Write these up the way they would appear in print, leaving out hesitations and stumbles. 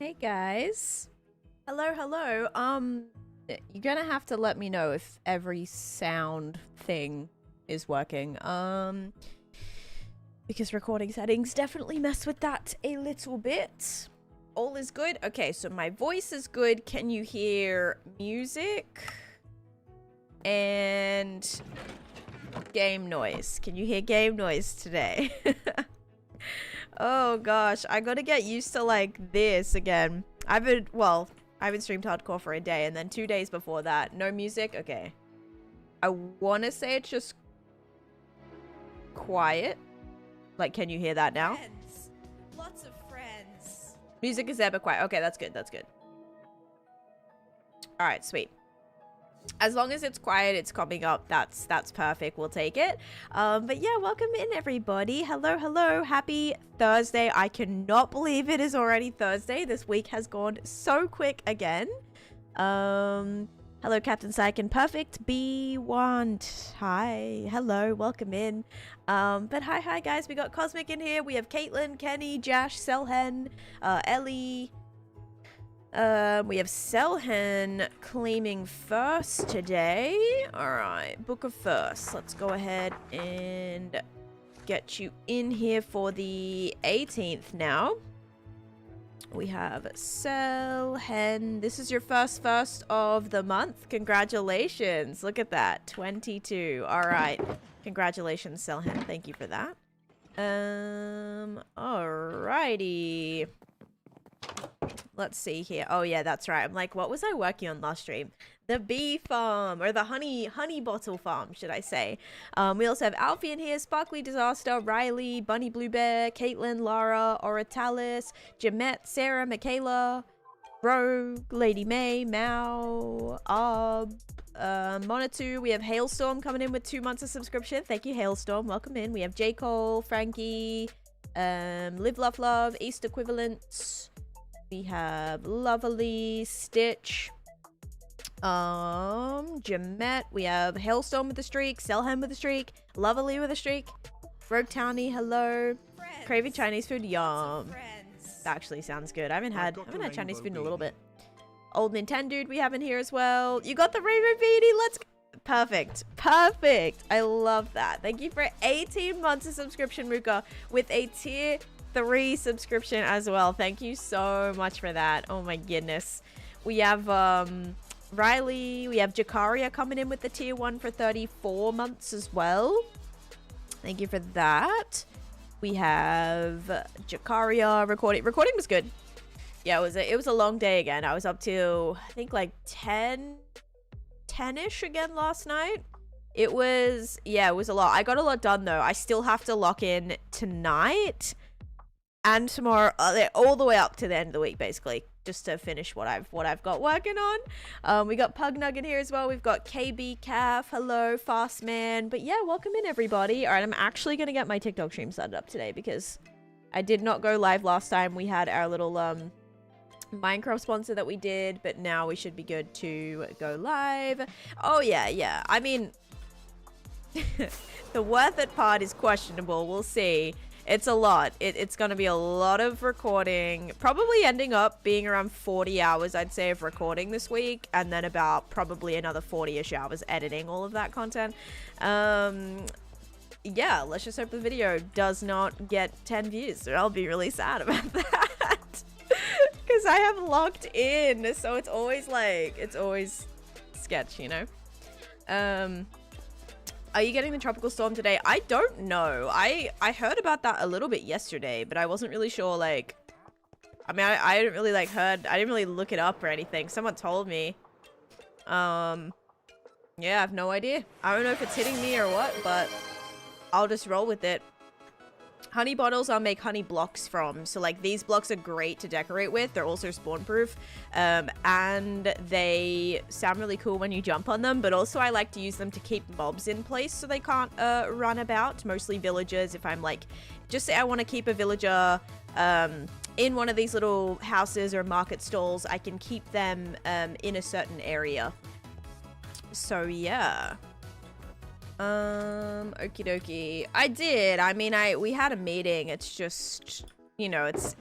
Hey guys. Hello, hello. You're gonna have to let me know if every sound thing is working. Because recording settings definitely mess with that a little bit. All is good. Okay, so my voice is good. Can you hear music? And game noise. Can you hear game noise today? Oh gosh, I gotta get used to like this again. I haven't streamed hardcore for a day, and then 2 days before that, no music. Okay. I wanna say it's just quiet. Like, can you hear that now? Friends. Lots of friends. Music is there but quiet. Okay, that's good, that's good. Alright, sweet. As long as it's quiet, it's coming up. That's perfect. We'll take it. But yeah, welcome in everybody. Hello, hello. Happy Thursday. I cannot believe it is already Thursday. This week has gone so quick again. Hello, Captain Psych and Perfect B1. Hi. Hello. Welcome in. But hi guys. We got Cosmic in here. We have Caitlin, Kenny, Josh, Selhen, Ellie. We have Selhen claiming first today. Alright, Book of First. Let's go ahead and get you in here for the 18th now. We have Selhen. This is your first of the month. Congratulations. Look at that. 22. Alright. Congratulations, Selhen. Thank you for that. Alrighty. Let's see here. Oh yeah, that's right. I'm like, what was I working on last stream? The bee farm, or the honey bottle farm, should I say. We also have Alfie in here, Sparkly Disaster, Riley, Bunny Blue Bear, Caitlin, Lara, Oratalis, Jamette, Sarah, Michaela, Rogue, Lady May, Mao, Monitu. We have Hailstorm coming in with 2 months of subscription. Thank you, Hailstorm. Welcome in. We have J. Cole, Frankie, Live Love Love, East Equivalents. We have Lovely, Stitch, Jamette. We have Hailstone with a streak, Selhen with a streak, Lovely with a streak, Rogue Townie, hello. Friends. Craving Chinese food, yum. Friends. That actually sounds good. I haven't had Chinese food in a little bit. Old Nintendo dude we have in here as well. You got the Rainbow Beanie, let's go. Perfect. Perfect. I love that. Thank you for 18 months of subscription, Ruka, with a tier 3 subscription as well. Thank you so much for that. Oh my goodness. We have Riley. We have Jakaria coming in with the tier 1 for 34 months as well. Thank you for that. We have Jakaria recording. Recording was good. Yeah, it was a long day again. I was up to I think like 10-ish again last night. It was a lot. I got a lot done though. I still have to lock in tonight and tomorrow, all the way up to the end of the week, basically, just to finish what I've got working on. We got Pug Nugget here as well. We've got KB Calf, hello, Fast Man. But yeah, welcome in everybody. All right, I'm actually gonna get my TikTok stream started up today because I did not go live last time. We had our little Minecraft sponsor that we did, but now we should be good to go live. Oh yeah. I mean, the worth it part is questionable. We'll see. It's a lot. It's going to be a lot of recording, probably ending up being around 40 hours, I'd say, of recording this week, and then about probably another 40-ish hours editing all of that content. Yeah, let's just hope the video does not get 10 views, or I'll be really sad about that. Because I have locked in, so it's always sketch, you know? Are you getting the tropical storm today? I don't know. I heard about that a little bit yesterday, but I wasn't really sure, like... I mean, I didn't really, like, I didn't really look it up or anything. Someone told me. Yeah, I have no idea. I don't know if it's hitting me or what, but I'll just roll with it. Honey bottles I'll make honey blocks from. So like these blocks are great to decorate with. They're also spawn proof. And they sound really cool when you jump on them. But also I like to use them to keep mobs in place so they can't run about. Mostly villagers. If I'm like, just say I want to keep a villager in one of these little houses or market stalls, I can keep them in a certain area. So yeah. Okie dokie. I did. I mean, we had a meeting. It's just you know, it's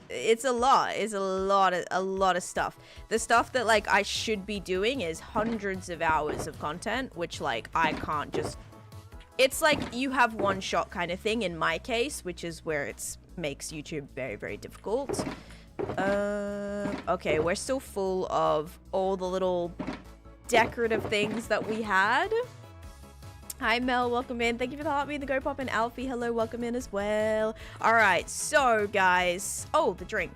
a lot. It's a lot of stuff. The stuff that like I should be doing is hundreds of hours of content, which like I can't just. It's like you have one shot kind of thing in my case, which is where it makes YouTube very, very difficult. Okay, we're still full of all the little decorative things that we had. Hi Mel, welcome in. Thank you for the heartbeat, the Go Pop, and Alfie. Hello, welcome in as well. All right, so guys, oh, the drink.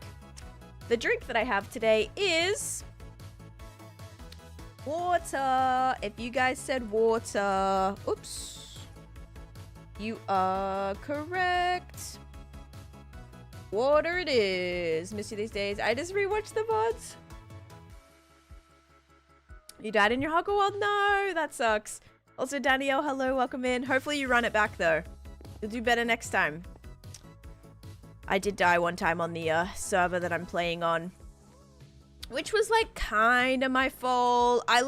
The drink that I have today is water. If you guys said water, oops, you are correct. Water it is. Miss you these days. I just rewatched the VODs. You died in your Hoggle World? No, that sucks. Also, Danielle, hello, welcome in. Hopefully you run it back, though. You'll do better next time. I did die one time on the server that I'm playing on, which was, like, kind of my fault. I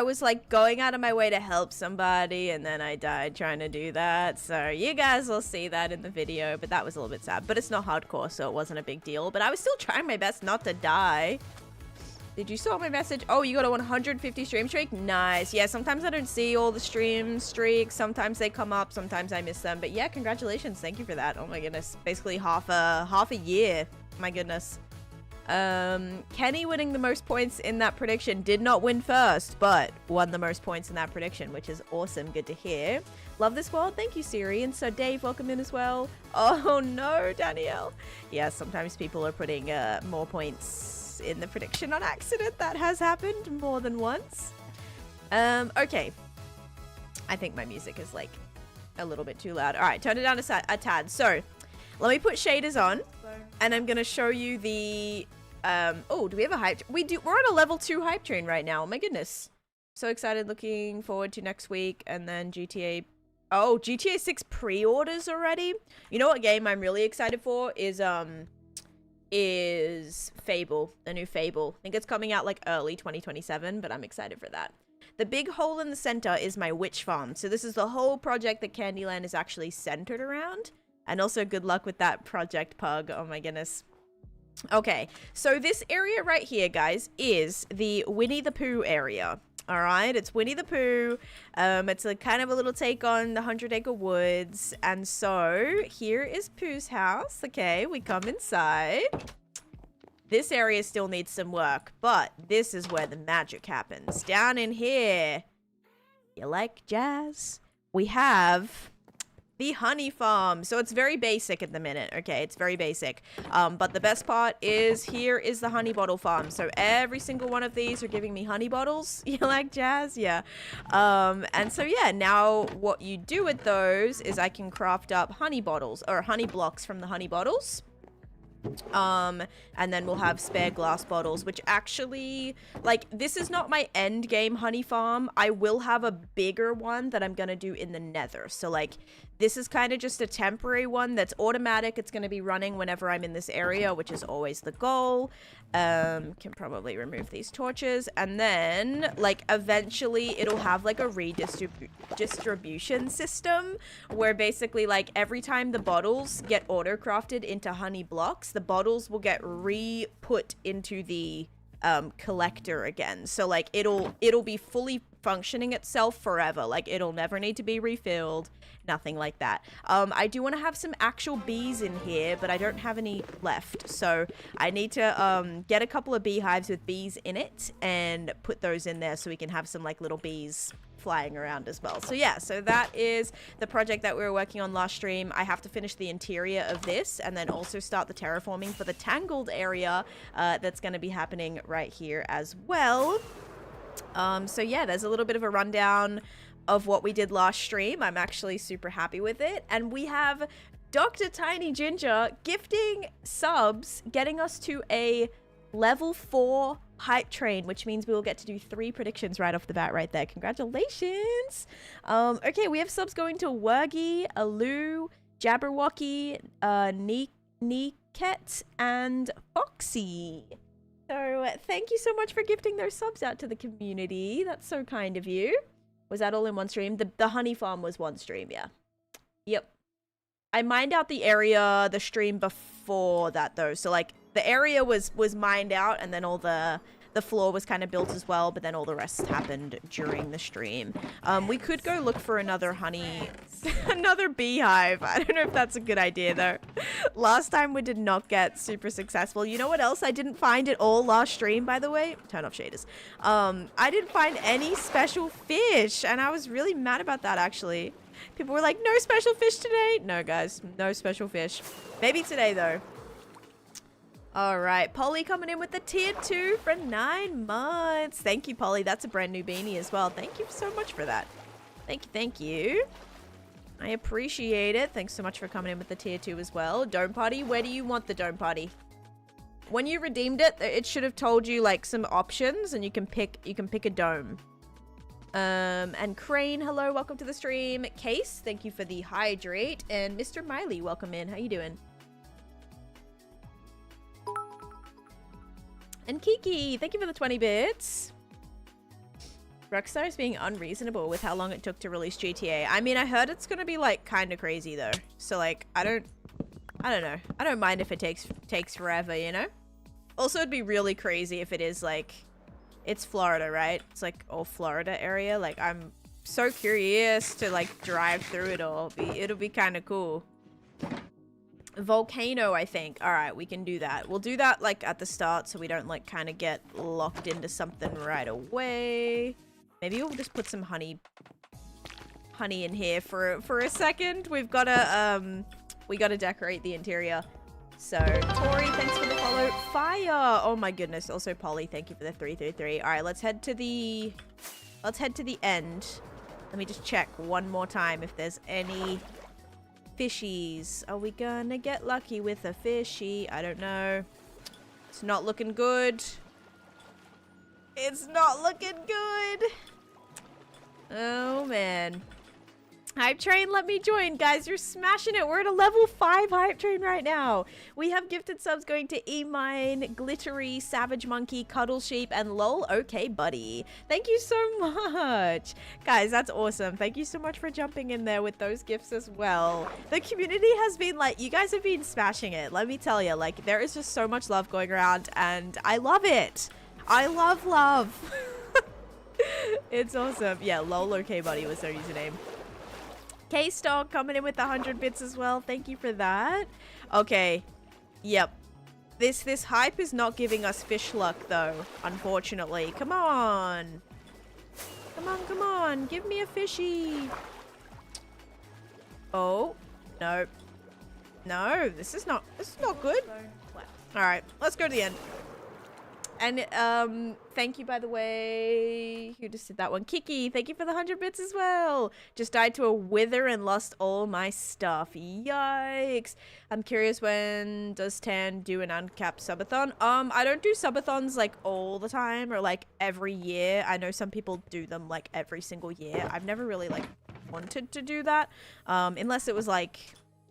was, like, going out of my way to help somebody, and then I died trying to do that. So you guys will see that in the video, but that was a little bit sad. But it's not hardcore, so it wasn't a big deal. But I was still trying my best not to die. Did you saw my message? Oh, you got a 150 stream streak? Nice. Yeah, sometimes I don't see all the stream streaks. Sometimes they come up. Sometimes I miss them. But yeah, congratulations. Thank you for that. Oh my goodness. Basically half a year. My goodness. Kenny winning the most points in that prediction did not win first, but won the most points in that prediction, which is awesome. Good to hear. Love this world. Thank you, Siri. And so Dave, welcome in as well. Oh no, Danielle. Yeah, sometimes people are putting more points in the prediction on accident. That has happened more than once. Okay. I think my music is like a little bit too loud. All right, turn it down a tad. So let me put shaders on, and I'm gonna show you the oh, do we have a hype? We're on a level 2 hype train right now. Oh my goodness, so excited. Looking forward to next week. And then GTA 6 pre-orders already. You know what game I'm really excited for is Fable, the new Fable. I think it's coming out like early 2027, but I'm excited for that. The big hole in the center is my witch farm. So this is the whole project that Candyland is actually centered around. And also good luck with that project, Pug. Oh my goodness. Okay, so this area right here, guys, is the Winnie the Pooh area. All right, it's Winnie the Pooh. It's a kind of a little take on the 100 Acre Woods. And so here is Pooh's house. Okay, we come inside. This area still needs some work, but this is where the magic happens. Down in here, you like jazz? We have the honey farm. So it's very basic at the minute. Okay, it's very basic. But the best part is here is the honey bottle farm. So every single one of these are giving me honey bottles. You like jazz? Yeah. And so yeah, now what you do with those is I can craft up honey bottles or honey blocks from the honey bottles. And then we'll have spare glass bottles, which actually, like, this is not my end game honey farm. I will have a bigger one that I'm gonna do in the nether. So like, this is kind of just a temporary one that's automatic. It's gonna be running whenever I'm in this area, which is always the goal. Can probably remove these torches, and then like eventually it'll have like a redistribution system where basically like every time the bottles get auto crafted into honey blocks, the bottles will get re-put into the collector again. So like it'll be fully functioning itself forever. Like it'll never need to be refilled, nothing like that. I do want to have some actual bees in here, but I don't have any left, so I need to get a couple of beehives with bees in it and put those in there so we can have some like little bees flying around as well. So yeah, so that is the project that we were working on last stream. I have to finish the interior of this and then also start the terraforming for the tangled area that's going to be happening right here as well. So yeah, there's a little bit of a rundown of what we did last stream. I'm actually super happy with it. And we have Dr. Tiny Ginger gifting subs, getting us to a level 4 hype train, which means we will get to do 3 predictions right off the bat right there. Congratulations. Okay, we have subs going to Wergy, Alu, Jabberwocky, Niket, and Foxy. So thank you so much for gifting those subs out to the community. That's so kind of you. Was that all in one stream? The honey farm was one stream, yeah. Yep. I mined out the area, the stream before that though. So like the area was mined out, and then all the floor was kind of built as well, but then all the rest happened during the stream. We could go look for another honey, another beehive. I don't know if that's a good idea though. Last time we did not get super successful. You know what else I didn't find at all last stream, by the way? Turn off shaders. I didn't find any special fish, and I was really mad about that actually. People were like, no special fish today. No guys, no special fish. Maybe today though. All right, Polly coming in with the tier 2 for 9 months. Thank you, Polly. That's a brand new beanie as well. Thank you so much for that. Thank you, thank you. I appreciate it. Thanks so much for coming in with the tier 2 as well. Dome party, where do you want the dome party? When you redeemed it, it should have told you like some options, and you can pick a dome. And Crane, hello, welcome to the stream. Case, thank you for the hydrate, and Mr. Miley, welcome in. How you doing? And Kiki, thank you for the 20 bits. Rockstar is being unreasonable with how long it took to release GTA. I mean, I heard it's gonna be like kind of crazy though. So like, I don't know. I don't mind if it takes forever, you know? Also, it'd be really crazy if it is like, it's Florida, right? It's like all Florida area. Like, I'm so curious to like drive through it all. It'll be kind of cool. Volcano, I think. All right, we can do that. We'll do that like at the start so we don't like kind of get locked into something right away. Maybe we'll just put some honey in here for a second. We gotta decorate the interior. So Tori, thanks for the follow. Fire, oh my goodness. Also Polly, thank you for the 333. All right, let's head to the end. Let me just check one more time if there's any fishies. Are we gonna get lucky with a fishy? I don't know. It's not looking good. It's not looking good. Oh man. Hype train, let me join. Guys, you're smashing it. We're at a level 5 hype train right now. We have gifted subs going to E-Mine, Glittery, Savage Monkey, Cuddle Sheep, and LOL. Okay, buddy. Thank you so much. Guys, that's awesome. Thank you so much for jumping in there with those gifts as well. The community has been like, you guys have been smashing it. Let me tell you, like, there is just so much love going around, and I love it. I love. It's awesome. Yeah, LOL okay, buddy was their username. K-Star coming in with 100 bits as well. Thank you for that. Okay. Yep. This hype is not giving us fish luck, though, unfortunately. Come on. Come on. Give me a fishy. Oh. No. No, this is not good. All right. Let's go to the end. And thank you, by the way, who just did that one? Kiki, thank you for the 100 bits as well. Just died to a wither and lost all my stuff. Yikes. I'm curious, when does Tan do an uncapped subathon? I don't do subathons like all the time or like every year. I know some people do them like every single year. I've never really like wanted to do that unless it was like,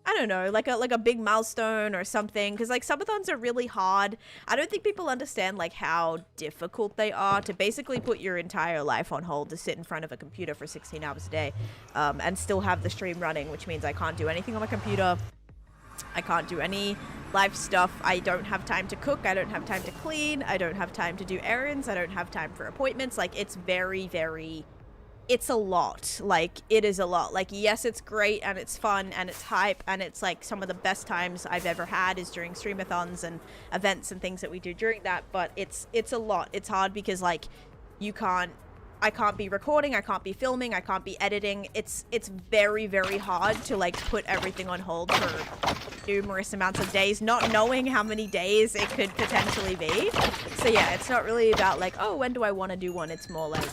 I don't know, like a big milestone or something, because like subathons are really hard. I don't think people understand like how difficult they are to basically put your entire life on hold to sit in front of a computer for 16 hours a day and still have the stream running, which means I can't do anything on my computer. I can't do any live stuff. I don't have time to cook. I don't have time to clean. I don't have time to do errands. I don't have time for appointments. Like, it's very, very... It's a lot. Like, it is a lot. Like, yes, it's great and it's fun and it's hype and it's like some of the best times I've ever had is during streamathons and events and things that we do during that, but it's a lot. It's hard because like I can't be recording, I can't be filming, I can't be editing. It's very, very hard to like put everything on hold for numerous amounts of days, not knowing how many days it could potentially be. So yeah, it's not really about like, oh, when do I want to do one? It's more like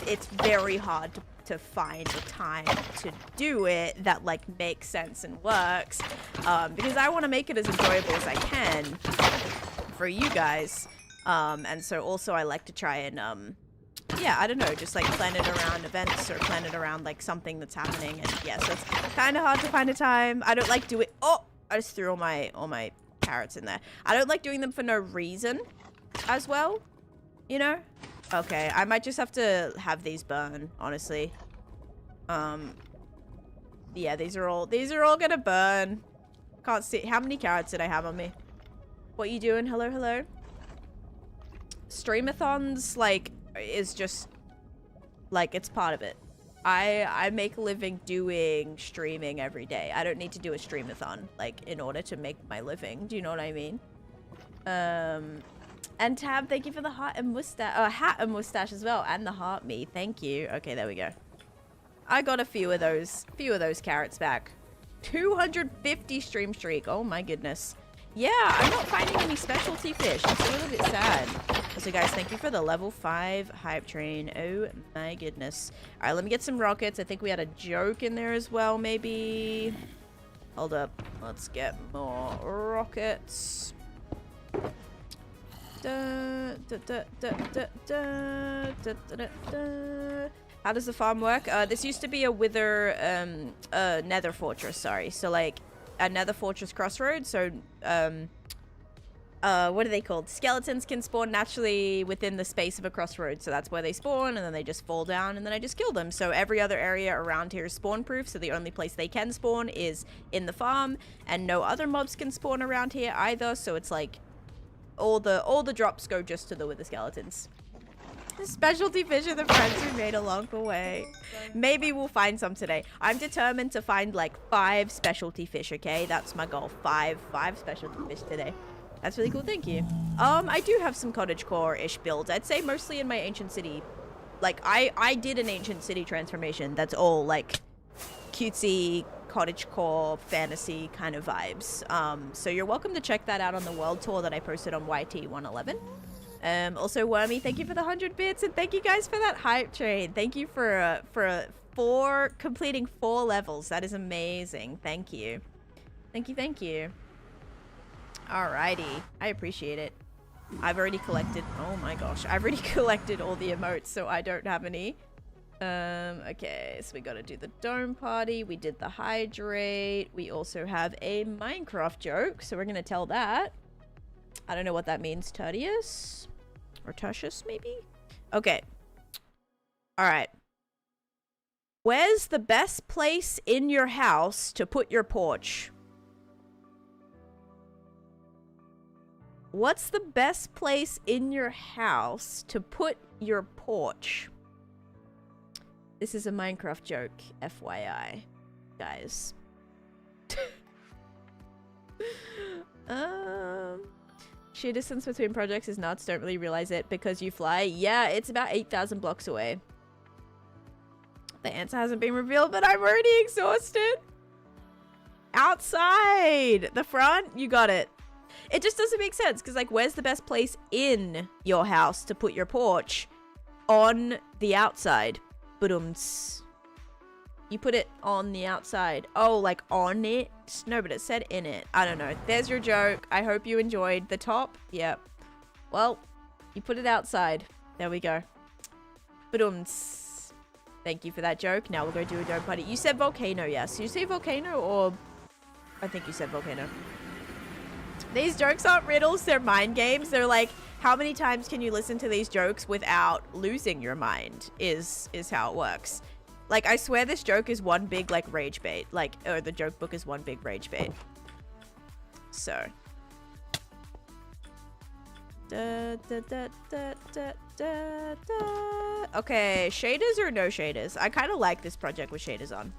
it's very hard to find the time to do it that like makes sense and works, because I want to make it as enjoyable as I can for you guys, and so also I like to try and yeah, I don't know, just like plan it around events or plan it around like something that's happening. And yeah, so it's kind of hard to find a time. I don't like doing, oh, I just threw all my carrots in there. I don't like doing them for no reason as well, you know? Okay, I might just have to have these burn, honestly. Yeah, these are all gonna burn. Can't see. How many carrots did I have on me? What you doing? Hello, hello. Streamathons, like, is just, like, it's part of it. I make a living doing streaming every day. I don't need to do a streamathon, like, in order to make my living. Do you know what I mean? And Tab, thank you for the heart and mustache. Hat and mustache as well, and the heart me. Thank you. Okay, there we go. I got a few of those carrots back. 250 stream streak. Oh my goodness. Yeah, I'm not finding any specialty fish. It's a little bit sad. So guys, thank you for the level 5 hype train. Oh my goodness. All right, let me get some rockets. I think we had a joke in there as well, maybe. Hold up. Let's get more rockets. How does the farm work? This used to be a wither, nether fortress, sorry. So, like, a nether fortress crossroad. So, what are they called? Skeletons can spawn naturally within the space of a crossroad. So that's where they spawn, and then they just fall down, and then I just kill them. So every other area around here is spawn proof. So the only place they can spawn is in the farm, and no other mobs can spawn around here either. So it's like, all the drops go just to the wither skeletons. Specialty fish are the friends we made along the way. Maybe we'll find some today. I'm determined to find like 5 specialty fish, okay? That's my goal. 5 specialty fish today. That's really cool, thank you. I do have some cottagecore-ish builds. I'd say mostly in my ancient city. Like, I did an ancient city transformation that's all like cutesy, cottagecore, fantasy kind of vibes. So you're welcome to check that out on the world tour that I posted on YT111. Also, Wormy, thank you for the 100 bits, and thank you guys for that hype train. Thank you for completing 4 levels. That is amazing. Thank you. Thank you, thank you. Alrighty. I appreciate it. I've already collected... Oh my gosh. I've already collected all the emotes, so I don't have any. Okay, so we gotta do the dome party. We did the hydrate. We also have a Minecraft joke, so we're gonna tell that. I don't know what that means. Tertius? Or Tertius, maybe? Okay. Alright. Where's the best place in your house to put your porch? What's the best place in your house to put your porch? This is a Minecraft joke, FYI, guys. Sheer distance between projects is nuts. Don't really realize it because you fly. Yeah, it's about 8,000 blocks away. The answer hasn't been revealed, but I'm already exhausted. Outside! The front? You got it. It just doesn't make sense because, like, where's the best place in your house to put your porch? On the outside. Ba-dums. You put it on the outside. Oh, like on it? No, but it said in it. I don't know. There's your joke. I hope you enjoyed the top. Yep. Well, you put it outside. There we go. Ba-dums. Thank you for that joke. Now we'll go do a dome party. You said volcano, yes. You say volcano or... I think you said volcano. These jokes aren't riddles. They're mind games. They're like, how many times can you listen to these jokes without losing your mind is how it works. Like, I swear this joke is one big, like, rage bait. Like, or the joke book is one big rage bait. So. Okay, shaders or no shaders? I kind of like this project with shaders on.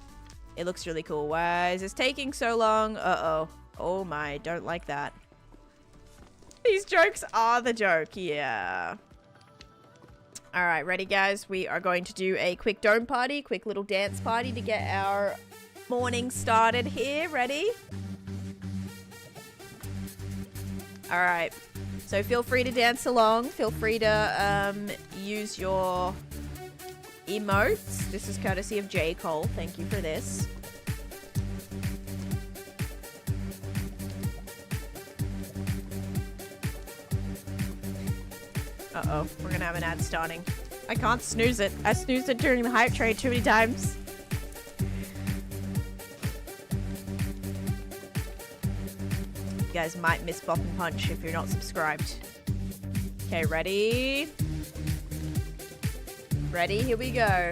It looks really cool. Why is this taking so long? Uh-oh. Oh my, don't like that. These jokes are the joke, yeah. Alright, ready guys? We are going to do a quick dome party, quick little dance party to get our morning started here. Ready? Alright, so feel free to dance along. Feel free to use your emotes. This is courtesy of J. Cole. Thank you for this. Uh-oh, we're gonna have an ad starting. I can't snooze it. I snoozed it during the hype train too many times. You guys might miss Bop and Punch if you're not subscribed. Okay, ready? Ready? Here we go.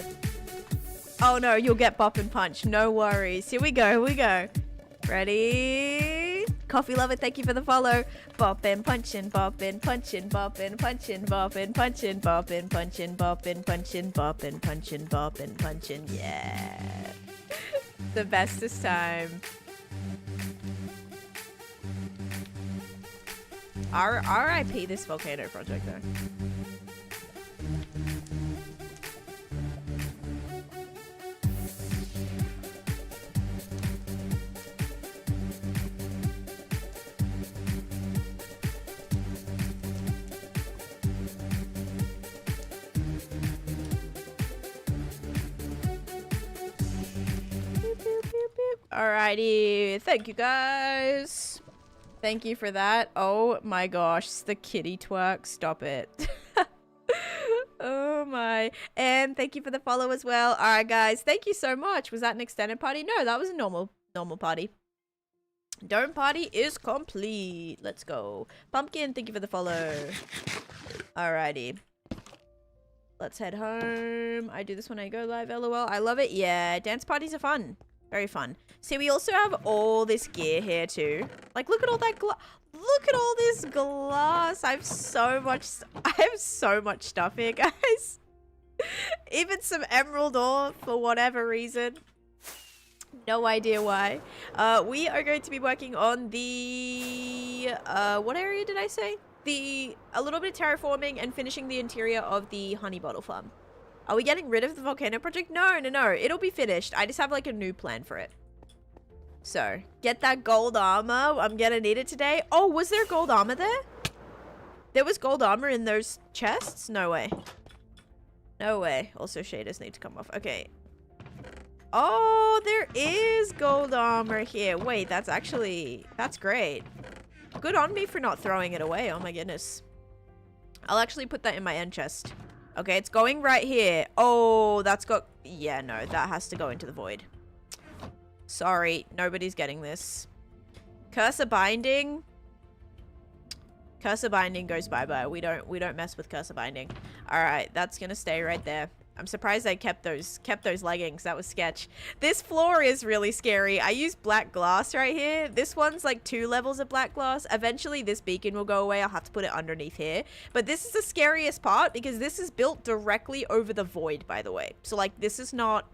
Oh no, you'll get bop and punch. No worries. Here we go. Here we go. Ready? Coffee lover, thank you for the follow. Bop and punchin', bop and punchin', bop and punchin', bop and punchin', bop and punchin', bop and punchin', bop and punchin', bop and punchin'. Yeah. The bestest time. R.I.P. this volcano project though. Alrighty, thank you guys. Thank you for that. Oh my gosh, the kitty twerk. Stop it. Oh my. And thank you for the follow as well. Alright guys, thank you so much. Was that an extended party? No, that was a normal party. Dome party is complete. Let's go. Pumpkin, thank you for the follow. Alrighty. Let's head home. I do this when I go live, lol. I love it. Yeah, dance parties are fun. Very fun. See, we also have all this gear here too. Like, look at all that glass. Look at all this glass. I have so much stuff here, guys. Even some emerald ore for whatever reason. No idea why. We are going to be working on the what area did I say? A little bit of terraforming and finishing the interior of the honey bottle farm. Are we getting rid of the volcano project? No. It'll be finished. I just have like a new plan for it. So, get that gold armor. I'm gonna need it today. Oh, was there gold armor there? There was gold armor in those chests? No way. No way. Also, shaders need to come off. Okay. Oh, there is gold armor here. Wait, that's great. Good on me for not throwing it away. Oh my goodness. I'll actually put that in my end chest. Okay, it's going right here. Oh, that's got... Yeah, no, that has to go into the void. Sorry, nobody's getting this. Cursor binding. Cursor binding goes bye-bye. We don't mess with cursor binding. All right, that's gonna stay right there. I'm surprised they kept those leggings. That was sketch. This floor is really scary. I use black glass right here. This one's like 2 levels of black glass. Eventually this beacon will go away. I'll have to put it underneath here. But this is the scariest part because this is built directly over the void, by the way. So like this is not,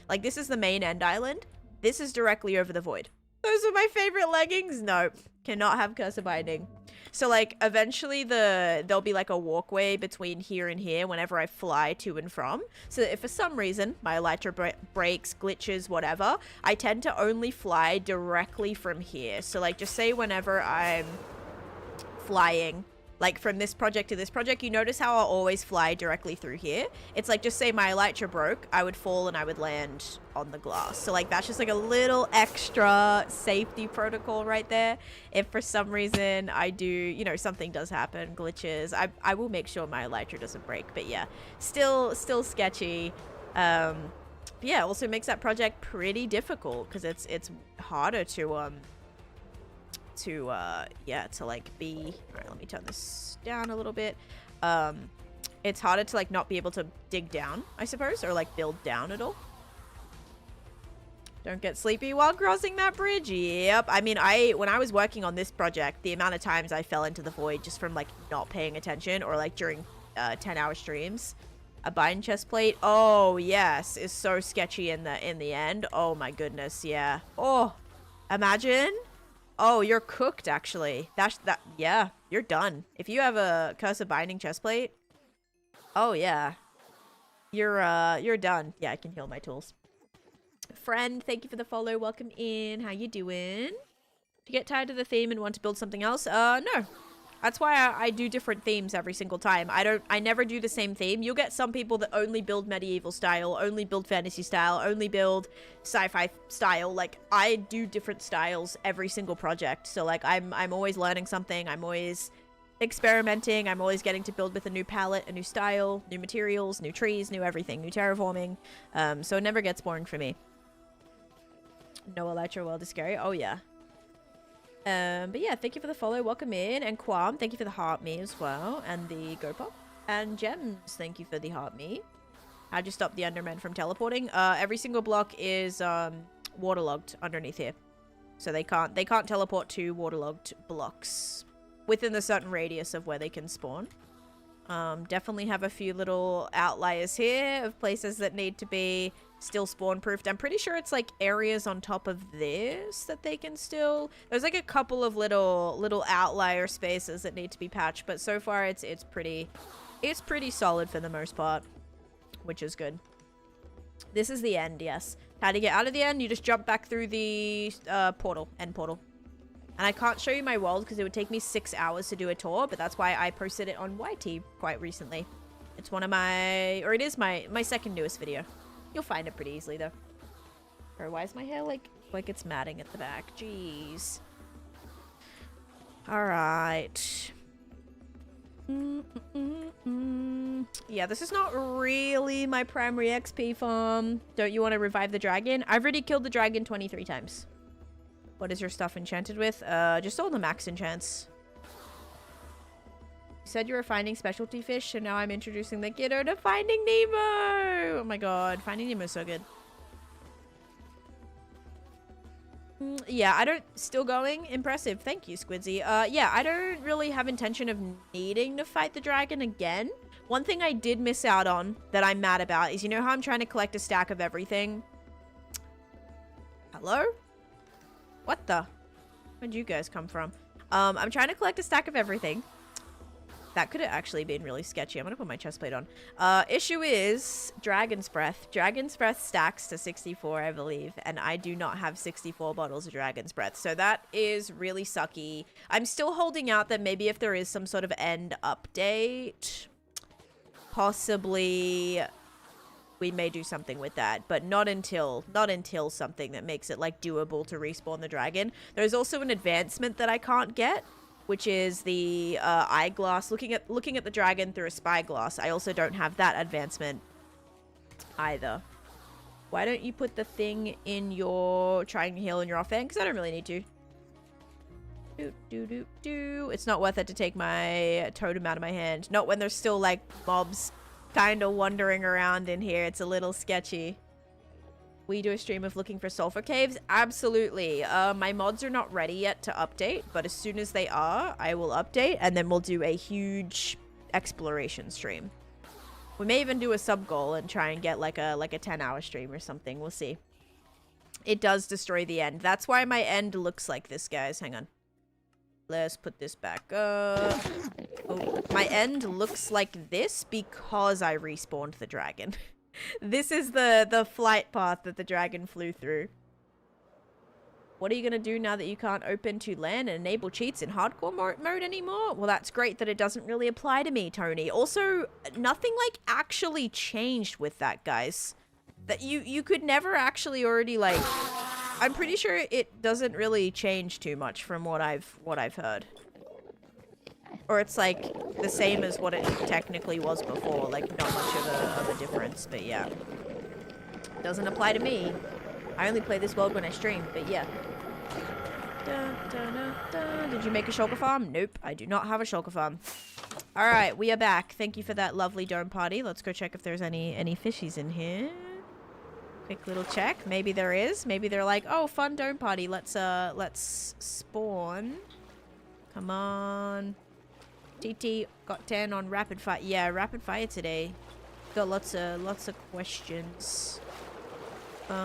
like this is the main end island. This is directly over the void. Those are my favorite leggings. No, cannot have cursor binding. So like eventually there'll be like a walkway between here and here whenever I fly to and from. So that if for some reason my elytra breaks, glitches, whatever, I tend to only fly directly from here. So like just say whenever I'm flying like from this project to this project, you notice how I'll always fly directly through here. It's like just say my elytra broke, I would fall and I would land on the glass. So like that's just like a little extra safety protocol right there. If for some reason I do, you know, something does happen, glitches, I will make sure my elytra doesn't break. But yeah, still sketchy. Yeah, also makes that project pretty difficult because it's harder to like be... Alright, let me turn this down a little bit. It's harder to like not be able to dig down, I suppose, or like build down at all. Don't get sleepy while crossing that bridge. Yep. I mean, when I was working on this project, the amount of times I fell into the void just from like not paying attention or like during 10-hour streams. A bind chest plate. Oh yes, is so sketchy in the end. Oh my goodness, yeah. Oh, imagine. Oh, you're cooked actually. Yeah, you're done. If you have a cursor binding chest plate, oh yeah. You're done. Yeah, I can heal my tools. Friend, thank you for the follow. Welcome in. How you doing? Do you get tired of the theme and want to build something else? No. That's why I do different themes every single time. I never do the same theme. You'll get some people that only build medieval style, only build fantasy style, only build sci-fi style. Like, I do different styles every single project. So, like, I'm always learning something. I'm always experimenting. I'm always getting to build with a new palette, a new style, new materials, new trees, new everything, new terraforming. So it never gets boring for me. No Elytra World is scary. Oh, yeah. But yeah, thank you for the follow. Welcome in. And Quam, thank you for the heart me as well. And the Go Pop. And Gems, thank you for the heart me. How'd you stop the Endermen from teleporting? Every single block is waterlogged underneath here. So they can't teleport to waterlogged blocks within a certain radius of where they can spawn. Definitely have a few little outliers here of places that need to be still spawn proofed. I'm pretty sure it's like areas on top of this that they can still, there's like a couple of little outlier spaces that need to be patched, but so far it's pretty solid for the most part, which is good. This is the end, yes. How to get out of the end? You just jump back through the end portal. And I can't show you my world because it would take me 6 hours to do a tour, but that's why I posted it on YT quite recently. It's one of my, or it is my second newest video. You'll find it pretty easily though. Or why is my hair like it's matting at the back? Jeez. All right. Yeah, this is not really my primary XP farm. Don't you want to revive the dragon? I've already killed the dragon 23 times. What is your stuff enchanted with? Just all the max enchants. You said you were finding specialty fish, so now I'm introducing the kiddo to Finding Nemo! Oh my god, Finding Nemo is so good. Yeah, I don't... Still going? Impressive. Thank you, Squidzy. Yeah, I don't really have intention of needing to fight the dragon again. One thing I did miss out on that I'm mad about is, you know how I'm trying to collect a stack of everything? Hello? What the? Where'd you guys come from? I'm trying to collect a stack of everything. That could have actually been really sketchy. I'm gonna put my chestplate on. Issue is Dragon's Breath. Dragon's Breath stacks to 64, I believe, and I do not have 64 bottles of Dragon's Breath, so that is really sucky. I'm still holding out that maybe if there is some sort of end update, possibly we may do something with that, but not until something that makes it like doable to respawn the dragon. There's also an advancement that I can't get, which is the eyeglass, looking at the dragon through a spyglass. I also don't have that advancement either. Why don't you put the thing in your trying to heal in your offhand? Because I don't really need to. It's not worth it to take my totem out of my hand. Not when there's still like mobs kind of wandering around in here. It's a little sketchy. We do a stream of looking for sulfur caves? Absolutely. My mods are not ready yet to update, but as soon as they are, I will update, and then we'll do a huge exploration stream. We may even do a sub goal and try and get like a 10-hour stream or something. We'll see. It does destroy the end. That's why my end looks like this, guys. Hang on. Let's put this back up. Oh, my end looks like this because I respawned the dragon. This is the flight path that the dragon flew through. What are you going to do now that you can't open to land and enable cheats in hardcore mode anymore? Well, that's great that it doesn't really apply to me, Tony. Also, nothing like actually changed with that, guys. That you could never actually already like... I'm pretty sure it doesn't really change too much from what I've heard. Or it's like the same as what it technically was before, like not much of a difference, but yeah. Doesn't apply to me. I only play this world when I stream, but yeah. Did you make a shulker farm? Nope, I do not have a shulker farm. Alright, we are back. Thank you for that lovely dome party. Let's go check if there's any fishies in here. Quick little check. Maybe there is. Maybe they're like, oh, fun dome party. Let's spawn. Come on. TT got 10 on rapid fire. Yeah, rapid fire today. Got lots of questions. You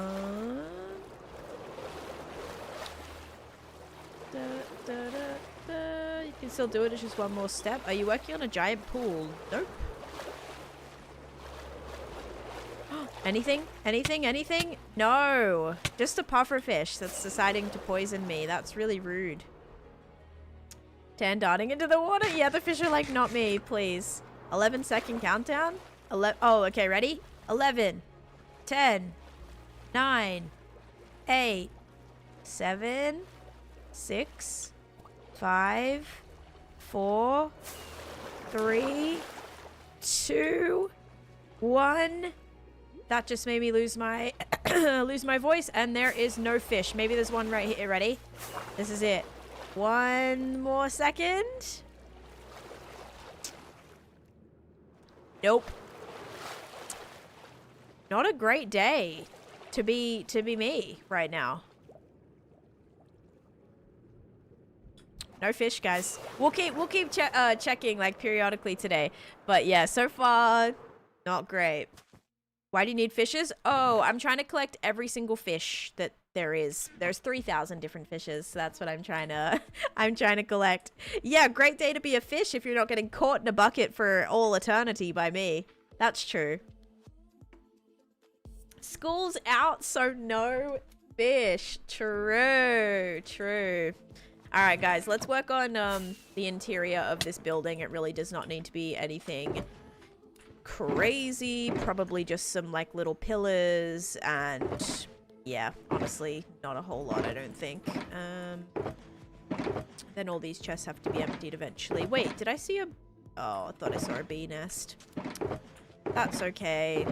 can still do it. It's just one more step. Are you working on a giant pool? Nope. Anything? Anything? Anything? No. Just a pufferfish that's deciding to poison me. That's really rude. 10 darting into the water. Yeah, the fish are like, not me, please. 11-second countdown. Oh, okay, ready? 11, 10, 9, 8, 7, 6, 5, 4, 3, 2, 1. That just made me lose my lose my voice, and there is no fish. Maybe there's one right here. Ready? This is it. One more second. Nope. Not a great day to be me right now. No fish, guys. We'll keep checking like periodically today. But yeah, so far not great. Why do you need fishes? Oh, I'm trying to collect every single fish that there is. There's 3,000 different fishes, so that's what I'm trying to I'm trying to collect. Yeah, great day to be a fish if you're not getting caught in a bucket for all eternity by me. That's true. School's out, so no fish. True, true. All right, guys, let's work on the interior of this building. It really does not need to be anything crazy. Probably just some like little pillars and yeah, honestly, not a whole lot, I don't think. Then all these chests have to be emptied eventually. Wait, did I see a... Oh, I thought I saw a bee nest. That's okay.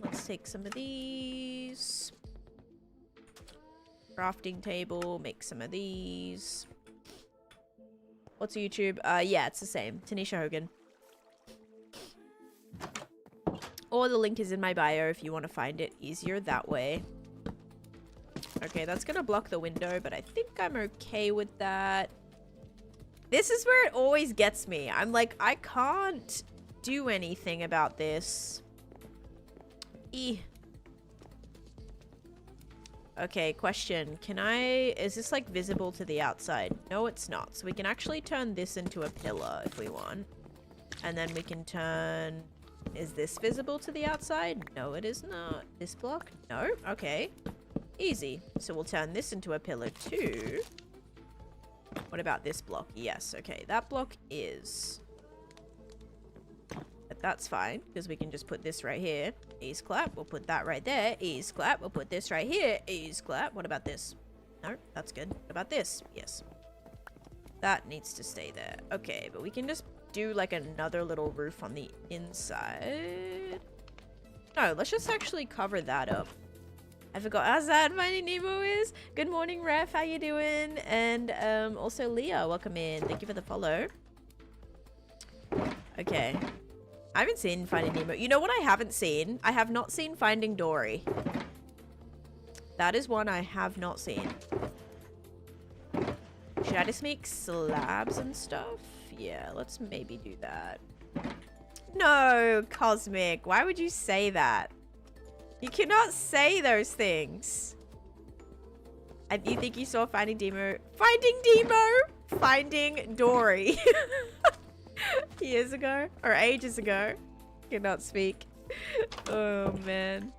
Let's take some of these. Crafting table, make some of these. What's YouTube? Yeah, it's the same. Taneesha Hogan. Or the link is in my bio if you want to find it easier that way. Okay, that's gonna block the window, but I think I'm okay with that. This is where it always gets me. I'm like, I can't do anything about this. Okay, question. Is this like visible to the outside? No, it's not. So we can actually turn this into a pillar if we want. And then we can turn... Is this visible to the outside? No, it is not. This block? No? Okay. Easy. So we'll turn this into a pillar too. What about this block? Yes, okay. That block is... But that's fine, because we can just put this right here. Ease clap. We'll put that right there. Ease clap. We'll put this right here. Ease clap. What about this? No, that's good. What about this? Yes. That needs to stay there. Okay, but we can just do like another little roof on the inside. No, let's just actually cover that up. I forgot how sad Finding Nemo is. Good morning, Ref. How you doing? And also Leah, welcome in. Thank you for the follow. Okay. I haven't seen Finding Nemo. You know what I haven't seen? I have not seen Finding Dory. That is one I have not seen. Should I just make slabs and stuff? Yeah, let's maybe do that. No, Cosmic. Why would you say that? You cannot say those things. You think you saw Finding Nemo? Finding Nemo? Finding Dory. Years ago? Or ages ago. Cannot speak. Oh, man.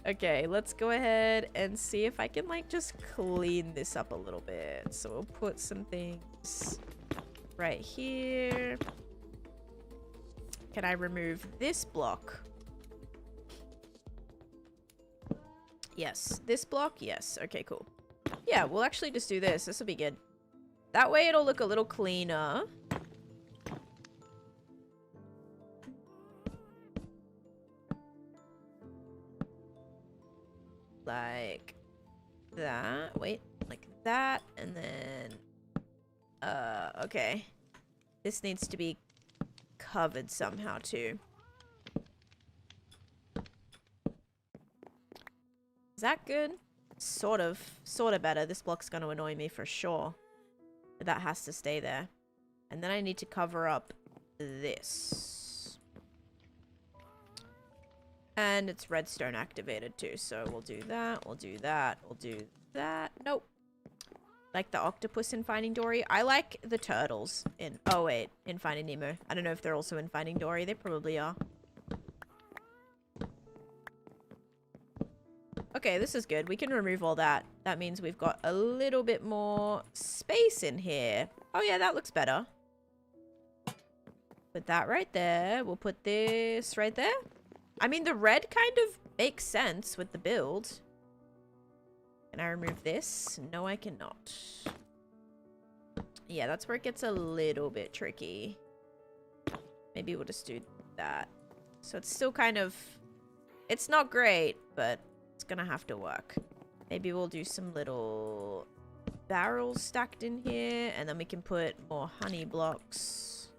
Okay, let's go ahead and see if I can, like, just clean this up a little bit. So we'll put some things right here. Can I remove this block? Yes. This block? Yes. Okay, cool. Yeah, we'll actually just do this. This will be good. That way it'll look a little cleaner. Like that. Wait, like that. And then, okay. This needs to be covered somehow too. Is that good? Sort of better. This block's going to annoy me for sure. But that has to stay there. And then I need to cover up this. And it's redstone activated too. So we'll do that. We'll do that. We'll do that. Nope. Like the octopus in Finding Dory. I like the turtles in... Oh, wait. In Finding Nemo. I don't know if they're also in Finding Dory. They probably are. Okay, this is good. We can remove all that. That means we've got a little bit more space in here. Oh, yeah, that looks better. Put that right there. We'll put this right there. I mean, the red kind of makes sense with the build. Can I remove this? No, I cannot. Yeah, that's where it gets a little bit tricky. Maybe we'll just do that. So it's still kind of... It's not great, but it's gonna have to work. Maybe we'll do some little barrels stacked in here, and then we can put more honey blocks.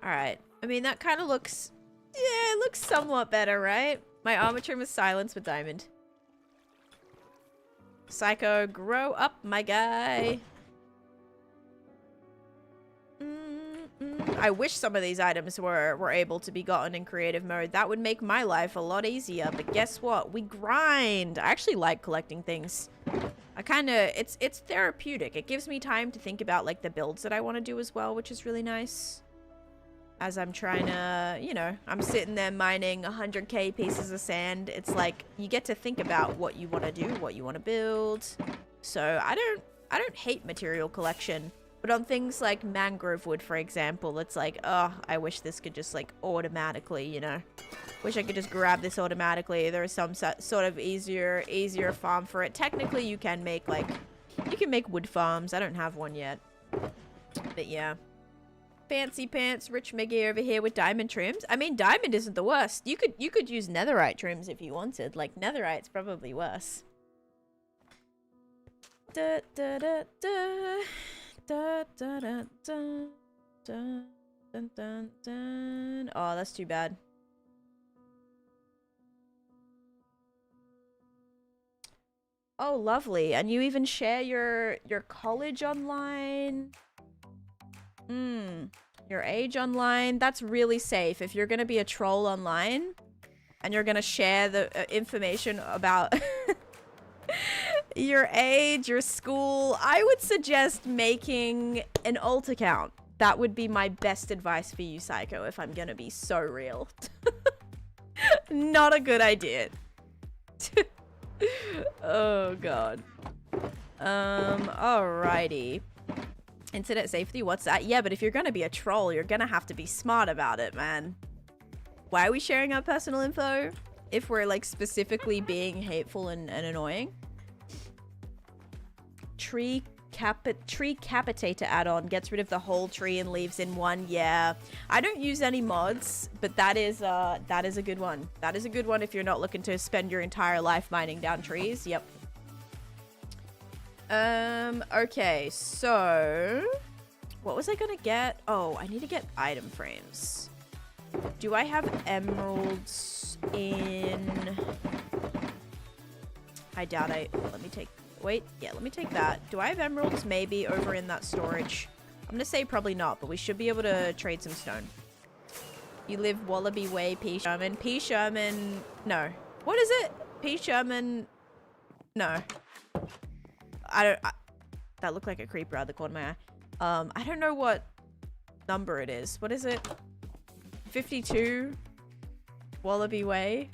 Alright. I mean, that kind of looks... Yeah, it looks somewhat better, right? My armor trim is silenced with diamond. Psycho, grow up, my guy. I wish some of these items were able to be gotten in creative mode. That would make my life a lot easier. But guess what? We grind. I actually like collecting things. I kind of... It's therapeutic. It gives me time to think about, like, the builds that I want to do as well, which is really nice. As I'm trying to, you know, I'm sitting there mining 100k pieces of sand. It's like, you get to think about what you want to do, what you want to build. So I don't hate material collection. But on things like mangrove wood, for example, it's like, oh, I wish this could just, like, automatically, you know. Wish I could just grab this automatically. There is some sort of easier farm for it. Technically, you can make, like, you can make wood farms. I don't have one yet. But yeah. Fancy pants, rich Miggy over here with diamond trims. I mean, diamond isn't the worst. You could use netherite trims if you wanted. Like, netherite's probably worse. Da da da da. Da, da, da, da, da, dun, dun, dun. Oh, that's too bad. Oh, lovely. And you even share your college online? Your age online? That's really safe. If you're gonna be a troll online and you're gonna share the information about your age, your school, I would suggest making an alt account. That would be my best advice for you, Psycho, if I'm gonna be so real. Not a good idea. Oh, God. Alrighty. Internet safety, what's that? Yeah, but if you're gonna be a troll, you're gonna have to be smart about it, man. Why are we sharing our personal info? If we're, like, specifically being hateful and annoying? Tree capitator add-on gets rid of the whole tree and leaves in one. Yeah, I don't use any mods, but that is a good one. That is a good one if you're not looking to spend your entire life mining down trees. Yep. Okay, so what was I gonna get? Oh, I need to get item frames. Do I have emeralds in... I doubt I... Let me take... Wait, yeah, let me take that. Do I have emeralds maybe over in that storage? I'm gonna say probably not, but we should be able to trade some stone. You live Wallaby Way, P. Sherman. P. Sherman... No. What is it? P. Sherman... No. That looked like a creeper out of the corner of my eye. I don't know what number it is. What is it? 52? Wallaby Way?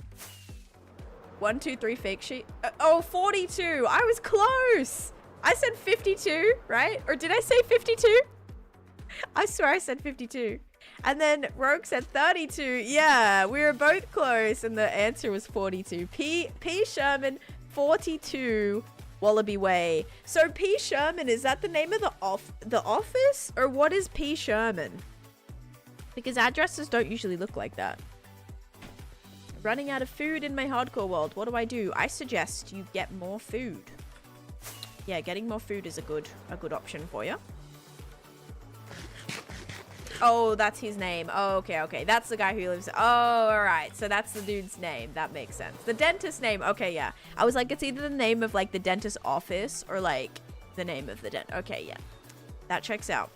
1, 2, 3 fake sheet. Oh, 42. I was close. I said 52, right? Or did I say 52? I swear I said 52. And then Rogue said 32. Yeah, we were both close. And the answer was 42. P. Sherman, 42, Wallaby Way. So P. Sherman, is that the name of the office? Or what is P. Sherman? Because addresses don't usually look like that. Running out of food in my hardcore world. What do? I suggest you get more food. Yeah, getting more food is a good option for you. Oh, that's his name. Oh, okay. That's the guy who lives... Oh, alright. So that's the dude's name. That makes sense. The dentist name. Okay, yeah. I was like, it's either the name of, like, the dentist office or, like, the name of the dentist. Okay, yeah. That checks out.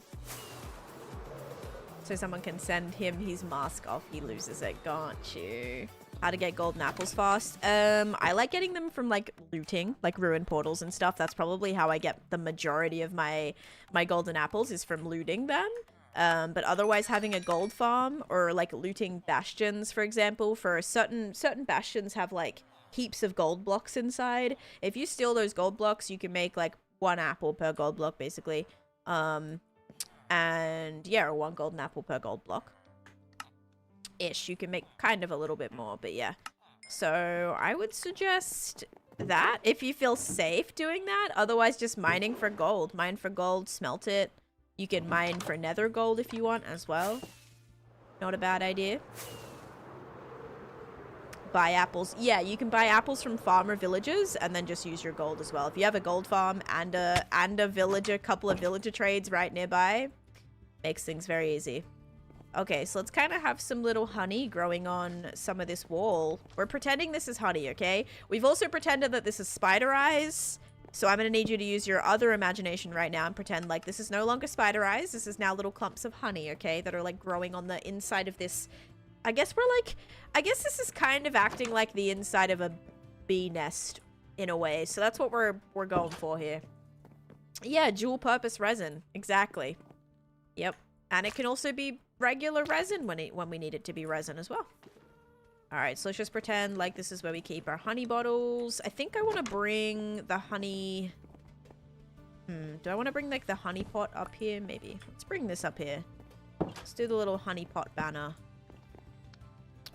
So someone can send him his mask off. He loses it. Got you. How to get golden apples fast. I like getting them from, like, looting, like ruin portals and stuff. That's probably how I get the majority of my golden apples, is from looting them. But otherwise having a gold farm or, like, looting bastions, for example, for certain bastions have, like, heaps of gold blocks inside. If you steal those gold blocks, you can make, like, 1 apple per gold block, basically. And yeah, or 1 golden apple per gold block. Ish. You can make kind of a little bit more, but yeah. So I would suggest that if you feel safe doing that. Otherwise, just mining for gold. Mine for gold, smelt it. You can mine for nether gold if you want as well. Not a bad idea. Buy apples. Yeah, you can buy apples from farmer villages and then just use your gold as well. If you have a gold farm and a villager, couple of villager trades right nearby, makes things very easy. Okay, so let's kind of have some little honey growing on some of this wall. We're pretending this is honey, okay? We've also pretended that this is spider eyes. So I'm going to need you to use your other imagination right now and pretend like this is no longer spider eyes. This is now little clumps of honey, okay? That are like growing on the inside of this. I guess this is kind of acting like the inside of a bee nest in a way. So that's what we're going for here. Yeah, dual purpose resin. Exactly. Yep. And it can also be regular resin when we need it to be resin as well. All right, so let's just pretend like this is where we keep our honey bottles. I think I want to bring the honey... do I want to bring like the honey pot up here? Maybe. Let's bring this up here. Let's do the little honey pot banner.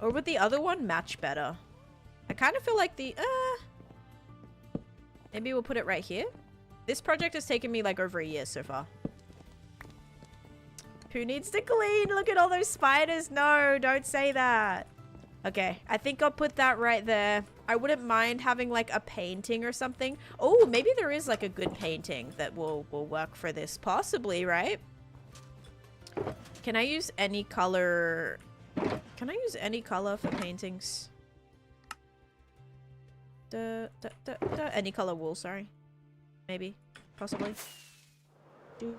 Or would the other one match better? I kind of feel like the... maybe we'll put it right here. This project has taken me like over a year so far. Who needs to clean? Look at all those spiders. No, don't say that. Okay, I think I'll put that right there. I wouldn't mind having like a painting or something. Oh, maybe there is like a good painting that will work for this. Possibly, right? Can I use any color? Can I use any color for paintings? Any color wool, sorry. Maybe. Possibly. Do.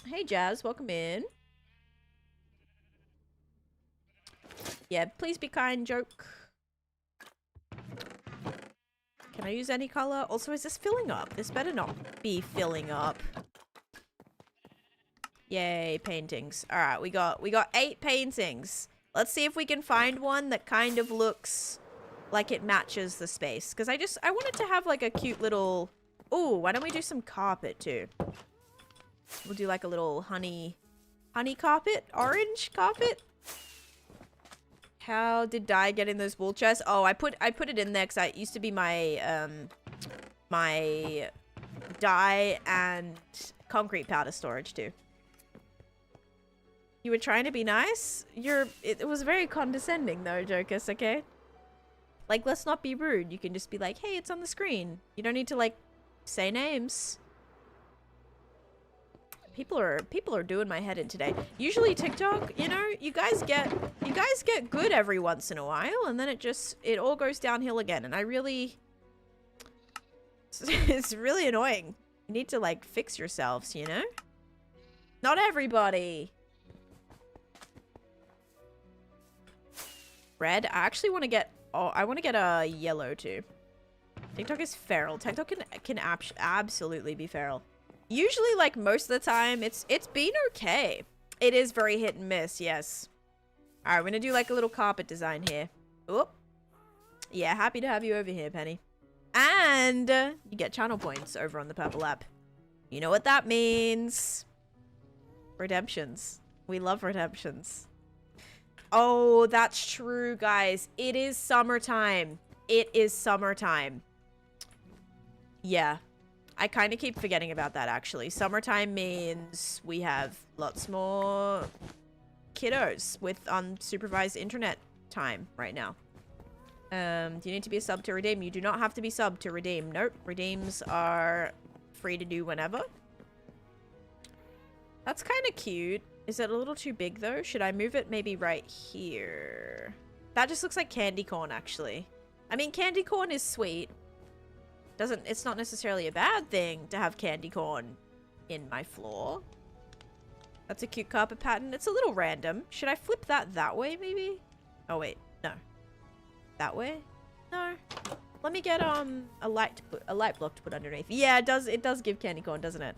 Hey, Jazz. Welcome in. Yeah, please be kind, joke. Can I use any color? Also, is this filling up? This better not be filling up. Yay, paintings. All right, we got 8 paintings. Let's see if we can find one that kind of looks like it matches the space. Because I wanted to have like a cute little... Ooh, why don't we do some carpet too? We'll do like a little honey carpet, orange carpet. How did dye get in those wool chests? Oh, I put it in there because it used to be my my dye and concrete powder storage too. You were trying to be nice? It was very condescending though, Jokus, okay? Like, let's not be rude. You can just be like, hey, it's on the screen. You don't need to like say names. People are doing my head in today. Usually TikTok, you know, you guys get good every once in a while, and then it all goes downhill again. And it's really annoying. You need to like fix yourselves, you know? Not everybody. Red. I actually want to get. Oh, I want to get a yellow too. TikTok is feral. TikTok can absolutely be feral. Usually, like, most of the time, it's been okay. It is very hit and miss, yes. Alright, we're gonna do, like, a little carpet design here. Oop. Yeah, happy to have you over here, Penny. And you get channel points over on the purple app. You know what that means. Redemptions. We love redemptions. Oh, that's true, guys. It is summertime. It is summertime. Yeah. I kind of keep forgetting about that, actually. Summertime means we have lots more kiddos with unsupervised internet time right now. Do you need to be a sub to redeem? You do not have to be sub to redeem. Nope. Redeems are free to do whenever. That's kind of cute. Is it a little too big, though? Should I move it maybe right here? That just looks like candy corn, actually. I mean, candy corn is sweet. It's not necessarily a bad thing to have candy corn in my floor. That's a cute carpet pattern. It's a little random. Should I flip that way, maybe? Oh, wait. No. That way? No. Let me get a light block to put underneath. Yeah, it does give candy corn, doesn't it?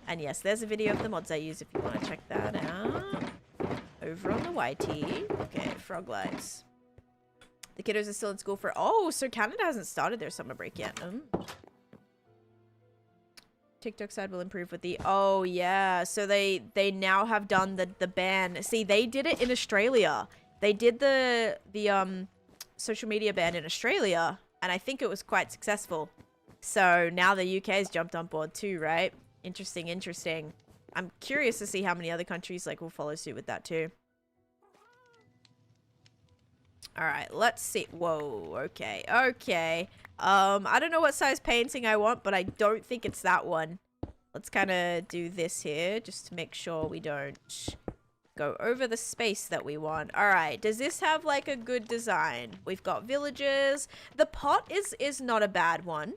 And yes, there's a video of the mods I use if you want to check that out. Over on the YT. Okay, frog lights. The kiddos are still in school for... Oh, so Canada hasn't started their summer break yet. TikTok side will improve with the... Oh, yeah. So they now have done the ban. See, they did it in Australia. They did the social media ban in Australia. And I think it was quite successful. So now the UK's jumped on board too, right? Interesting, interesting. I'm curious to see how many other countries like will follow suit with that too. All right, let's see. Whoa, okay, okay. I don't know what size painting I want, but I don't think it's that one. Let's kind of do this here just to make sure we don't go over the space that we want. All right, does this have like a good design? We've got villages. The pot is not a bad one,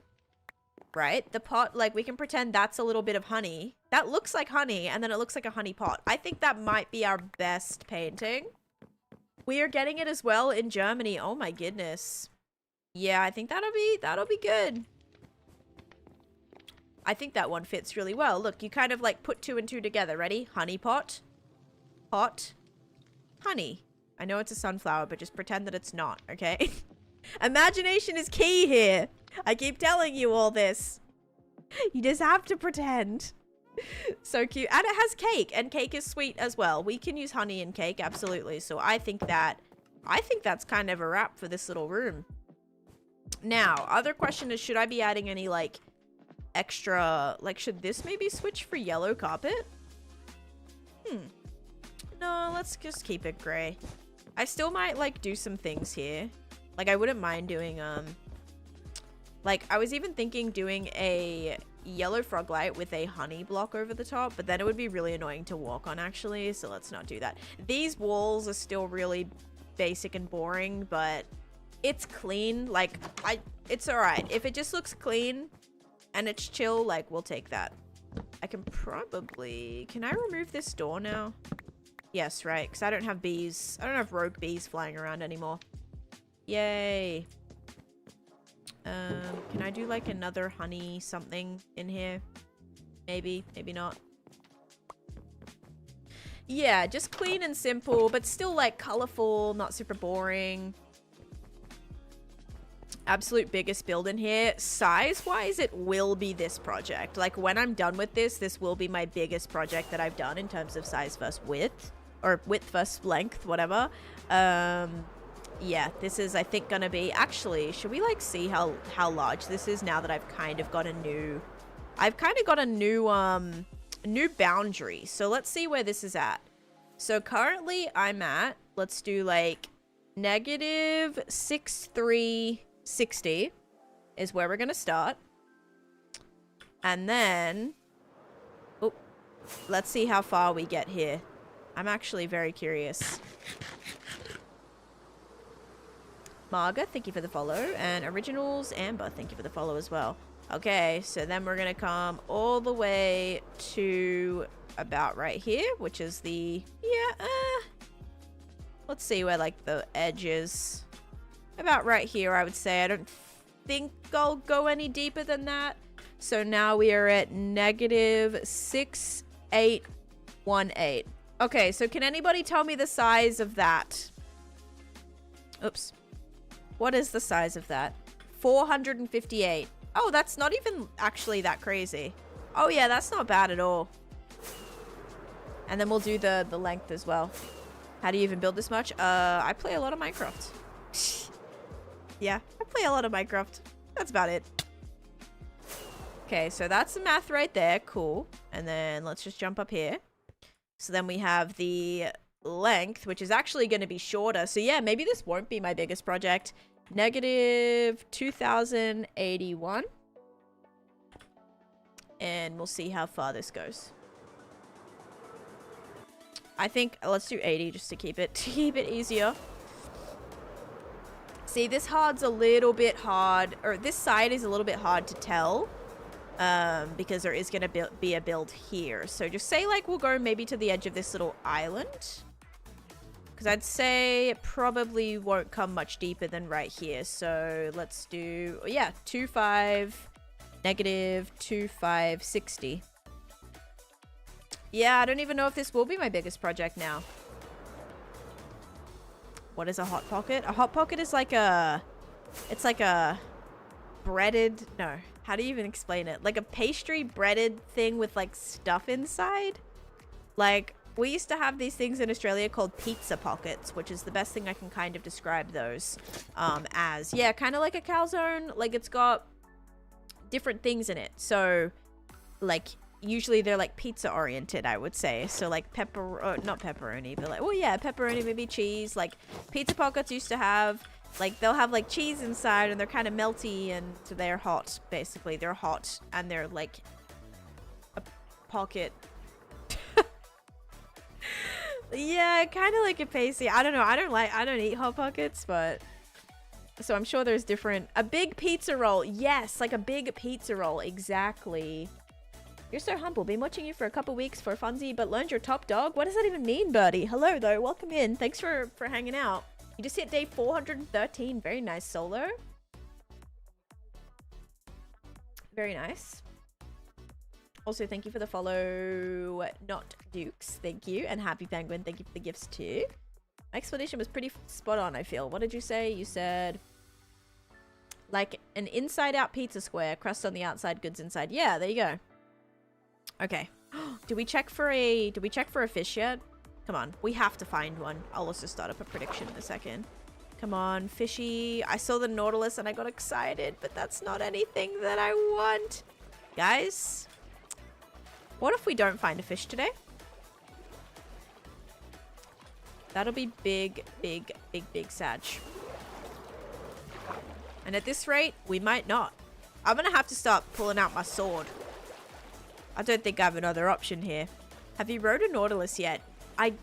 right? The pot, like we can pretend that's a little bit of honey. That looks like honey, and then it looks like a honey pot. I think that might be our best painting. We are getting it as well in Germany. Oh my goodness. Yeah, I think that'll be good. I think that one fits really well. Look, you kind of like put 2 and 2 together. Ready? Honey pot. Pot. Honey. I know it's a sunflower, but just pretend that it's not, okay? Imagination is key here. I keep telling you all this. You just have to pretend. So cute. And it has cake, and cake is sweet as well. We can use honey in cake, absolutely. So I think that's kind of a wrap for this little room. Now, other question is, should I be adding any like extra, like should this maybe switch for yellow carpet? No, let's just keep it gray. I still might like do some things here. Like I wouldn't mind doing like I was even thinking doing a yellow frog light with a honey block over the top, but then it would be really annoying to walk on actually, so let's not do that. These walls are still really basic and boring, but it's clean. Like it's all right if it just looks clean and it's chill. Like we'll take that. I can probably, can I remove this door now? Yes, right, because I don't have bees. I don't have rogue bees flying around anymore. Yay. Can I do like another honey something in here? Maybe, maybe not. Yeah, just clean and simple, but still like colorful, not super boring. Absolute biggest build in here. Size-wise, it will be this project. Like when I'm done with this, this will be my biggest project that I've done in terms of size versus width, or width versus length, whatever. Yeah, this is, I think, gonna be... Actually, should we, like, see how large this is now that I've kind of got a new... I've kind of got a new boundary. So let's see where this is at. So currently, I'm at... Let's do, like, negative 6360 is where we're gonna start. And then... Oh, let's see how far we get here. I'm actually very curious. Marga, thank you for the follow. And Originals, Amber, thank you for the follow as well. Okay, so then we're going to come all the way to about right here, which is the... Yeah, let's see where, like, the edge is. About right here, I would say. I don't think I'll go any deeper than that. So now we are at negative 6818. Okay, so can anybody tell me the size of that? Oops. What is the size of that? 458. Oh, that's not even actually that crazy. Oh yeah, that's not bad at all. And then we'll do the length as well. How do you even build this much? I play a lot of Minecraft. Yeah, I play a lot of Minecraft. That's about it. Okay, so that's the math right there. Cool. And then let's just jump up here. So then we have the length, which is actually going to be shorter. So yeah, maybe this won't be my biggest project. Negative 2081. And we'll see how far this goes. I think let's do 80 just to keep it easier. See, this hard's a little bit hard, or this side is a little bit hard to tell. Because there is going to be a build here. So just say like we'll go maybe to the edge of this little island. Because I'd say it probably won't come much deeper than right here. So let's do, yeah, 25, negative 2560. Yeah, I don't even know if this will be my biggest project now. What is a hot pocket? A hot pocket is like a, it's like a breaded, no, how do you even explain it? Like a pastry breaded thing with like stuff inside. Like, we used to have these things in Australia called pizza pockets, which is the best thing I can kind of describe those as. Yeah, kind of like a calzone. Like, it's got different things in it. So, like, usually they're like pizza oriented, I would say. So, like not pepperoni, but like, well, yeah, pepperoni, maybe cheese. Like, pizza pockets used to have, like, they'll have like cheese inside and they're kind of melty and so they're hot, basically. They're hot and they're like Pocket. Yeah, kind of like a pasty. I don't know. I don't eat Hot Pockets, but so I'm sure there's different. A big pizza roll. Yes, like a big pizza roll. Exactly. You're so humble. Been watching you for a couple weeks for funsies, but learned your top dog. What does that even mean, Birdie? Hello, though. Welcome in. Thanks for hanging out. You just hit day 413. Very nice, Solo. Very nice. Also, thank you for the follow, Not Dukes. Thank you. And Happy Penguin, thank you for the gifts too. My explanation was pretty spot on, I feel. What did you say? You said, like an inside-out pizza square, crust on the outside, goods inside. Yeah, there you go. Okay. Do we check for a fish yet? Come on. We have to find one. I'll also start up a prediction in a second. Come on, fishy. I saw the Nautilus and I got excited, but that's not anything that I want. Guys, what if we don't find a fish today? That'll be big, big, big, big Sag. And at this rate, we might not. I'm gonna have to start pulling out my sword. I don't think I have another option here. Have you rode a Nautilus yet? I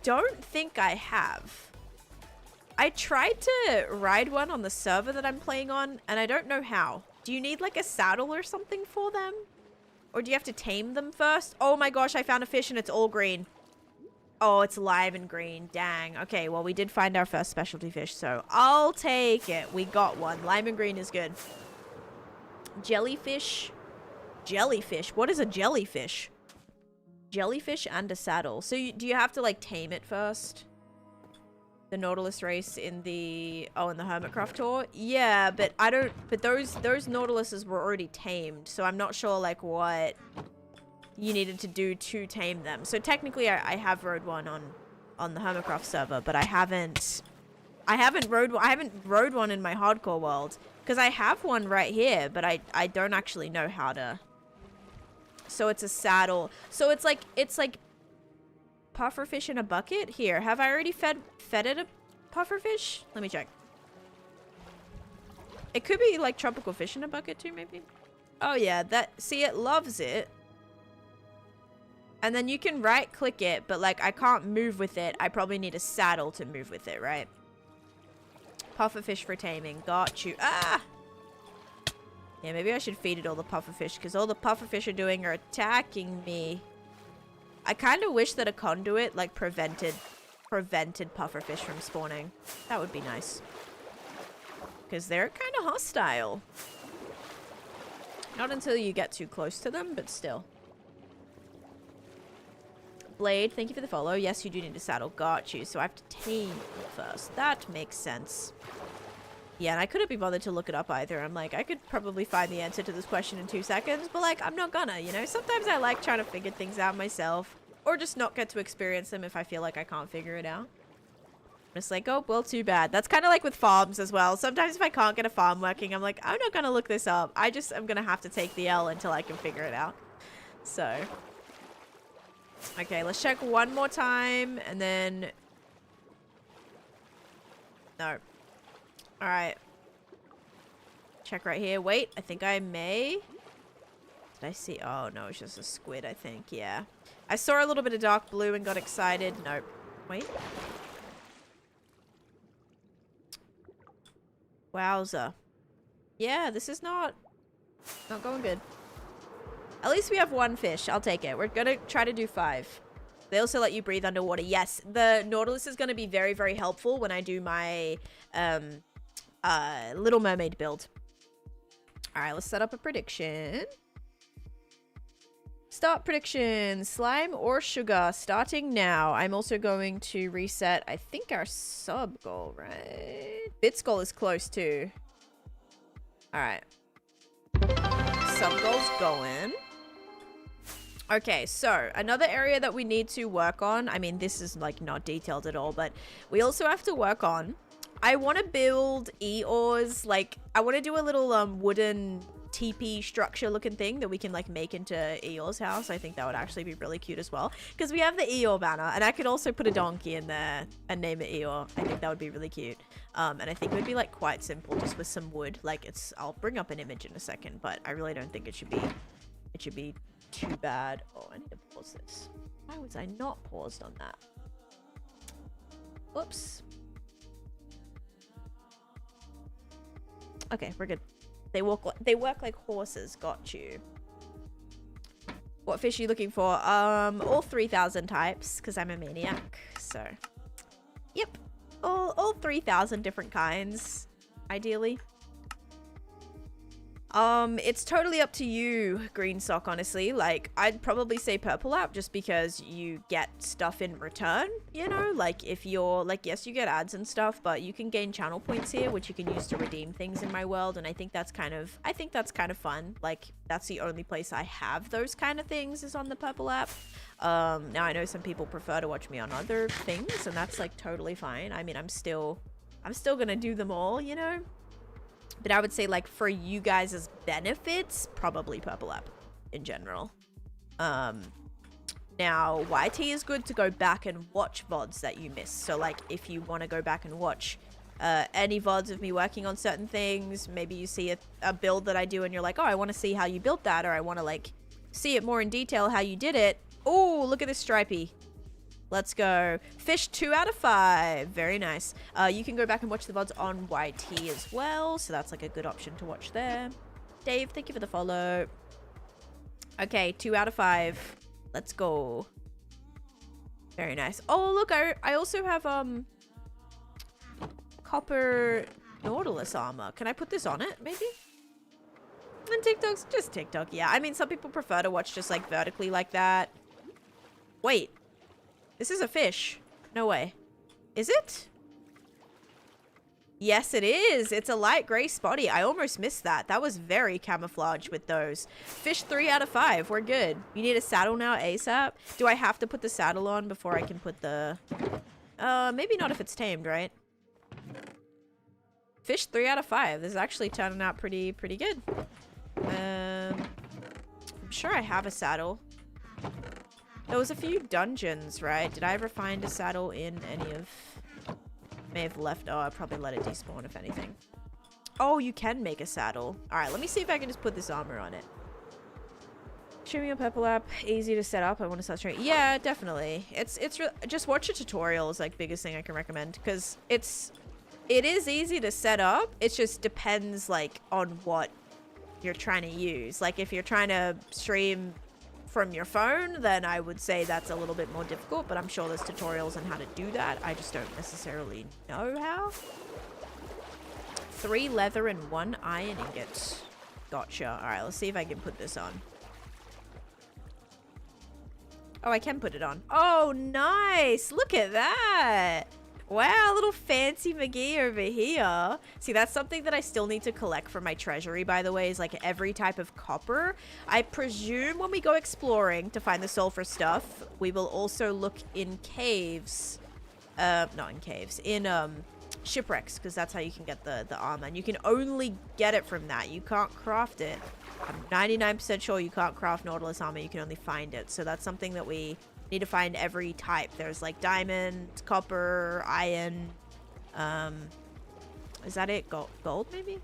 don't think I have. I tried to ride one on the server that I'm playing on, and I don't know how. Do you need like a saddle or something for them? Or do you have to tame them first? Oh my gosh, I found a fish and it's all green. Oh, it's live and green. Dang. Okay, well, we did find our first specialty fish, so I'll take it. We got one. Lime and green is good. Jellyfish. Jellyfish. What is a jellyfish? Jellyfish and a saddle. So do you have to like tame it first? The Nautilus race in the in the Hermitcraft tour? Yeah, but I don't, but those Nautiluses were already tamed, so I'm not sure like what you needed to do to tame them. So technically I have rode one on the Hermitcraft server, but I haven't rode one in my hardcore world, because I have one right here, but I don't actually know how to. So it's a saddle. So it's like pufferfish in a bucket? Here, have I already fed it a pufferfish? Let me check. It could be like tropical fish in a bucket too, maybe. Oh yeah, see, it loves it. And then you can right click it, but like I can't move with it. I probably need a saddle to move with it, right? Pufferfish for taming. Got you. Ah! Yeah, maybe I should feed it all the pufferfish, because all the pufferfish are doing are attacking me. I kind of wish that a conduit like prevented pufferfish from spawning. That would be nice, because they're kind of hostile. Not until you get too close to them, but still. Blade, thank you for the follow. Yes, you do need a saddle. Got you. So I have to tame it first. That makes sense. Yeah, and I couldn't be bothered to look it up either. I'm like, I could probably find the answer to this question in 2 seconds, but like, I'm not gonna, you know? Sometimes I like trying to figure things out myself, or just not get to experience them if I feel like I can't figure it out. I'm just like, oh, well, too bad. That's kind of like with farms as well. Sometimes if I can't get a farm working, I'm like, I'm not gonna look this up. I'm gonna have to take the L until I can figure it out. So, okay, let's check one more time, and then... No. Alright. Check right here. Wait, I think I may... Did I see... Oh, no, it's just a squid, I think. Yeah. I saw a little bit of dark blue and got excited. Nope. Wait. Wowza. Yeah, this is not going good. At least we have one fish. I'll take it. We're gonna try to do 5. They also let you breathe underwater. Yes, the Nautilus is gonna be very, very helpful when I do my Little Mermaid build. Alright, let's set up a prediction. Start prediction. Slime or sugar? Starting now. I'm also going to reset, I think, our sub goal, right? Bits goal is close too. Alright. Sub goal's going. Okay, so another area that we need to work on. I mean, this is like not detailed at all, but we also have to work on. I want to build Eeyores. Like, I want to do a little wooden teepee structure looking thing that we can like make into Eeyore's house. I think that would actually be really cute as well, because we have the Eeyore banner, and I could also put a donkey in there and name it Eeyore. I think that would be really cute. And I think it would be like quite simple, just with some wood. Like, I'll bring up an image in a second, but I really don't think it should be too bad. Oh, I need to pause this. Why was I not paused on that? Whoops. Okay, we're good. They work like horses. Got you. What fish are you looking for? All 3,000 types, because I'm a maniac. So, yep. All 3,000 different kinds, ideally. It's totally up to you, Green Sock, honestly. Like, I'd probably say Purple App just because you get stuff in return, you know? Like, if you're, like, yes, you get ads and stuff, but you can gain channel points here, which you can use to redeem things in my world, and I think that's kind of fun. Like, that's the only place I have those kind of things is on the Purple App. Now I know some people prefer to watch me on other things, and that's, like, totally fine. I mean, I'm still gonna do them all, you know? But I would say, like, for you guys' benefits, probably Purple App in general. Now, YT is good to go back and watch VODs that you missed. So, like, if you want to go back and watch any VODs of me working on certain things, maybe you see a build that I do and you're like, oh, I want to see how you built that, or I want to, like, see it more in detail how you did it. Oh, look at this stripey. Let's go. Fish 2 out of 5. Very nice. You can go back and watch the VODs on YT as well. So that's like a good option to watch there. Dave, thank you for the follow. Okay, 2 out of 5. Let's go. Very nice. Oh, look, I also have copper Nautilus armor. Can I put this on it, maybe? And TikTok's just TikTok. Yeah, I mean, some people prefer to watch just like vertically like that. Wait. This is a fish. No way. Is it? Yes, it is. It's a light gray spotty. I almost missed that. That was very camouflaged with those. Fish 3 out of 5. We're good. You need a saddle now ASAP. Do I have to put the saddle on before I can put the... maybe not if it's tamed, right? Fish 3 out of 5. This is actually turning out pretty good. I'm sure I have a saddle. There was a few dungeons, right? Did I ever find a saddle in any of... May have left... Oh, I probably let it despawn, if anything. Oh, you can make a saddle. Alright, let me see if I can just put this armor on it. Show me a Purple App. Easy to set up. I want to start streaming. Yeah, definitely. Just watch a tutorial is, like, biggest thing I can recommend. Because it is easy to set up. It just depends, like, on what you're trying to use. Like, if you're trying to stream... from your phone, then I would say that's a little bit more difficult, but I'm sure there's tutorials on how to do that. I just don't necessarily know how. 3 leather and 1 iron ingot. Gotcha. Alright, let's see if I can put this on. Oh, I can put it on. Oh, nice! Look at that! Wow, little fancy McGee over here. See, that's something that I still need to collect from my treasury, by the way, is like every type of copper. I presume when we go exploring to find the sulfur stuff, we will also look in caves. Not in caves, in shipwrecks, because that's how you can get the armor. And you can only get it from that. You can't craft it. I'm 99% sure you can't craft Nautilus armor. You can only find it. So that's something that we... need to find every type. There's like diamond, copper, iron. Is that it? Gold maybe?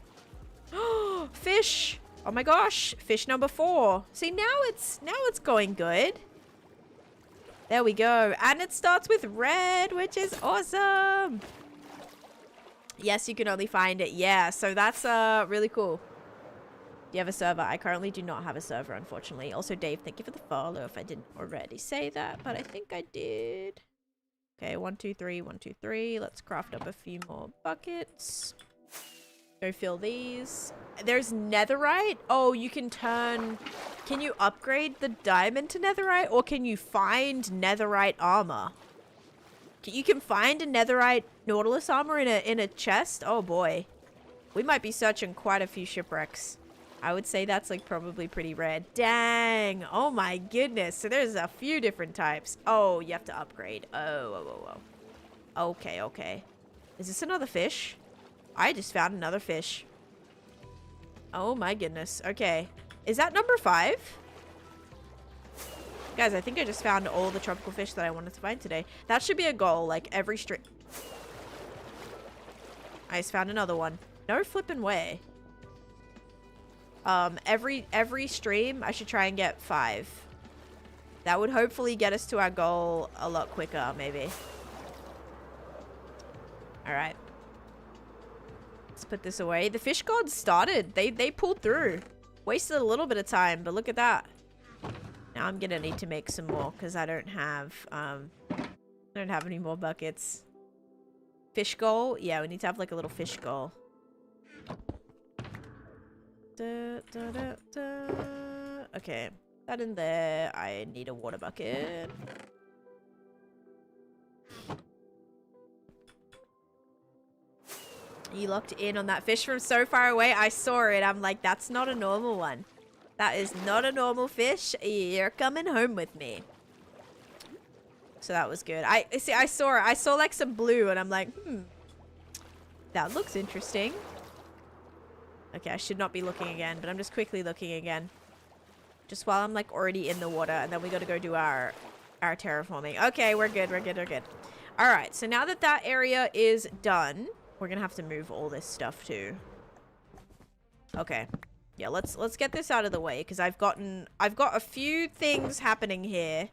Oh, fish! Oh my gosh, fish number 4. See, now it's going good. There we go. And it starts with red, which is awesome. Yes, you can only find it. Yeah, so that's really cool. Do you have a server? I currently do not have a server, unfortunately. Also, Dave, thank you for the follow if I didn't already say that, but I think I did. Okay, 1, 2, 3, 1, 2, 3. Let's craft up a few more buckets. Go fill these. There's netherite. Oh, you can turn... Can you upgrade the diamond to netherite, or can you find netherite armor? You can find a netherite Nautilus armor in a chest? Oh, boy. We might be searching quite a few shipwrecks. I would say that's like probably pretty rare. Dang. Oh my goodness. So there's a few different types. Oh, you have to upgrade. Oh. Okay, okay. Is this another fish? I just found another fish. Oh my goodness. Okay. Is that number 5? Guys, I think I just found all the tropical fish that I wanted to find today. That should be a goal. Like every stream. I just found another one. No flipping way. Every stream, I should try and get 5. That would hopefully get us to our goal a lot quicker, maybe. Alright. Let's put this away. The fish gods started. They pulled through. Wasted a little bit of time, but look at that. Now I'm gonna need to make some more because I don't have any more buckets. Fish goal? Yeah, we need to have like a little fish goal. Okay, that in there. I need a water bucket. You locked in on that fish from so far away. I saw it. I'm like, that's not a normal one. That is not a normal fish. You're coming home with me. So that was good. I saw it. I saw like some blue and I'm like, that looks interesting. Okay, I should not be looking again, but I'm just quickly looking again. Just while I'm like already in the water, and then we got to go do our terraforming. Okay, we're good. We're good. We're good. All right. So now that that area is done, we're gonna have to move all this stuff too. Okay. Yeah, let's get this out of the way because I've got a few things happening here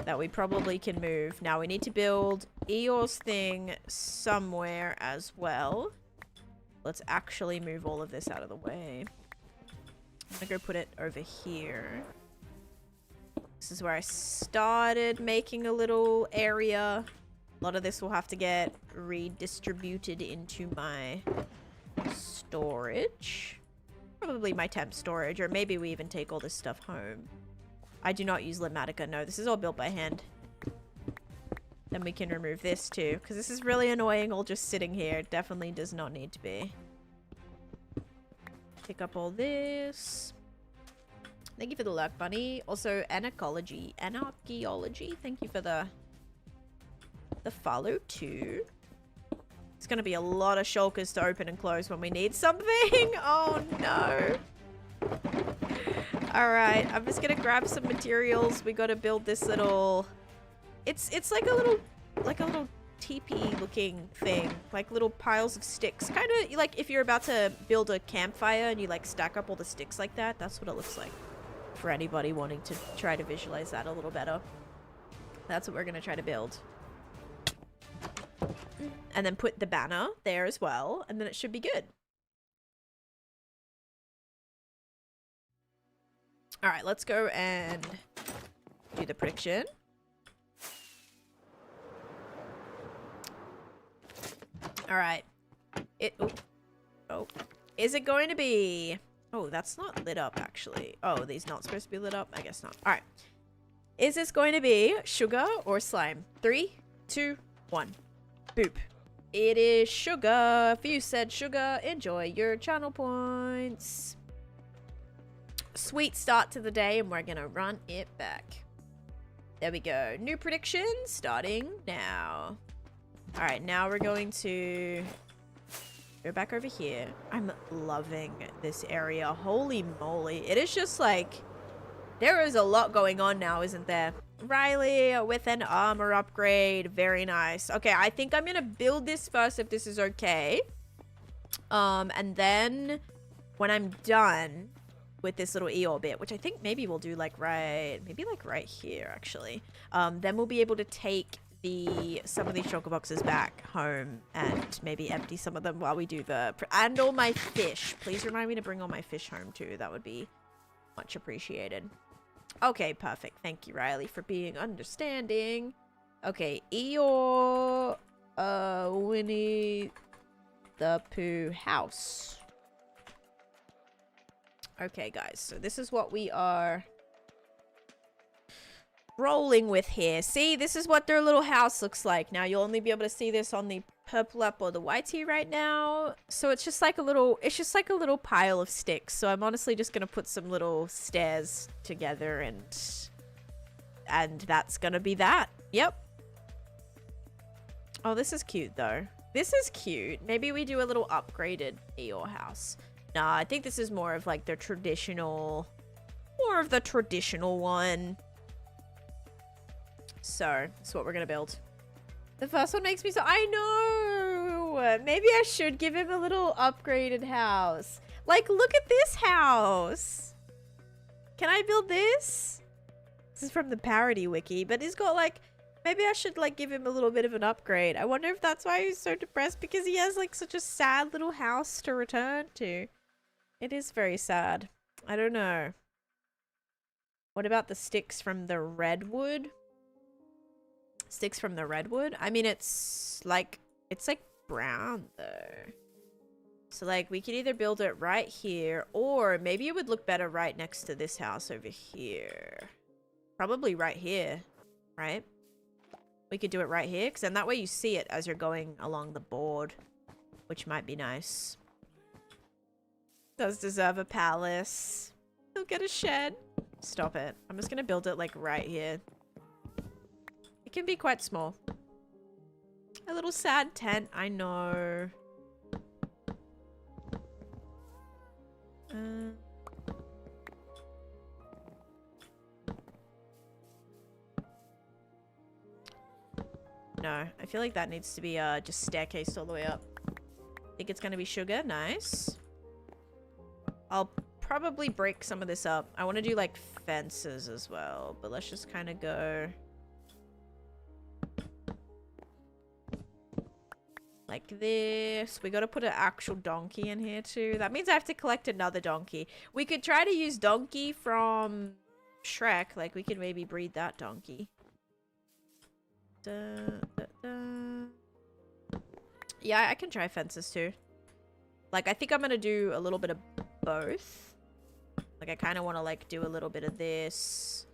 that we probably can move. Now we need to build Eeyore's thing somewhere as well. Let's actually move all of this out of the way. I'm gonna go put it over here. This is where I started making a little area. A lot of this will have to get redistributed into my storage. Probably my temp storage, or maybe we even take all this stuff home. I do not use Limatica. No, this is all built by hand. Then we can remove this too, because this is really annoying all just sitting here. It definitely does not need to be. Pick up all this. Thank you for the lurk, bunny. Also, anarchology. Thank you for the follow too. It's gonna be a lot of shulkers to open and close when we need something. Oh no. Alright, I'm just gonna grab some materials. We gotta build this little... It's like a little teepee looking thing. Like little piles of sticks. Kind of like if you're about to build a campfire and you like stack up all the sticks like that. That's what it looks like. For anybody wanting to try to visualize that a little better. That's what we're gonna try to build. And then put the banner there as well. And then it should be good. Alright, let's go and do the prediction. Alright. Oh. Is it going to be... Oh, that's not lit up, actually. Oh, these not supposed to be lit up? I guess not. Alright. Is this going to be sugar or slime? 3, 2, 1. Boop. It is sugar. If you said sugar, enjoy your channel points. Sweet start to the day, and we're gonna run it back. There we go. New predictions starting now. Alright, now we're going to go back over here. I'm loving this area. Holy moly. It is just like... There is a lot going on now, isn't there? Riley with an armor upgrade. Very nice. Okay, I think I'm gonna build this first if this is okay. And then when I'm done with this little Eeyore bit, which I think maybe we'll do like maybe like right here actually. Then we'll be able to take some of these shulker boxes back home and maybe empty some of them while we do and all my fish. Please remind me to bring all my fish home too. That would be much appreciated. Okay, perfect. Thank you, Riley, for being understanding. Okay, Eeyore, Winnie the Pooh house. Okay, guys, so this is what we are rolling with here. See, this is what their little house looks like. Now, you'll only be able to see this on the purple app or the white tea right now. So it's just like a little pile of sticks. So I'm honestly just gonna put some little stairs together and that's gonna be that. Yep. Oh, this is cute though. This is cute. Maybe we do a little upgraded Eeyore house. Nah, I think this is more of like the traditional one. So, that's what we're gonna build. The first one makes me so... I know! Maybe I should give him a little upgraded house. Like, look at this house. Can I build this? This is from the parody wiki, but he's got like, maybe I should like give him a little bit of an upgrade. I wonder if that's why he's so depressed, because he has like such a sad little house to return to. It is very sad. I don't know. What about the sticks from the redwood? Sticks from the redwood? I mean, it's like brown though. So like we could either build it right here, or maybe it would look better right next to this house over here. Probably right here, right? We could do it right here, because then that way you see it as you're going along the board, which might be nice. Does deserve a palace. He'll get a shed. Stop it. I'm just gonna build it like right here. It can be quite small. A little sad tent, I know. No, I feel like that needs to be just staircased all the way up. Think it's gonna be sugar. Nice. I'll probably break some of this up. I want to do like fences as well, but let's just kind of go like this. We got to put an actual donkey in here too. That means I have to collect another donkey. We could try to use donkey from Shrek. Like we could maybe breed that donkey. Yeah, I can try fences too. Like I think I'm gonna do a little bit of both. Like I kind of want to like do a little bit of this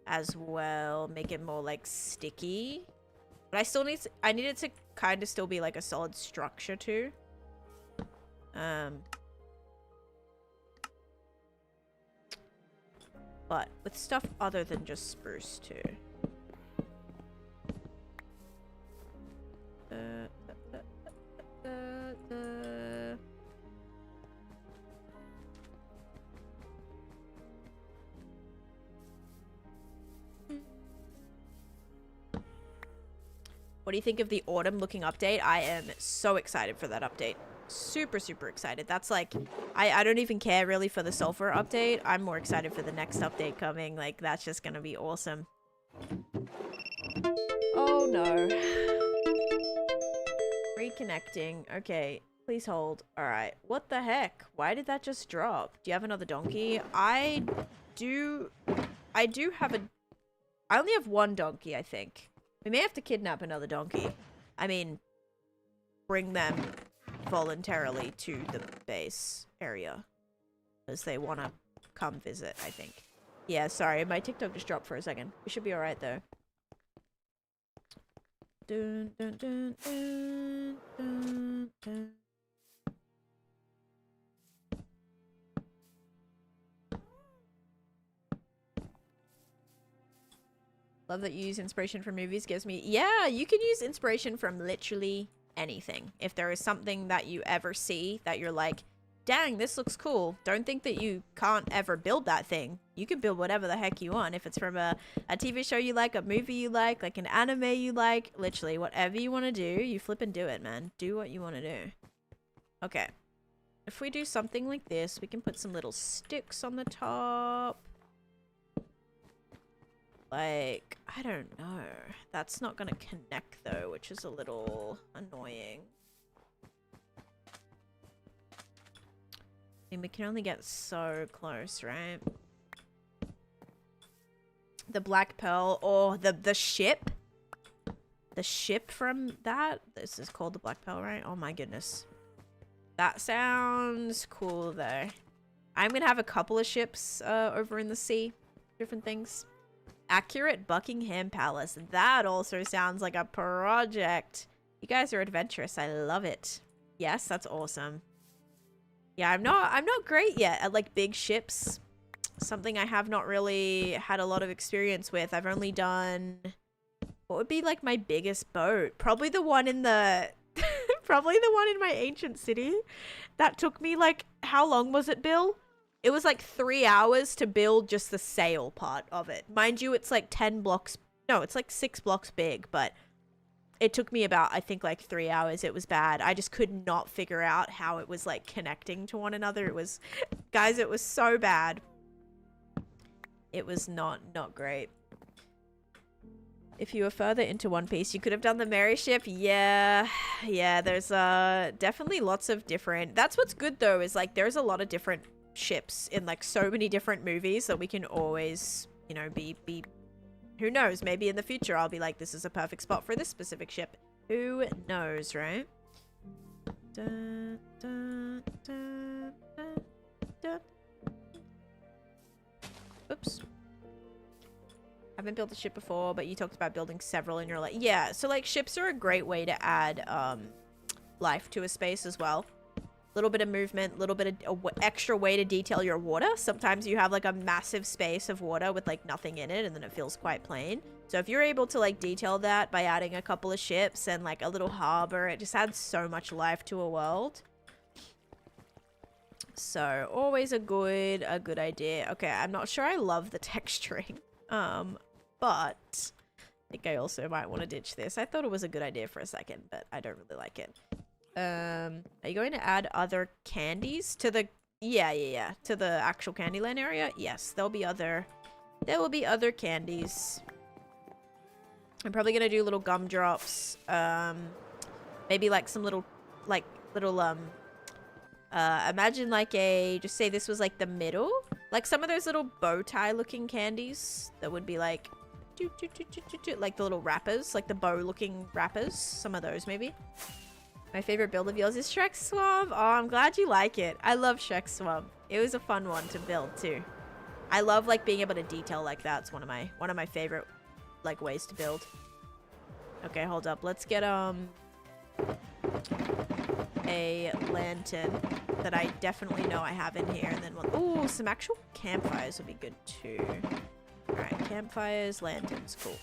as well, make it more like sticky. But I still need to, I need it to kind of still be like a solid structure too. But with stuff other than just spruce too. What do you think of the autumn looking update? I am so excited for that update. Super, super excited. That's like, I don't even care really for the sulfur update. I'm more excited for the next update coming. Like, that's just gonna be awesome. Oh no. Reconnecting. Okay, please hold. All right. What the heck? Why did that just drop? Do you have another donkey? I only have one donkey, I think. We may have to kidnap another donkey. I mean, bring them voluntarily to the base area. Because they want to come visit, I think. Yeah, sorry. My TikTok just dropped for a second. We should be alright, though. Dun, dun, dun, dun, dun, dun. Love that you use inspiration from movies. Gives me... Yeah, you can use inspiration from literally anything. If there is something that you ever see that you're like, dang, this looks cool. Don't think that you can't ever build that thing. You can build whatever the heck you want. If it's from a TV show you like, a movie you like an anime you like, literally whatever you want to do, you flip and do it, man. Do what you want to do. Okay. If we do something like this, we can put some little sticks on the top. Like, I don't know. That's not gonna connect though, which is a little annoying. I mean, we can only get so close, right? The black pearl, or the ship. The ship from that. This is called the black pearl, right? Oh my goodness. That sounds cool though. I'm gonna have a couple of ships over in the sea. Different things. Accurate Buckingham Palace. That also sounds like a project. You guys are adventurous. I love it. Yes, that's awesome. Yeah, I'm not great yet at like big ships. Something I have not really had a lot of experience with. I've only done, what would be like my biggest boat? Probably the one in the probably the one in my ancient city. That took me like, how long was it, Bill? It was like 3 hours to build just the sail part of it. Mind you, it's like 10 blocks. No, it's like 6 blocks big, but it took me about, I think, like 3 hours. It was bad. I just could not figure out how it was like connecting to one another. It was, guys, it was so bad. It was not great. If you were further into One Piece, you could have done the Mary ship. Yeah, there's definitely lots of different. That's what's good though, is like there's a lot of different ships in like so many different movies that we can always, you know, be who knows, maybe in the future I'll be like, this is a perfect spot for this specific ship. Who knows, right? Dun, dun, dun, dun, dun. Oops. Haven't built a ship before, but you talked about building several and you're like, yeah, so like ships are a great way to add life to a space as well. Little bit of movement, little bit of extra way to detail your water. Sometimes you have like a massive space of water with like nothing in it and then it feels quite plain. So if you're able to like detail that by adding a couple of ships and like a little harbor, it just adds so much life to a world. So always a good idea. Okay, I'm not sure I love the texturing. But I think I also might want to ditch this. I thought it was a good idea for a second, but I don't really like it. Are you going to add other candies to the... Yeah. To the actual Candyland area? Yes, there will be other candies. I'm probably going to do little gumdrops. Maybe like some little, imagine like just say this was like the middle. Like some of those little bow tie looking candies that would be like, like the little wrappers, like the bow looking wrappers. Some of those maybe. My favorite build of yours is Shrek Swamp. Oh, I'm glad you like it. I love Shrek Swamp. It was a fun one to build too. I love like being able to detail like that. It's one of my favorite like ways to build. Okay, hold up. Let's get a lantern that I definitely know I have in here, and then ooh, some actual campfires would be good too. All right, campfires, lanterns, cool.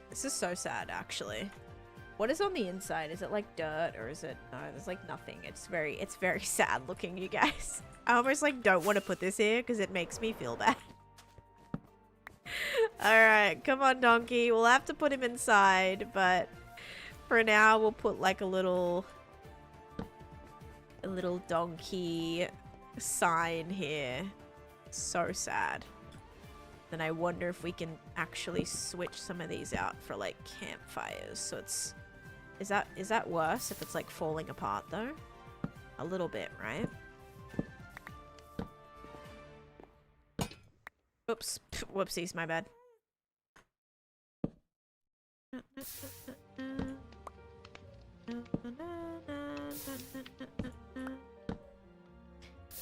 This is so sad, actually. What is on the inside? Is it like dirt or is it... No, there's like nothing. It's very sad looking, you guys. I almost like don't want to put this here because it makes me feel bad. Alright, come on, donkey. We'll have to put him inside, but for now we'll put like a little donkey sign here. So sad. Then I wonder if we can actually switch some of these out for like campfires. So it's... Is that worse if it's like falling apart though? A little bit, right? Oops. Whoopsies, my bad.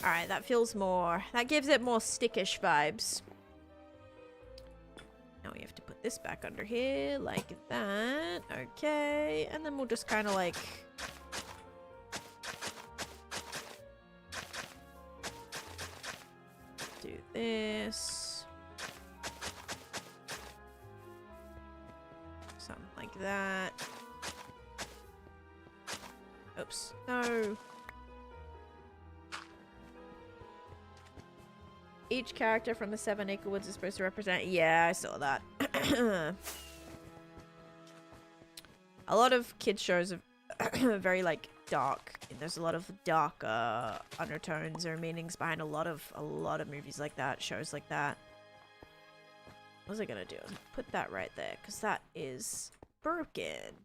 Alright, that feels more... That gives it more stickish vibes. Now we have to put this back under here, like that. Okay, and then we'll just kind of like... do this. Something like that. Oops. No. Each character from the 7 Acre Woods is supposed to represent... Yeah, I saw that. A lot of kids shows are very, like, dark. There's a lot of dark undertones or meanings behind a lot of movies like that, shows like that. What was I gonna do? Put that right there, because that is broken.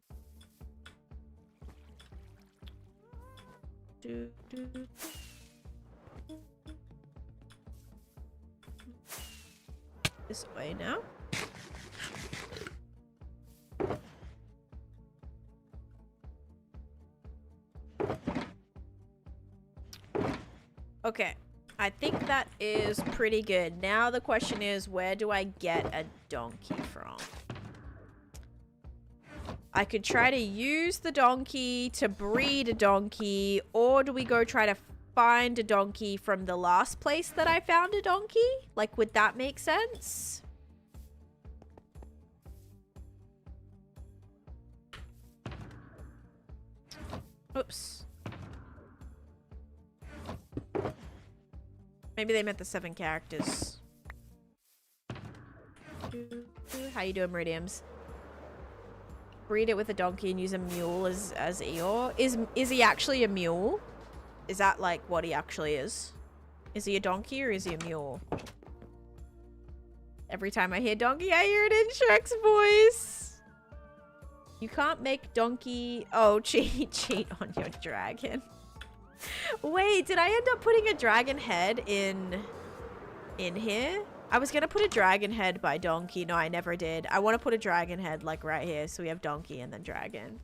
This way now. Okay, I think that is pretty good. Now the question is, where do I get a donkey from? I could try to use the donkey to breed a donkey, or do we go try to find a donkey from the last place that I found a donkey? Like, would that make sense? Oops. Maybe they meant the 7 characters. How you doing, Meridiums? Breed it with a donkey and use a mule as Eeyore. Is he actually a mule? Is that like what he actually is? Is he a donkey or is he a mule? Every time I hear donkey, I hear it in Shrek's voice. You can't make donkey... Oh, cheat on your dragon. Wait, did I end up putting a dragon head in here? I was gonna put a dragon head by donkey. No, I never did. I want to put a dragon head like right here. So we have donkey and then dragon.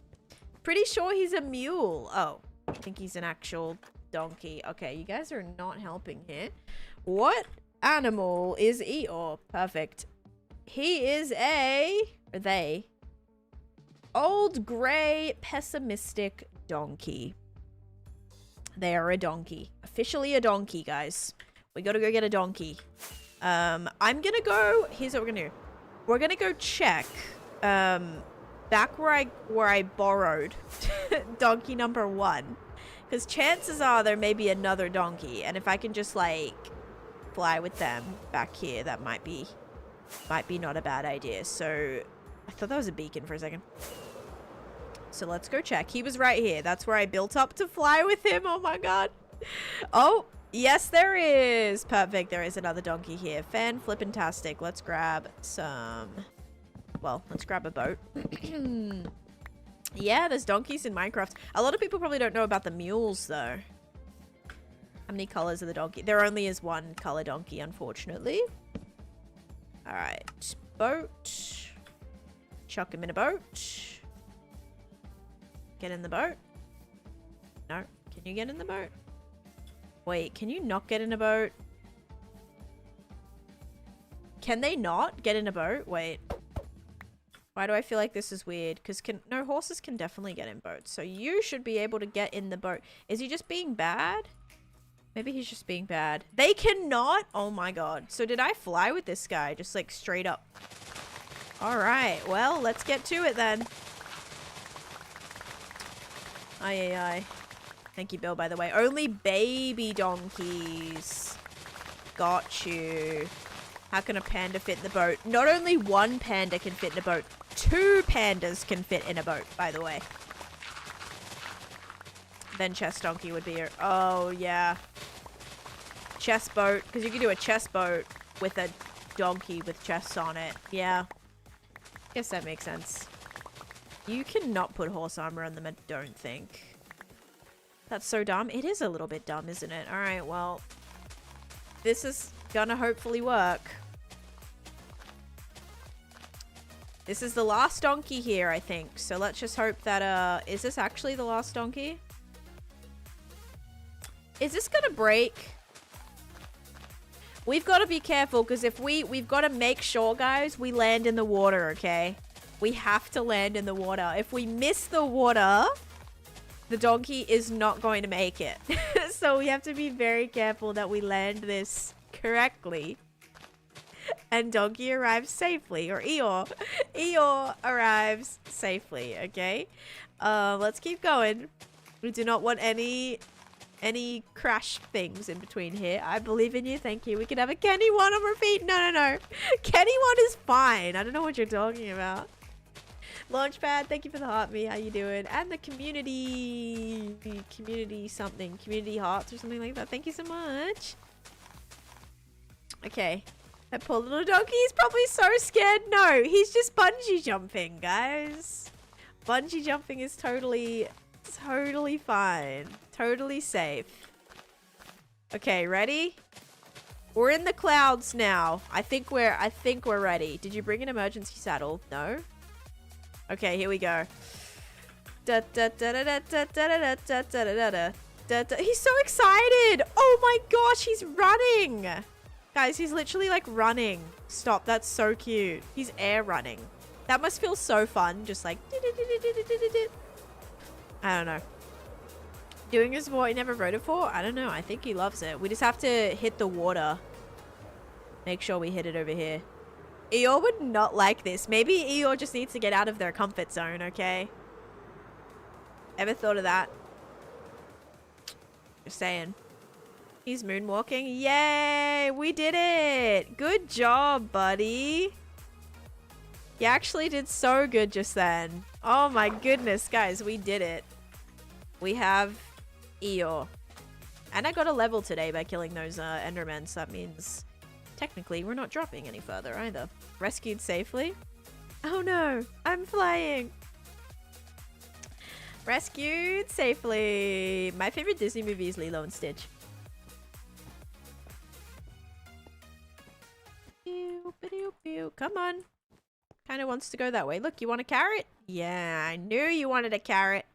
Pretty sure he's a mule. Oh, I think he's an actual donkey. Okay, you guys are not helping here. What animal is Eeyore? Perfect. He is they old gray pessimistic donkey. They are a donkey. Officially a donkey, guys. We gotta go get a donkey. I'm gonna go... Here's what we're gonna do. We're gonna go check back where I borrowed donkey number 1. Because chances are there may be another donkey. And if I can just, like, fly with them back here, that might be not a bad idea. So, I thought that was a beacon for a second. So let's go check. He was right here. That's where I built up to fly with him. Oh my god. Oh, yes there is. Perfect. There is another donkey here. Fan-flippantastic. Let's grab some... Well, let's grab a boat. Yeah, there's donkeys in Minecraft. A lot of people probably don't know about the mules, though. How many colors are the donkey? There only is one color donkey, unfortunately. Alright. Boat. Chuck him in a boat. Get in the boat. No. Can you get in the boat? Wait, can you not get in a boat? Can they not get in a boat? Wait. Why do I feel like this is weird? Because no, horses can definitely get in boats. So you should be able to get in the boat. Is he just being bad? Maybe he's just being bad. They cannot? Oh my god. So did I fly with this guy? Just like straight up. Alright. Well, let's get to it then. Aye. Thank you, Bill, by the way. Only baby donkeys. Got you. How can a panda fit in the boat? Not only one panda can fit in a boat. 2 pandas can fit in a boat, by the way. Then chest donkey would be a... Oh, yeah. Chest boat. Because you can do a chest boat with a donkey with chests on it. Yeah. Guess that makes sense. You cannot put horse armor on them, I don't think. That's so dumb. It is a little bit dumb, isn't it? Alright, well. This is gonna hopefully work. This is the last donkey here, I think. So let's just hope that, is this actually the last donkey? Is this gonna break? We've got to be careful, because if we've got to make sure, guys, we land in the water, okay? We have to land in the water. If we miss the water, the donkey is not going to make it. So we have to be very careful that we land this correctly. And donkey arrives safely. Or Eeyore arrives safely, okay? Let's keep going. We do not want any crash things in between here. I believe in you. Thank you. We can have a Kenny one on repeat. No. Kenny one is fine. I don't know what you're talking about. Launchpad, thank you for the heart me. How you doing? And the community something. Community hearts or something like that. Thank you so much. Okay. That poor little donkey is probably so scared. No, he's just bungee jumping, guys. Bungee jumping is totally fine. Totally safe. Okay, ready? We're in the clouds now. I think we're ready. Did you bring an emergency saddle? No? Okay, here we go. He's so excited! Oh my gosh, he's running! Guys, he's literally like running. Stop, that's so cute. He's air running. That must feel so fun, just like... I don't know. Doing a sport he never voted for? I don't know, I think he loves it. We just have to hit the water. Make sure we hit it over here. Eeyore would not like this. Maybe Eeyore just needs to get out of their comfort zone, okay? Ever thought of that? Just saying. He's moonwalking. Yay! We did it! Good job, buddy. You actually did so good just then. Oh my goodness, guys. We did it. We have Eeyore. And I got a level today by killing those Endermen, so that means technically we're not dropping any further either. Rescued safely. Oh no, I'm flying. Rescued safely. My favorite Disney movie is Lilo and Stitch. Pew, pew, pew. Come on. Kind of wants to go that way. Look, you want a carrot? Yeah, I knew you wanted a carrot.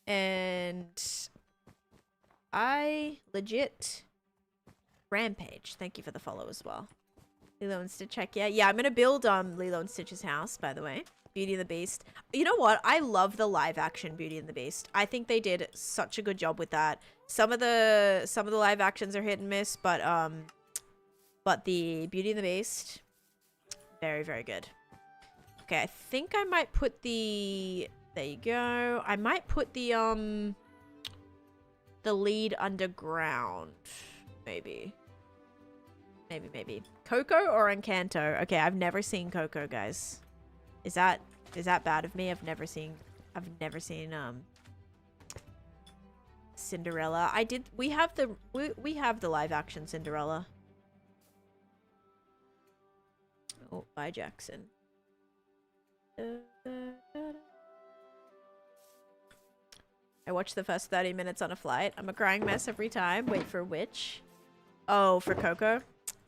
And I legit rampage. Thank you for the follow as well. Lilo and Stitch, heck yeah. Yeah, I'm gonna build Lilo and Stitch's house, by the way. Beauty and the Beast. You know what? I love the live action Beauty and the Beast. I think they did such a good job with that. Some of the live actions are hit and miss, but the Beauty and the Beast, very, very good. Okay, I think I might put the, there you go. I might put the lead underground. Maybe. Maybe. Coco or Encanto? Okay, I've never seen Coco, guys. Is that bad of me? I've never seen Cinderella. We have the live action Cinderella. Oh, bye Jackson. I watched the first 30 minutes on a flight. I'm a crying mess every time. Wait, for which? Oh, for Coco?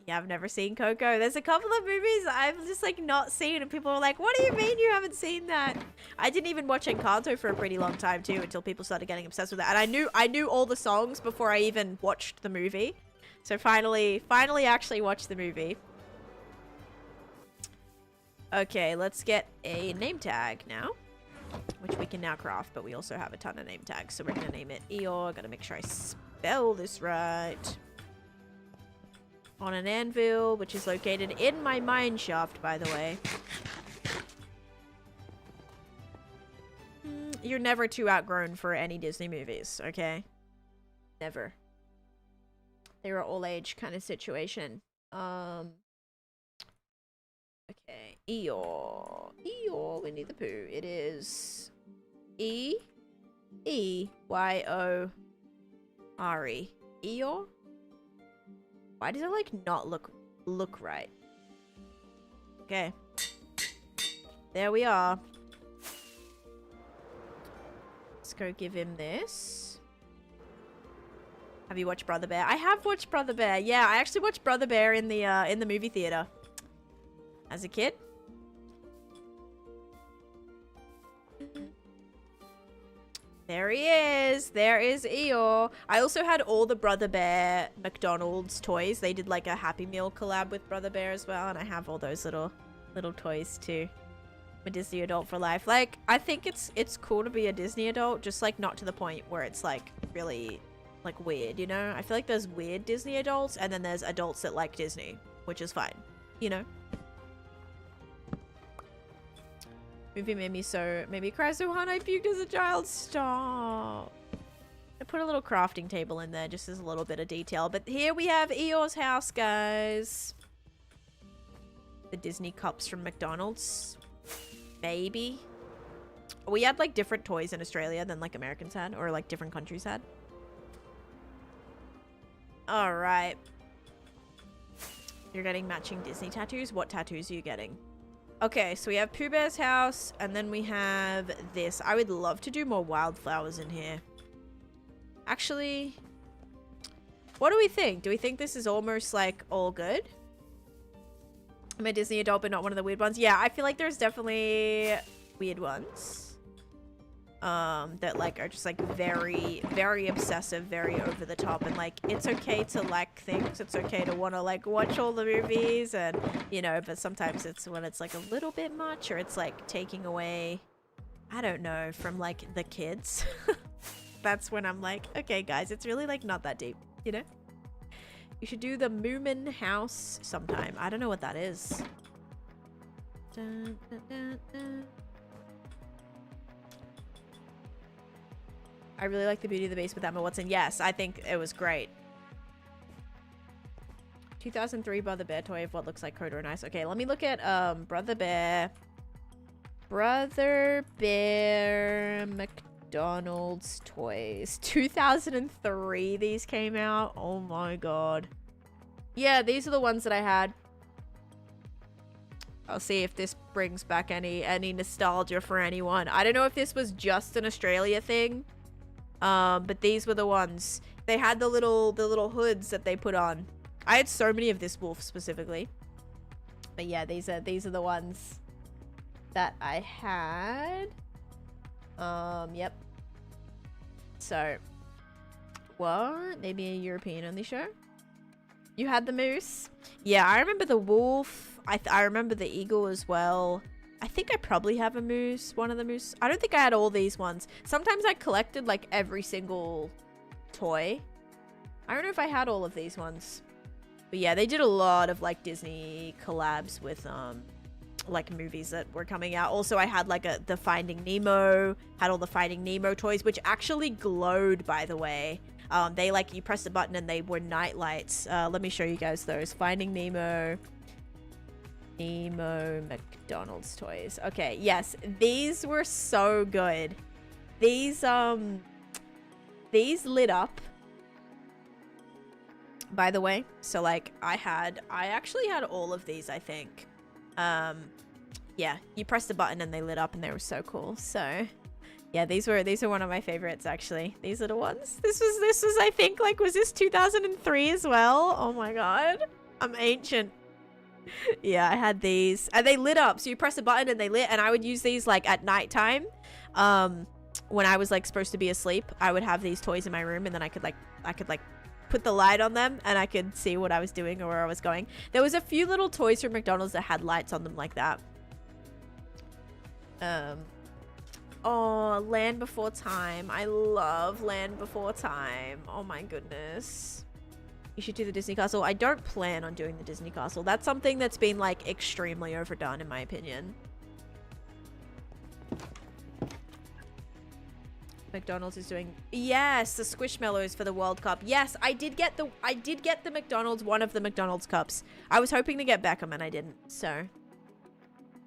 Yeah, I've never seen Coco. There's a couple of movies I've just like not seen and people are like, what do you mean you haven't seen that? I didn't even watch Encanto for a pretty long time too until people started getting obsessed with that. And I knew all the songs before I even watched the movie. So finally actually watched the movie. Okay, let's get a name tag now, which we can now craft, but we also have a ton of name tags. So we're gonna name it Eeyore. Gotta make sure I spell this right. On an anvil, which is located in my mine shaft, by the way. You're never too outgrown for any Disney movies, okay? Never. They're all age kind of situation. Okay, Eeyore. Eeyore, Winnie the Pooh. It is E-E-Y-O-R-E. Eeyore? Why does it like not look right? Okay. There we are. Let's go give him this. Have you watched Brother Bear? I have watched Brother Bear. Yeah, I actually watched Brother Bear in the movie theater as a kid. There he is. There is Eeyore. I also had all the Brother Bear McDonald's toys. They did like a Happy Meal collab with Brother Bear as well. And I have all those little toys too. I'm a Disney adult for life. Like, I think it's cool to be a Disney adult. Just like not to the point where it's like really like weird, you know? I feel like there's weird Disney adults. And then there's adults that like Disney, which is fine, you know? Movie made me cry so hard I puked as a child. Stop. I put a little crafting table in there just as a little bit of detail. But here we have Eeyore's house, guys. The Disney cups from McDonald's. Maybe. We had like different toys in Australia than like Americans had. Or like different countries had. Alright. You're getting matching Disney tattoos? What tattoos are you getting? Okay, so we have Pooh Bear's house, and then we have this. I would love to do more wildflowers in here. Actually, what do we think? Do we think this is almost, like, all good? I'm a Disney adult, but not one of the weird ones. Yeah, I feel like there's definitely weird ones. That, like, are just, like, very, very obsessive, very over the top. And, like, it's okay to like things. It's okay to want to, like, watch all the movies. And, you know, but sometimes it's when it's, like, a little bit much. Or it's, like, taking away, I don't know, from, like, the kids. That's when I'm like, okay, guys, it's really, like, not that deep, you know? You should do the Moomin house sometime. I don't know what that is. Dun, dun, dun, dun. I really like the Beauty and the Beast with Emma Watson. Yes, I think it was great. 2003 Brother Bear toy of what looks like Coda and Ice. Okay, let me look at Brother Bear. Brother Bear McDonald's toys. 2003 these came out. Oh my god. Yeah, these are the ones that I had. I'll see if this brings back any nostalgia for anyone. I don't know if this was just an Australia thing. But these were the ones. They had the little hoods that they put on. I had so many of this wolf specifically. But yeah, these are the ones that I had. Yep. So, what? Maybe a European only show? You had the moose? Yeah, I remember the wolf. I remember the eagle as well. I think I probably have a moose. One of the moose. I don't think I had all these ones. Sometimes I collected like every single toy. I don't know if I had all of these ones. But yeah, they did a lot of like Disney collabs with like movies that were coming out. Also, I had like the Finding Nemo. Had all the Finding Nemo toys, which actually glowed, by the way. They like, you pressed a button and they were night lights. Let me show you guys those. Finding Nemo McDonald's toys. Okay, yes, these were so good. These lit up, by the way. So like I actually had all of these, I think. Yeah, you pressed a button and they lit up and they were so cool. So yeah, these were one of my favorites, actually. These are the ones. This was I think, like, was this 2003 as well? Oh my god, I'm ancient. Yeah, I had these and they lit up. So you press a button and they lit, and I would use these like at nighttime. When I was like supposed to be asleep, I would have these toys in my room, and then I could put the light on them and I could see what I was doing or where I was going. There was a few little toys from McDonald's that had lights on them like that. Oh, Land Before Time. I love Land Before Time. Oh my goodness. You should do the Disney Castle. I don't plan on doing the Disney Castle. That's something that's been like extremely overdone in my opinion. McDonald's is doing, yes, the Squishmallows for the World Cup. Yes, I did get the McDonald's, one of the McDonald's cups. I was hoping to get Beckham and I didn't. So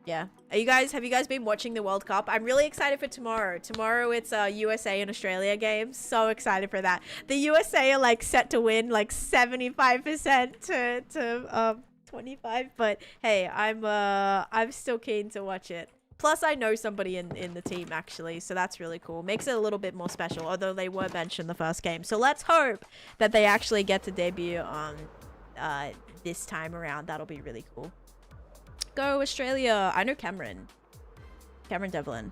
yeah. Have you guys been watching the World Cup? I'm really excited for tomorrow. Tomorrow it's a USA and Australia game. So excited for that. The USA are like set to win like 75% to 25, but hey, I'm still keen to watch it. Plus I know somebody in the team actually, so that's really cool. Makes it a little bit more special, although they were benched in the first game. So let's hope that they actually get to debut on this time around. That'll be really cool. Go Australia. I know Cameron Devlin.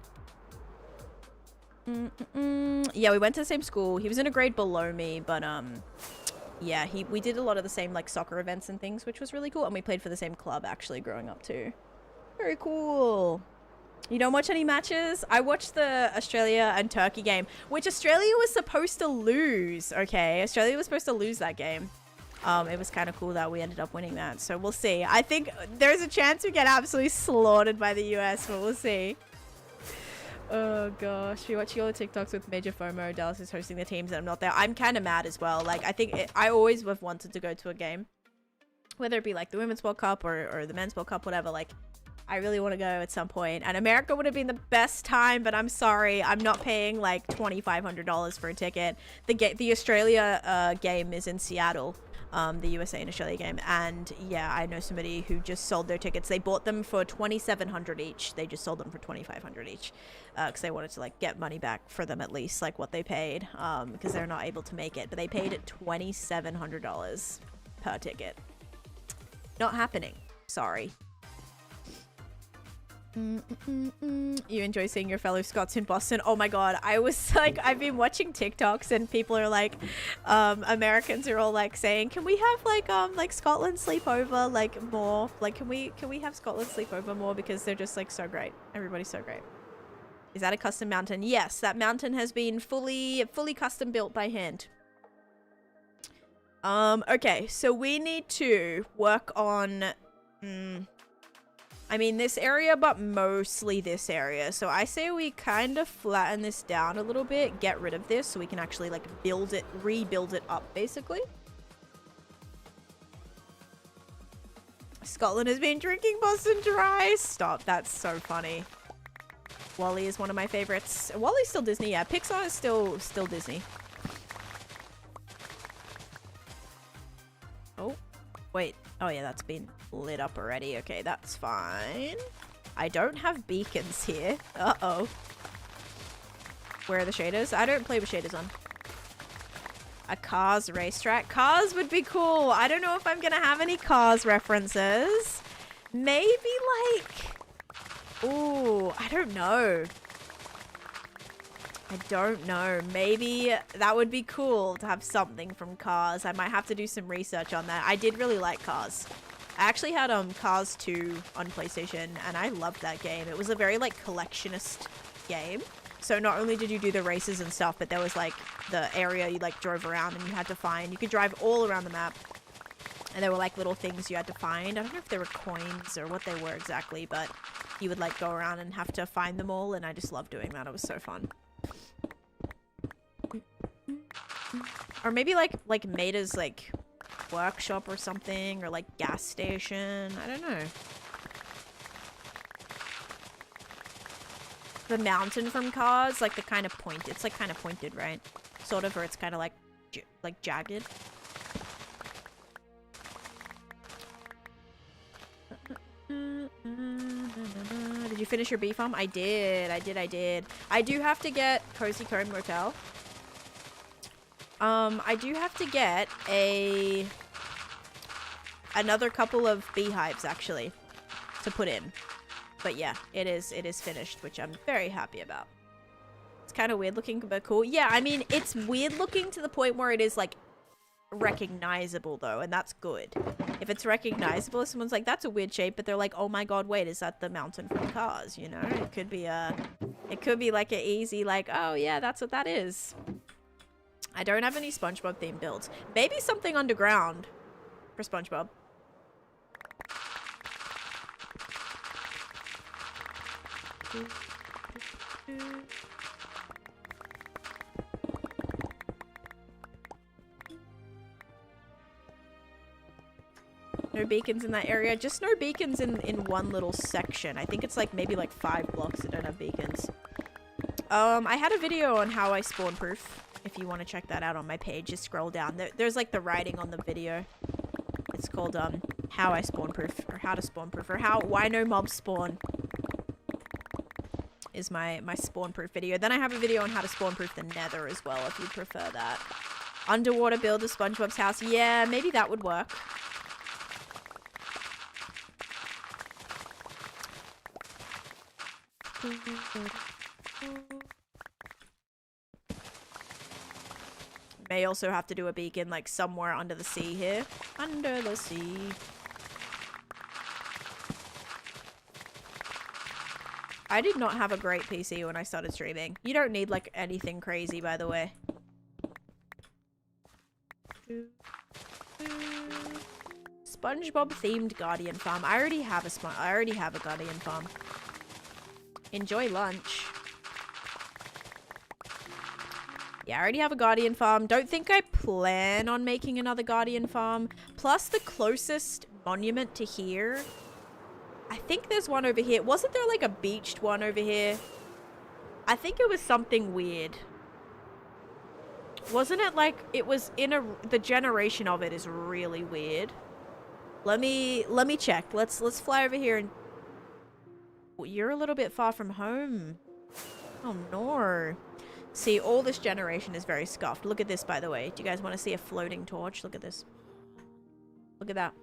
Yeah, we went to the same school. He was in a grade below me, but yeah, we did a lot of the same like soccer events and things, which was really cool. And we played for the same club actually growing up too. Very cool. You don't watch any matches? I watched the Australia and Turkey game, which Australia was supposed to lose. Okay, Australia was supposed to lose that game. It was kind of cool that we ended up winning that. So we'll see. I think there's a chance we get absolutely slaughtered by the US, but we'll see. Oh gosh, we watching all the TikToks with Major FOMO. Dallas is hosting the teams and I'm not there. I'm kind of mad as well. Like, I think I always have wanted to go to a game, whether it be like the Women's World Cup or the Men's World Cup, whatever. Like, I really want to go at some point. And America would have been the best time, but I'm sorry, I'm not paying like $2,500 for a ticket. The Australia game is in Seattle. The USA and Australia game, and yeah, I know somebody who just sold their tickets. They bought them for $2,700 each. They just sold them for $2,500 each because they wanted to like get money back for them, at least like what they paid, because they're not able to make it. But they paid $2,700 per ticket. Not happening. Sorry. You enjoy seeing your fellow Scots in Boston? Oh my god, I was like, I've been watching TikToks and people are like, Americans are all like saying, can we have like Scotland sleep over like more? Like, can we have Scotland sleep over more, because they're just like so great. Everybody's so great. Is that a custom mountain? Yes, that mountain has been fully custom built by hand. Okay, so we need to work on I mean, this area, but mostly this area. So I say we kind of flatten this down a little bit, get rid of this so we can actually like build it, rebuild it up basically. Scotland has been drinking Boston Dry. Stop, that's so funny. Wally is one of my favorites. Wally's still Disney, yeah. Pixar is still Disney. Oh, wait. Oh yeah, that's been lit up already. Okay, that's fine. I don't have beacons here. Uh-oh. Where are the shaders? I don't play with shaders on. A Cars racetrack. Cars would be cool. I don't know if I'm gonna have any Cars references. Maybe like... Ooh, I don't know. I don't know. Maybe that would be cool to have something from Cars. I might have to do some research on that. I did really like Cars. I actually had Cars 2 on PlayStation and I loved that game. It was a very like collectionist game. So not only did you do the races and stuff, but there was like the area you like drove around and you had to find. You could drive all around the map. And there were like little things you had to find. I don't know if they were coins or what they were exactly, but you would like go around and have to find them all. And I just loved doing that. It was so fun. Or maybe like Maida's like workshop or something, or like gas station. I don't know. The mountain from Cars, like the kind of point. It's like kind of pointed, right? Sort of, or it's kind of like jagged. Did you finish your bee farm? I did. I do have to get Cozy Cone Motel. I do have to get another couple of beehives actually to put in. But yeah, it is finished, which I'm very happy about. It's kind of weird looking, but cool. Yeah, I mean, it's weird looking to the point where it is like recognizable though, and that's good. If it's recognizable, if someone's like, that's a weird shape, but they're like, oh my god, wait, is that the mountain from Cars? You know, it could be like an easy like, oh yeah, that's what that is. I don't have any SpongeBob themed builds. Maybe something underground for SpongeBob. No beacons in that area. Just no beacons in one little section. I think it's like maybe like 5 blocks that don't have beacons. I had a video on how I spawn proof. If you want to check that out on my page, just scroll down. There's like the writing on the video. It's called how I spawn proof, or how to spawn proof, or why no mobs spawn. Is my spawn proof video. Then I have a video on how to spawn proof the Nether as well, if you prefer that. Underwater build of SpongeBob's house. Yeah, maybe that would work. May also have to do a beacon like somewhere under the sea here. Under the sea. I did not have a great PC when I started streaming. You don't need like anything crazy, by the way. SpongeBob themed Guardian Farm. I already have a Guardian Farm. Enjoy lunch. Yeah, I already have a Guardian Farm. Don't think I plan on making another Guardian Farm. Plus, the closest monument to here... I think there's one over here. Wasn't there like a beached one over here? I think it was something weird. Wasn't it like... It was in a... The generation of it is really weird. Let me check. Let's fly over here and... You're a little bit far from home. Oh, no. See, all this generation is very scuffed. Look at this, by the way. Do you guys want to see a floating torch? Look at this. Look at that.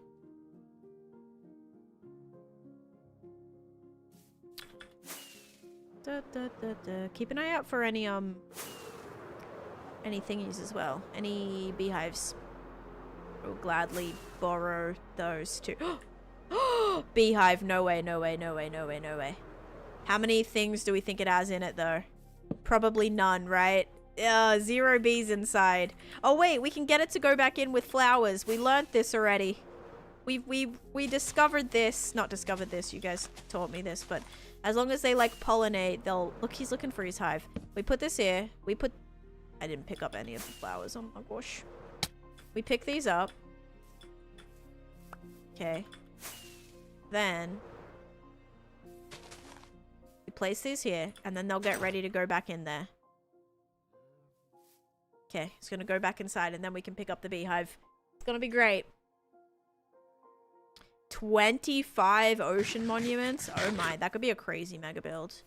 Keep an eye out for any thingies as well. Any beehives. I'll gladly borrow those too. Beehive. No way, no way, no way, no way, no way. How many things do we think it has in it, though? Probably none, right? 0 bees inside. Oh, wait. We can get it to go back in with flowers. We learnt this already. we discovered this. Not discovered this. You guys taught me this, but as long as they like pollinate, they'll look. He's looking for his hive. We put this here. We put. I didn't pick up any of the flowers. Oh my gosh. We pick these up. Okay. Then we place these here, and then they'll get ready to go back in there. Okay, it's gonna go back inside, and then we can pick up the beehive. It's gonna be great. 25 ocean monuments. Oh my, that could be a crazy mega build.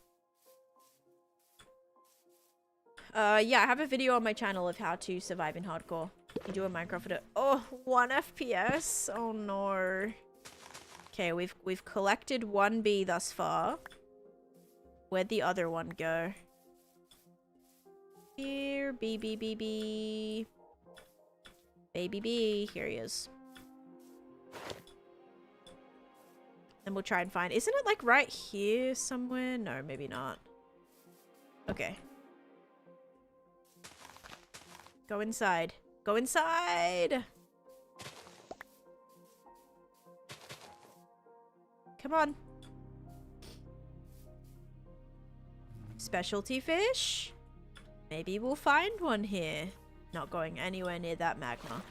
Yeah, I have a video on my channel of how to survive in hardcore. You do a Minecraft video. Oh, 1 FPS. Oh no. Okay, we've collected 1 bee thus far. Where'd the other one go? Here, bee, bee, bee, bee. Baby bee. Here he is. Then we'll try and find... Isn't it like right here somewhere? No, maybe not. Okay. Go inside. Go inside! Come on. Specialty fish? Maybe we'll find one here. Not going anywhere near that magma.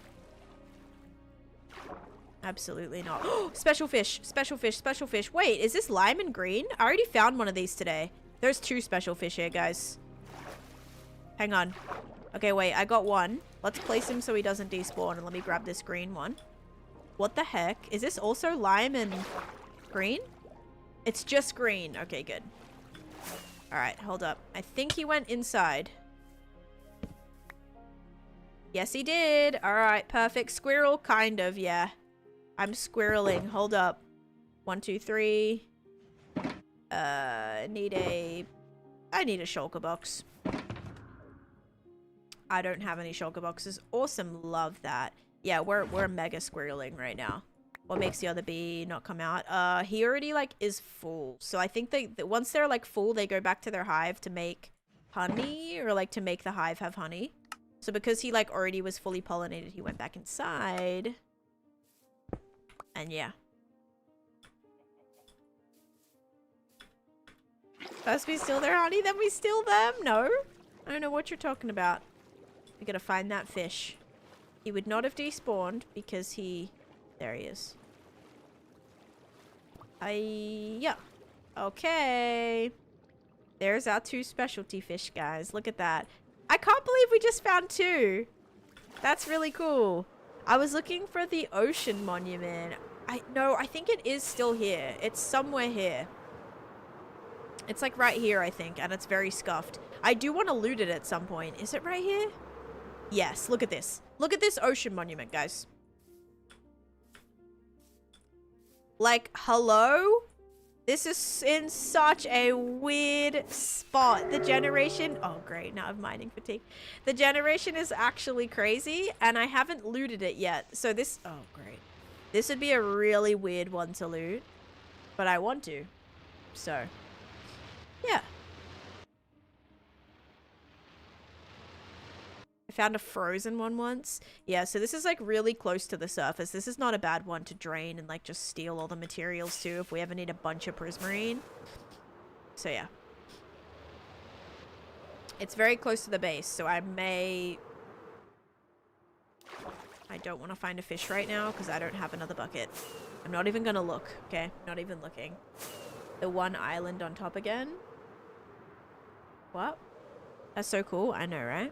Absolutely not. Special fish! Special fish! Special fish! Wait, is this lime and green? I already found one of these today. There's 2 special fish here, guys. Hang on. Okay, wait. I got one. Let's place him so he doesn't despawn. And let me grab this green one. What the heck? Is this also lime and green? It's just green. Okay, good. Alright, hold up. I think he went inside. Yes, he did. Alright, perfect. Squirrel, kind of, yeah. I'm squirreling. Hold up. 1, 2, 3. I need a shulker box. I don't have any shulker boxes. Awesome. Love that. Yeah, we're mega squirreling right now. What makes the other bee not come out? He already like is full. So I think once they're like full, they go back to their hive to make honey or like to make the hive have honey. So because he like already was fully pollinated, he went back inside. And yeah. First we steal their honey, then we steal them? No. I don't know what you're talking about. We gotta find that fish. He would not have despawned because he... There he is. Yeah. Okay. There's our 2 specialty fish, guys. Look at that. I can't believe we just found 2. That's really cool. I was looking for the ocean monument. No, I think it is still here. It's somewhere here. It's like right here, I think, and it's very scuffed. I do want to loot it at some point. Is it right here? Yes, look at this. Look at this ocean monument, guys. Like, hello? This is in such a weird spot. The generation... Oh, great. Now I'm mining fatigue. The generation is actually crazy, and I haven't looted it yet. So this... Oh, great. This would be a really weird one to loot, but I want to. So, yeah. I found a frozen one once. Yeah, so this is like really close to the surface. This is not a bad one to drain and like just steal all the materials too if we ever need a bunch of prismarine. So yeah. It's very close to the base, so I don't want to find a fish right now because I don't have another bucket. I'm not even gonna look, okay? Not even looking. The one island on top again. What? That's so cool. I know, right?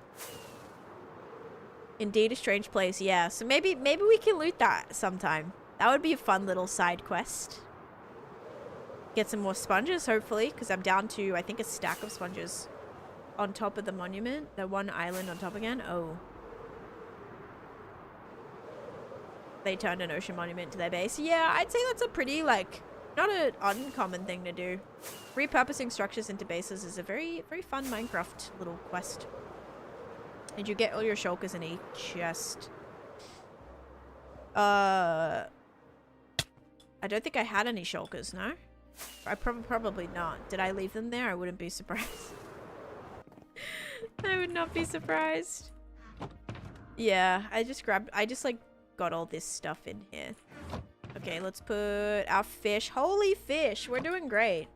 Indeed a strange place, yeah. So maybe we can loot that sometime. That would be a fun little side quest. Get some more sponges, hopefully, because I'm down to, I think, a stack of sponges on top of the monument. The one island on top again. Oh. They turned an ocean monument to their base. Yeah, I'd say that's a pretty, like, not an uncommon thing to do. Repurposing structures into bases is a very, very fun Minecraft little quest. Did you get all your shulkers in a chest? I don't think I had any shulkers, no? I probably not. Did I leave them there? I wouldn't be surprised. I would not be surprised. Yeah, I just like got all this stuff in here. Okay, let's put our fish. Holy fish, we're doing great.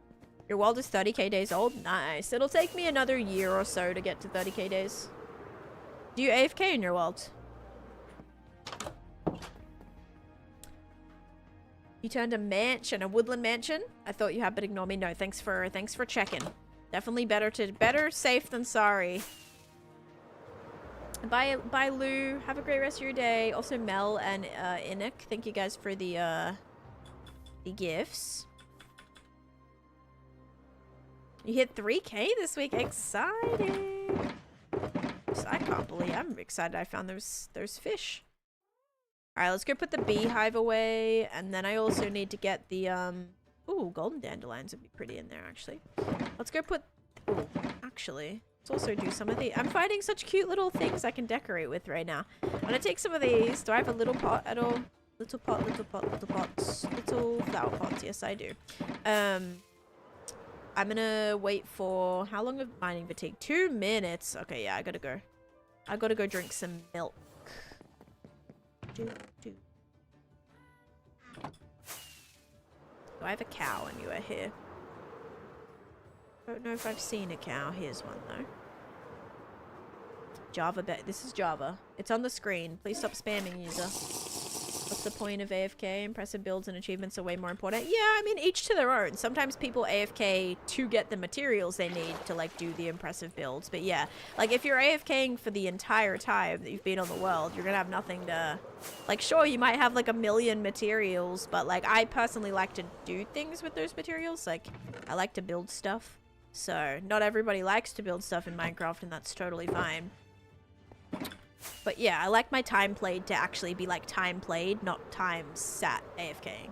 Your world is 30k days old? Nice. It'll take me another year or so to get to 30k days. Do you AFK in your world? You turned a mansion, a woodland mansion? I thought you had, but ignore me. No, thanks for checking. Definitely better safe than sorry. Bye Lou. Have a great rest of your day. Also Mel and Inik, thank you guys for the gifts. You hit 3k this week. Exciting. I can't believe I'm excited I found those fish. Alright, let's go put the beehive away. And then I also need to get the ooh, golden dandelions would be pretty in there actually. Let's go put ooh, actually. Let's also do some of the I'm finding such cute little things I can decorate with right now. I'm gonna take some of these. Do I have a little pot at all? Little pot, little pot, little pots. Little flower pots, yes I do. I'm gonna wait for how long of mining fatigue? 2 minutes. Okay, yeah, I gotta go. I gotta go drink some milk. Do I have a cow anywhere here? Don't know if I've seen a cow. Here's one though. Java this is Java. It's on the screen. Please stop spamming, user. What's the point of AFK? Impressive builds and achievements are way more important. Yeah, I mean, each to their own. Sometimes people AFK to get the materials they need to, like, do the impressive builds. But yeah, like, if you're AFKing for the entire time that you've been on the world, you're gonna have nothing to... Like, sure, you might have, like, 1,000,000 materials, but, like, I personally like to do things with those materials. Like, I like to build stuff. So, not everybody likes to build stuff in Minecraft, and that's totally fine. But yeah, I like my time played to actually be like time played, not time sat AFKing.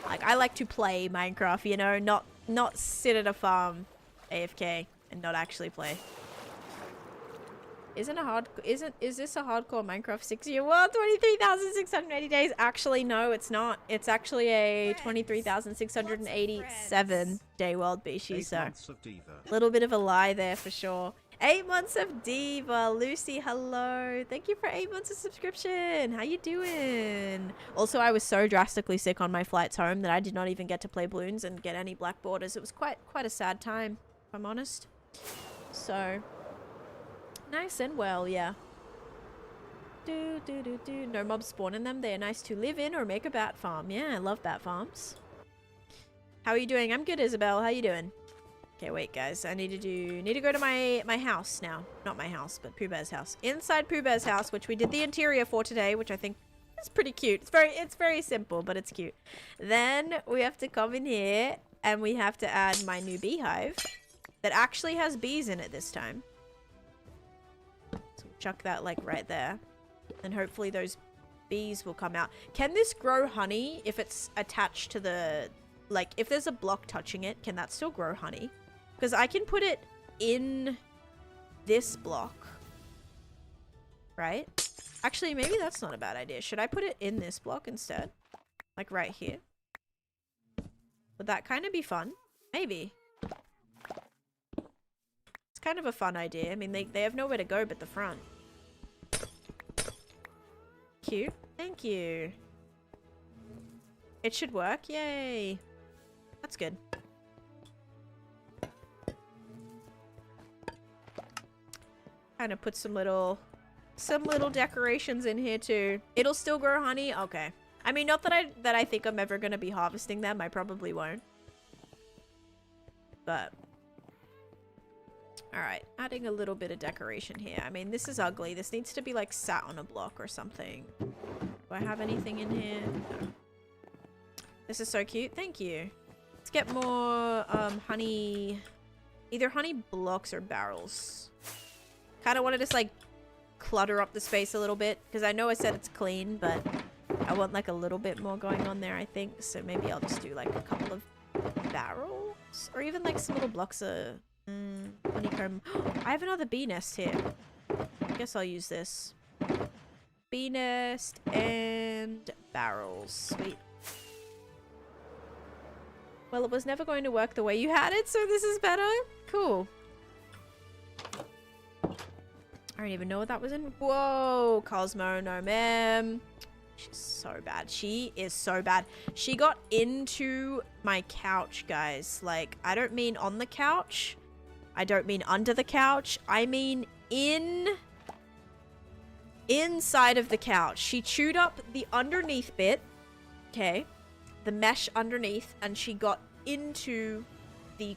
Like, I like to play Minecraft, you know, not sit at a farm AFK and not actually play. Is this a hardcore Minecraft 6-year world? 23,680 days? Actually, no, it's not. It's actually a 23,687 day world, Bishi, so a little bit of a lie there for sure. 8 months of Diva. Lucy, hello. Thank you for 8 months of subscription. How you doing? Also, I was so drastically sick on my flights home that I did not even get to play balloons and get any black borders. It was quite a sad time, if I'm honest. So, nice and well, yeah. No mobs spawn in them. They are nice to live in or make a bat farm. Yeah, I love bat farms. How are you doing? I'm good, Isabel. How you doing? Okay, wait, guys. I need to go to my house now. Not my house, but Pooh Bear's house. Inside Pooh Bear's house, which we did the interior for today, which I think is pretty cute. It's very simple, but it's cute. Then we have to come in here and we have to add my new beehive that actually has bees in it this time. So we'll chuck that like right there. And hopefully those bees will come out. Can this grow honey if it's attached to the... Like, if there's a block touching it, can that still grow honey? Because I can put it in this block. Right? Actually, maybe that's not a bad idea. Should I put it in this block instead? Like right here? Would that kind of be fun? Maybe. It's kind of a fun idea. I mean, they have nowhere to go but the front. Cute. Thank you. It should work. Yay. That's good. Kind of put some little decorations in here too. It'll still grow honey? Okay. I mean, not that I think I'm ever going to be harvesting them. I probably won't. But alright, adding a little bit of decoration here. I mean, this is ugly. This needs to be like sat on a block or something. Do I have anything in here? No. This is so cute. Thank you. Let's get more honey. Either honey blocks or barrels. Kind of want to just like clutter up the space a little bit because I know I said it's clean, but I want like a little bit more going on there, I think. So maybe I'll just do like a couple of barrels or even like some little blocks of honeycomb. I have another bee nest here. I guess I'll use this. Bee nest and barrels. Sweet. Well, it was never going to work the way you had it, so this is better. Cool. I don't even know what that was in. Whoa, Cosmo, no ma'am. She's so bad. She is so bad. She got into my couch, guys. Like, I don't mean on the couch. I don't mean under the couch. I mean inside of the couch. She chewed up the underneath bit. Okay. The mesh underneath, and she got into the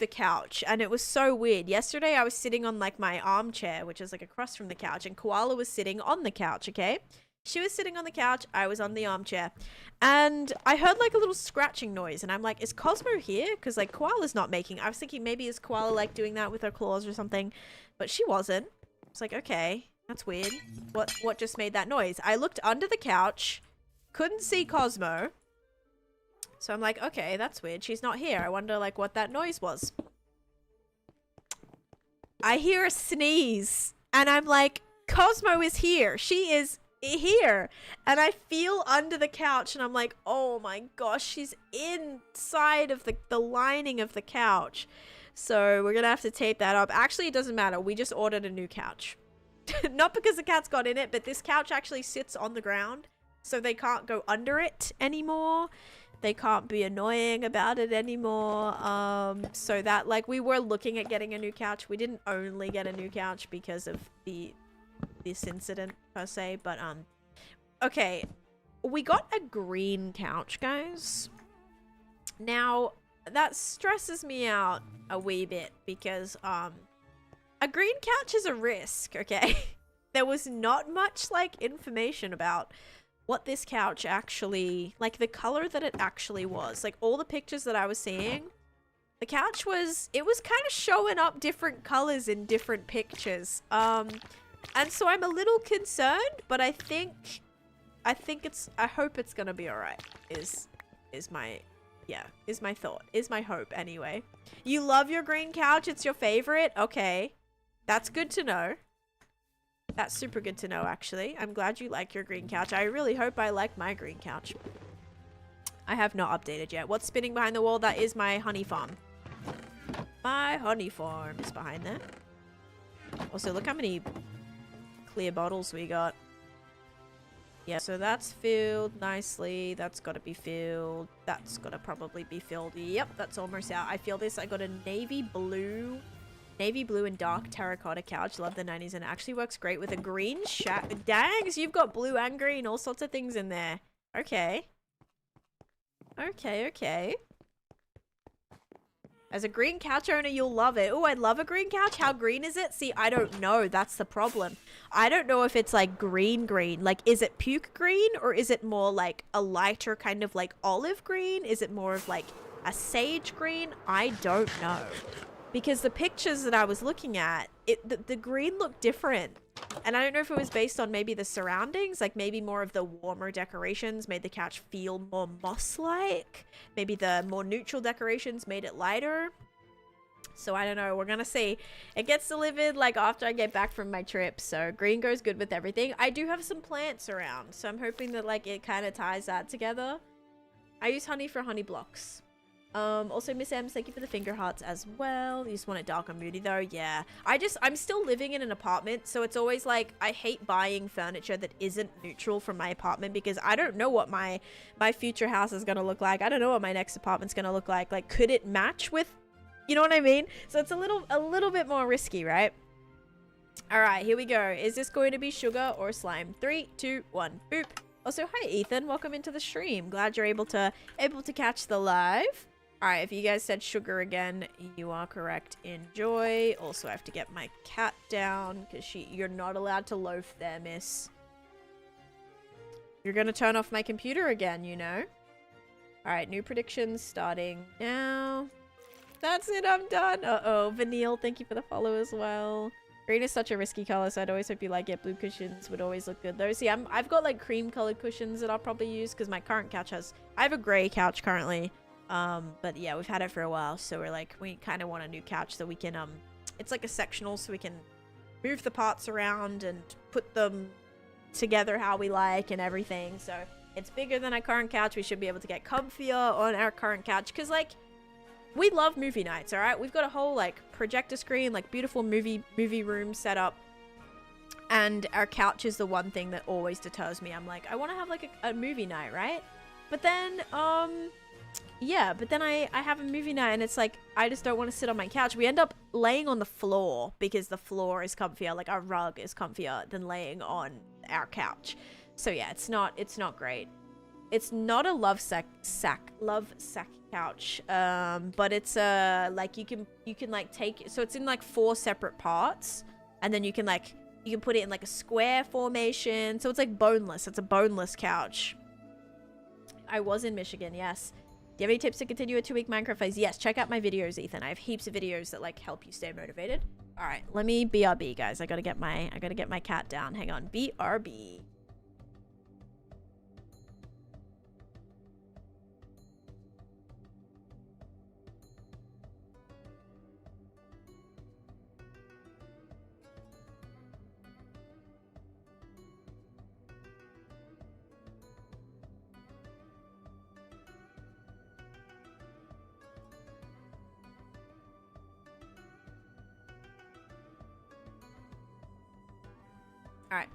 couch, and it was so weird. Yesterday I was sitting on like my armchair, which is like across from the couch, and Koala was sitting on the couch. Okay, she was sitting on the couch, I was on the armchair, and I heard like a little scratching noise, and I'm like, is Cosmo here? Because like Koala's not making. I was thinking maybe is Koala like doing that with her claws or something, but she wasn't. It's like, okay, that's weird. What just made that noise? I looked under the couch, couldn't see Cosmo. So I'm like, okay, that's weird. She's not here. I wonder, like, what that noise was. I hear a sneeze. And I'm like, Cosmo is here. She is here. And I feel under the couch. And I'm like, oh my gosh, she's inside of the lining of the couch. So we're going to have to tape that up. Actually, it doesn't matter. We just ordered a new couch. Not because the cat's got in it, but this couch actually sits on the ground. So they can't go under it anymore. They can't be annoying about it anymore. So that, like, we were looking at getting a new couch. We didn't only get a new couch because of this incident per se, but okay, we got a green couch, guys. Now that stresses me out a wee bit because a green couch is a risk. Okay. There was not much like information about what this couch actually, like the color that it actually was. Like all the pictures that I was seeing, the couch was, it was kind of showing up different colors in different pictures. And so I'm a little concerned, but I hope it's gonna be all right, is my thought, is my hope anyway. You love your green couch? It's your favorite? Okay. That's good to know. That's super good to know, actually. I'm glad you like your green couch. I really hope I like my green couch. I have not updated yet. What's spinning behind the wall? That is my honey farm. My honey farm is behind there. Also, look how many clear bottles we got. Yeah, so that's filled nicely. That's got to be filled. That's got to probably be filled. Yep, that's almost out. I feel this. I got a navy blue and dark terracotta couch. Love the 90s, and it actually works great with a green Dangs, you've got blue and green, all sorts of things in there. Okay. Okay. As a green couch owner, you'll love it. Oh, I love a green couch. How green is it? See, I don't know. That's the problem. I don't know if it's like green. Like, is it puke green, or is it more like a lighter kind of like olive green? Is it more of like a sage green? I don't know. Because the pictures that I was looking at, the green looked different. And I don't know if it was based on maybe the surroundings, like maybe more of the warmer decorations made the couch feel more moss-like. Maybe the more neutral decorations made it lighter. So I don't know, we're gonna see. It gets delivered like after I get back from my trip, so green goes good with everything. I do have some plants around, so I'm hoping that like it kind of ties that together. I use honey for honey blocks. Also Miss M's, thank you for the finger hearts as well. You just want it dark and moody though. Yeah, I'm still living in an apartment, so it's always like I hate buying furniture that isn't neutral from my apartment, because I don't know what my future house is gonna look like. I don't know what my next apartment's gonna look like. Like, could it match with, you know what I mean? So it's a little bit more risky, right? All right, here we go. Is this going to be sugar or slime? 3, 2, 1, boop. Also, hi Ethan, welcome into the stream. Glad you're able to catch the live. Alright, if you guys said sugar again, you are correct. Enjoy. Also, I have to get my cat down, because you're not allowed to loaf there, miss. You're gonna turn off my computer again, you know? Alright, new predictions starting now. That's it, I'm done. Uh-oh, Vanille, thank you for the follow as well. Green is such a risky color, so I'd always hope you like it. Blue cushions would always look good though. See, I've got like cream colored cushions that I'll probably use, because my current couch I have a gray couch currently. But yeah, we've had it for a while, so we're like, we kind of want a new couch so we can, it's like a sectional, so we can move the parts around and put them together how we like and everything. So it's bigger than our current couch. We should be able to get comfier on our current couch, because like, we love movie nights, all right? We've got a whole like projector screen, like beautiful movie room set up. And our couch is the one thing that always deters me. I'm like, I want to have like a movie night, right? But then, yeah, but then I have a movie night and it's like, I just don't want to sit on my couch. We end up laying on the floor because the floor is comfier, like our rug is comfier than laying on our couch. So yeah, it's not great. It's not a love sack couch, but it's like you can like take, so it's in like 4 separate parts, and then you can put it in like a square formation, so it's like boneless. It's a boneless couch. I was in Michigan, yes. Do you have any tips to continue a 2-week Minecraft phase? Yes, check out my videos, Ethan. I have heaps of videos that like help you stay motivated. All right, let me BRB, guys. I gotta get my cat down. Hang on, BRB. Alright.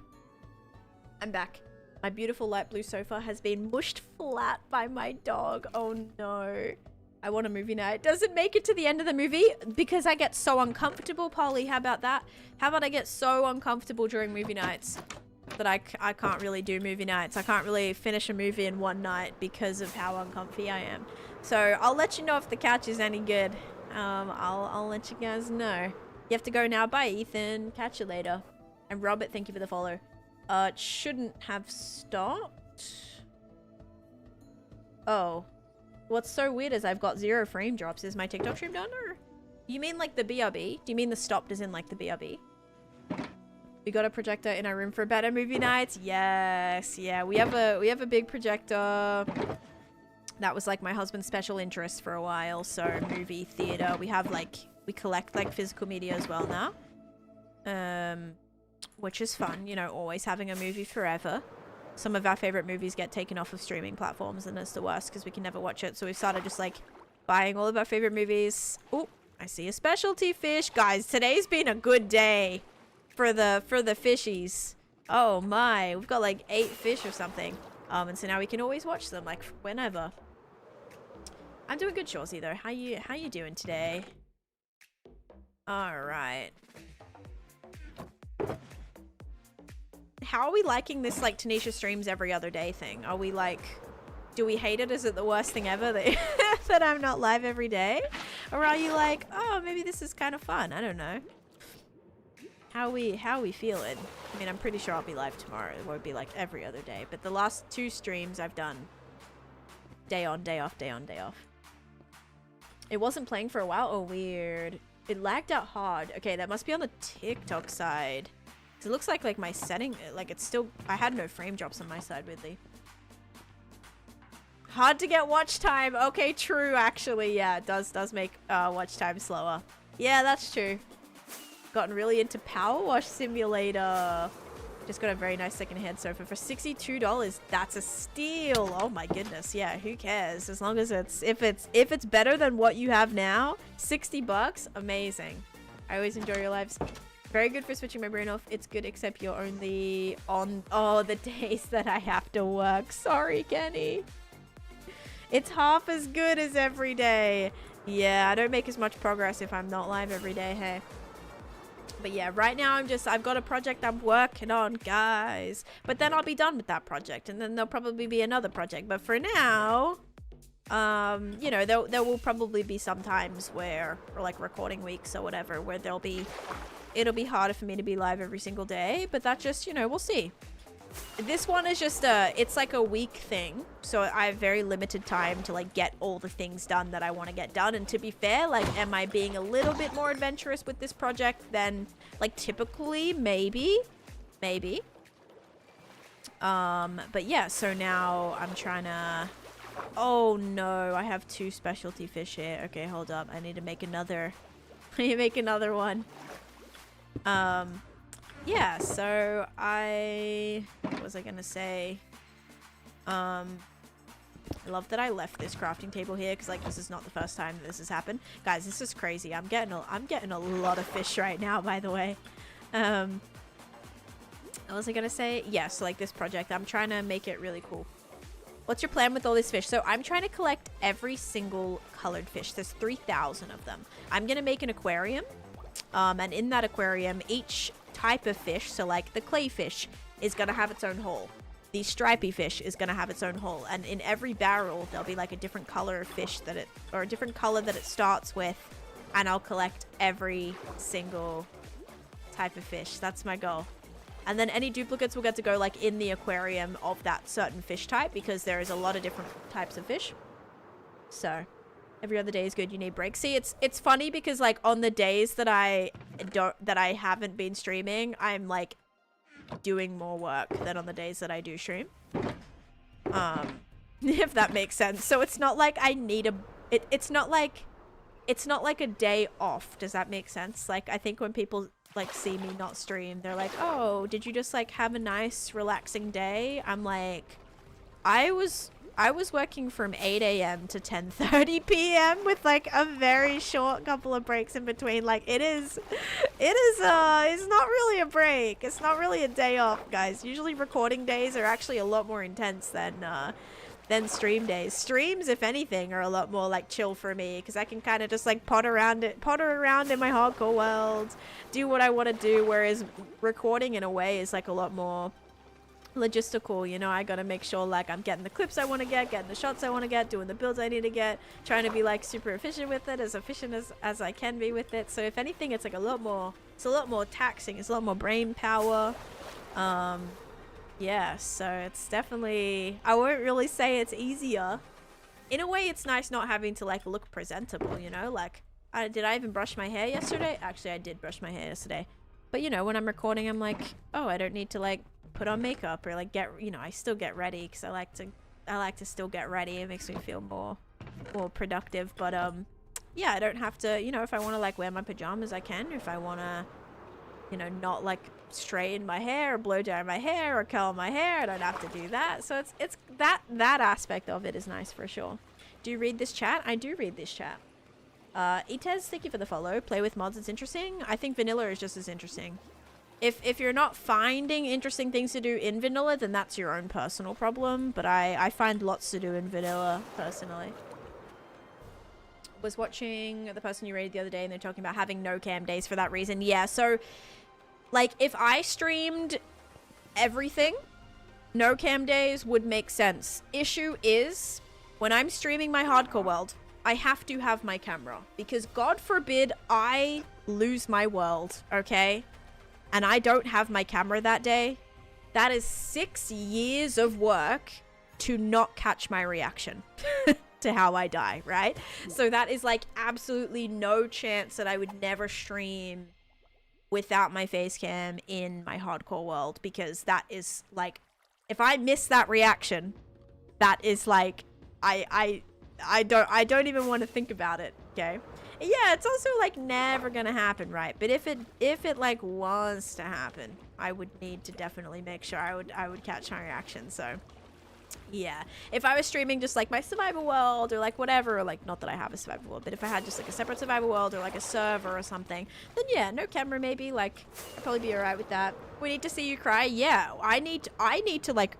I'm back. My beautiful light blue sofa has been mushed flat by my dog. Oh no. I want a movie night. Does it make it to the end of the movie? Because I get so uncomfortable, Polly. How about that? How about I get so uncomfortable during movie nights that I can't really do movie nights. I can't really finish a movie in one night because of how uncomfy I am. So I'll let you know if the couch is any good. I'll let you guys know. You have to go now. Bye, Ethan. Catch you later. And Robert, thank you for the follow. It shouldn't have stopped. Oh. What's so weird is I've got 0 frame drops. Is my TikTok stream done, or? You mean like the BRB? Do you mean the stopped as in like the BRB? We got a projector in our room for better movie nights. Yes. Yeah, we have a big projector. That was like my husband's special interest for a while. So movie, theater. We collect like physical media as well now. Which is fun, you know, always having a movie forever. Some of our favorite movies get taken off of streaming platforms, and it's the worst because we can never watch it. So we've started just like buying all of our favorite movies. Oh, I see a specialty fish. Guys, today's been a good day for the fishies. Oh my, we've got like 8 fish or something. And so now we can always watch them like whenever. I'm doing good, Shawsy, though. How you doing today? All right. How are we liking this like Taneesha streams every other day thing? Are we like, do we hate it? Is it the worst thing ever that, that I'm not live every day? Or are you like, oh, maybe this is kind of fun? I don't know. How are we feeling? I mean, I'm pretty sure I'll be live tomorrow. It won't be like every other day. But the last 2 streams I've done day on, day off, day on, day off. It wasn't playing for a while. Oh, weird. It lagged out hard. Okay, that must be on the TikTok side. It looks like my setting, like it's still, I had no frame drops on my side, weirdly. Hard to get watch time. Okay, true, actually. Yeah, it does make watch time slower. Yeah, that's true. Gotten really into Power Wash Simulator. Just got a very nice secondhand sofa for $62. That's a steal. Oh my goodness. Yeah, who cares? As long as if it's better than what you have now, 60 bucks, amazing. I always enjoy your lives. Very good for switching my brain off. It's good, except you're only on the days that I have to work. Sorry, Kenny. It's half as good as every day. Yeah, I don't make as much progress if I'm not live every day, hey. But yeah, right now I've got a project I'm working on, guys. But then I'll be done with that project, and then there'll probably be another project. But for now, you know, there will probably be some times where, or like recording weeks or whatever, where it'll be harder for me to be live every single day, but that just, you know, we'll see. This one is just it's like a week thing, so I have very limited time to like get all the things done that I want to get done. And to be fair, like, am I being a little bit more adventurous with this project than like typically? Maybe. But yeah, so now I'm trying to, oh no, I have 2 specialty fish here. Okay, hold up, I need to make another. I need to make another one. Yeah, so what was I gonna say? I love that I left this crafting table here, because like this is not the first time this has happened. Guys, this is crazy. I'm getting a lot of fish right now, by the way. What was I gonna say? Yeah, so like this project, I'm trying to make it really cool. What's your plan with all this fish? So I'm trying to collect every single colored fish. There's 3,000 of them. I'm gonna make an aquarium. And in that aquarium, each type of fish, so like the clay fish is gonna have its own hole. The stripy fish is gonna have its own hole. And in every barrel, there'll be like a different color of fish that it, or a different color that it starts with. And I'll collect every single type of fish. That's my goal. And then any duplicates will get to go like in the aquarium of that certain fish type, because there is a lot of different types of fish. So every other day is good. You need breaks. See, it's funny because like on the days that I haven't been streaming, I'm like doing more work than on the days that I do stream. If that makes sense. So it's not like I need it's not like a day off. Does that make sense? Like I think when people like see me not stream, they're like, oh, did you just like have a nice relaxing day? I'm like, I was working from 8 a.m. to 10:30 p.m. with like a very short couple of breaks in between. Like it's not really a break. It's not really a day off, guys. Usually recording days are actually a lot more intense than stream days. Streams, if anything, are a lot more like chill for me because I can kind of just like potter around in my hardcore world, do what I want to do, whereas recording in a way is like a lot more logistical. You know, I gotta make sure like I'm getting the clips I want to get, getting the shots I want to get, doing the builds I need to get, trying to be like super efficient with it, as efficient as I can be with it. So if anything, it's like a lot more taxing. It's a lot more brain power. Yeah, so it's definitely, I won't really say it's easier. In a way, it's nice not having to like look presentable, you know, like did I even brush my hair yesterday? Actually, I did brush my hair yesterday. But you know, when I'm recording, I'm like, oh, I don't need to like put on makeup or like get, you know, I still get ready because I like to still get ready. It makes me feel more productive. But yeah, I don't have to, you know, if I want to like wear my pajamas, I can. If I want to, you know, not like straighten my hair or blow dry my hair or curl my hair, I don't have to do that. So it's that aspect of it is nice for sure. Do you read this chat? I do read this chat. Itez, thank you for the follow. Play with mods, it's interesting. I think vanilla is just as interesting. If you're not finding interesting things to do in vanilla, then that's your own personal problem. But I find lots to do in vanilla, personally. Was watching the person you rated the other day, and they're talking about having no cam days for that reason. Yeah, so, like, if I streamed everything, no cam days would make sense. Issue is, when I'm streaming my hardcore world, I have to have my camera. Because God forbid I lose my world, okay? And I don't have my camera that day. That is 6 years of work to not catch my reaction to how I die, right? So that is like absolutely no chance that I would never stream without my face cam in my hardcore world, because that is like, if I miss that reaction, that is like, I don't even want to think about it, okay? Yeah, it's also like never gonna happen, right? But if it like wants to happen, I would need to definitely make sure I would catch my reaction. So yeah, if I was streaming just like my survival world or like whatever, or like, not that I have a survival world, but if I had just like a separate survival world or like a server or something, then yeah, no camera maybe, like I'd probably be alright with that. We need to see you cry. Yeah, I need to like,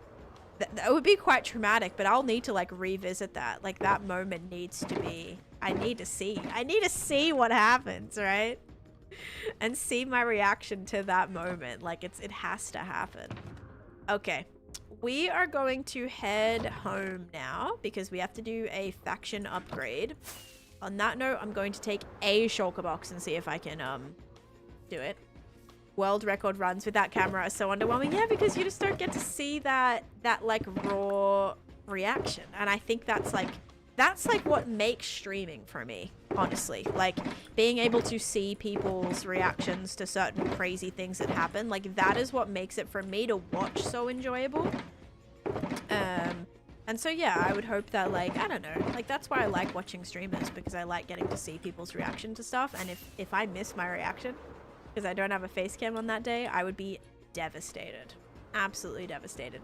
that would be quite traumatic, but I'll need to like revisit that. Like that moment needs to be, I need to see what happens, right? And see my reaction to that moment. Like it has to happen. Okay. We are going to head home now because we have to do a faction upgrade. On that note, I'm going to take a shulker box and see if I can do it. World record runs with that camera are so underwhelming. Yeah, because you just don't get to see that like raw reaction. And I think that's like what makes streaming for me, honestly. Like being able to see people's reactions to certain crazy things that happen, like that is what makes it for me to watch so enjoyable. And so yeah, I would hope that like, I don't know, like that's why I like watching streamers, because I like getting to see people's reaction to stuff. And if I miss my reaction because I don't have a face cam on that day, I would be devastated. Absolutely devastated.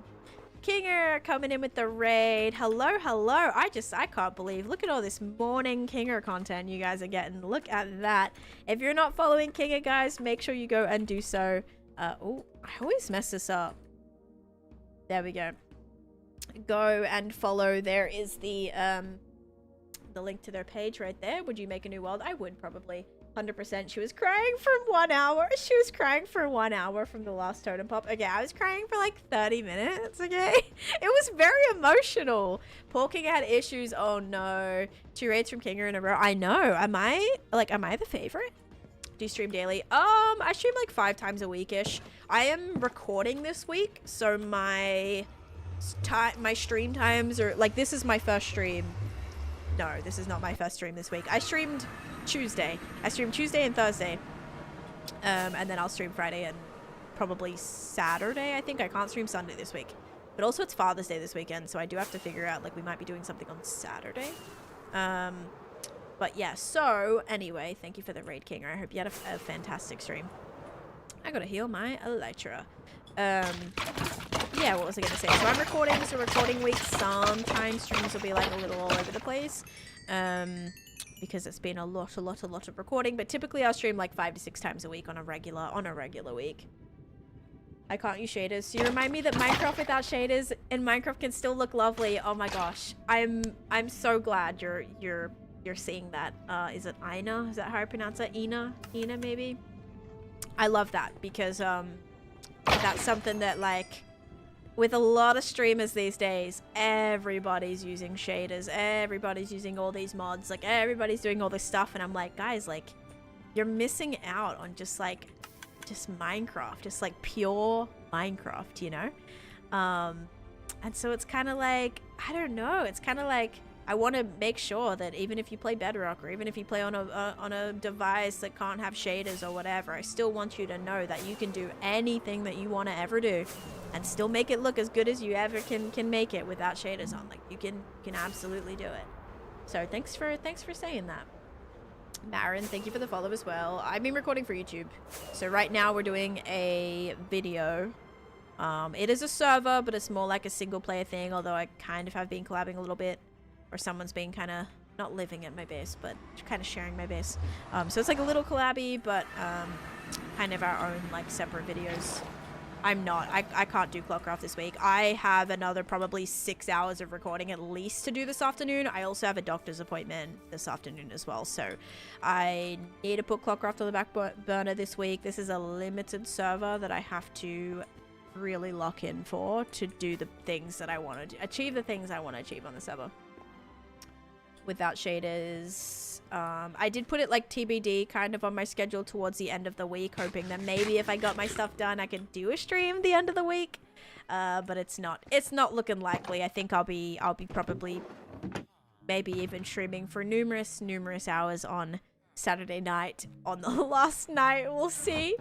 Kinger coming in with the raid. Hello, hello. I can't believe. Look at all this morning Kinger content you guys are getting. Look at that. If you're not following Kinger, guys, make sure you go and do so. Oh, I always mess this up. There we go. Go and follow. There is the link to their page right there. Would you make a new world? I would probably. 100%. She was crying for 1 hour. She was crying for 1 hour from the last totem pop. Okay, I was crying for like 30 minutes, okay? It was very emotional. Poor King had issues. Oh no. 2 raids from Kinger in a row. I know. Am I the favorite? Do you stream daily? I stream like 5 times a week-ish. I am recording this week, so my stream times are like, this is my first stream. No, this is not my first stream this week. I streamed Tuesday. I streamed Tuesday and Thursday. And then I'll stream Friday and probably Saturday, I think. I can't stream Sunday this week. But also it's Father's Day this weekend, so I do have to figure out, like, we might be doing something on Saturday. But yeah, so anyway, thank you for the raid, King. I hope you had a fantastic stream. I gotta heal my Elytra. Yeah, what was I gonna say? So I'm recording, so recording week. Sometimes streams will be like a little all over the place. Because it's been a lot of recording, but typically I'll stream like 5 to 6 times a week on a regular week. I can't use shaders. So you remind me that Minecraft without shaders in Minecraft can still look lovely. Oh my gosh. I'm so glad you're seeing that. Is it Ina? Is that how I pronounce it? Ina maybe? I love that because that's something that, like, with a lot of streamers these days, everybody's using shaders, everybody's using all these mods, like everybody's doing all this stuff, and I'm like, guys, like, you're missing out on just Minecraft, just like pure Minecraft, you know? And so it's kind of like, I don't know, it's kind of like, I want to make sure that even if you play Bedrock or even if you play on a device that can't have shaders or whatever, I still want you to know that you can do anything that you want to ever do and still make it look as good as you ever can make it without shaders on. Like, you can absolutely do it. So thanks for saying that. Marin, thank you for the follow as well. I've been recording for YouTube. So right now we're doing a video. It is a server, but it's more like a single player thing, although I kind of have been collabing a little bit. Or someone's been kind of not living at my base, but kind of sharing my base. So it's like a little collabby, but kind of our own like separate videos. I can't do Clockcraft this week. I have another probably 6 hours of recording at least to do this afternoon. I also have a doctor's appointment this afternoon as well. So I need to put Clockcraft on the back burner this week. This is a limited server that I have to really lock in for to do the things that I want to do, achieve the things I want to achieve on the server. Without shaders. I did put it like TBD kind of on my schedule towards the end of the week, hoping that maybe if I got my stuff done I could do a stream the end of the week. But it's not looking likely. I think I'll be probably maybe even streaming for numerous hours on Saturday night on the last night. We'll see.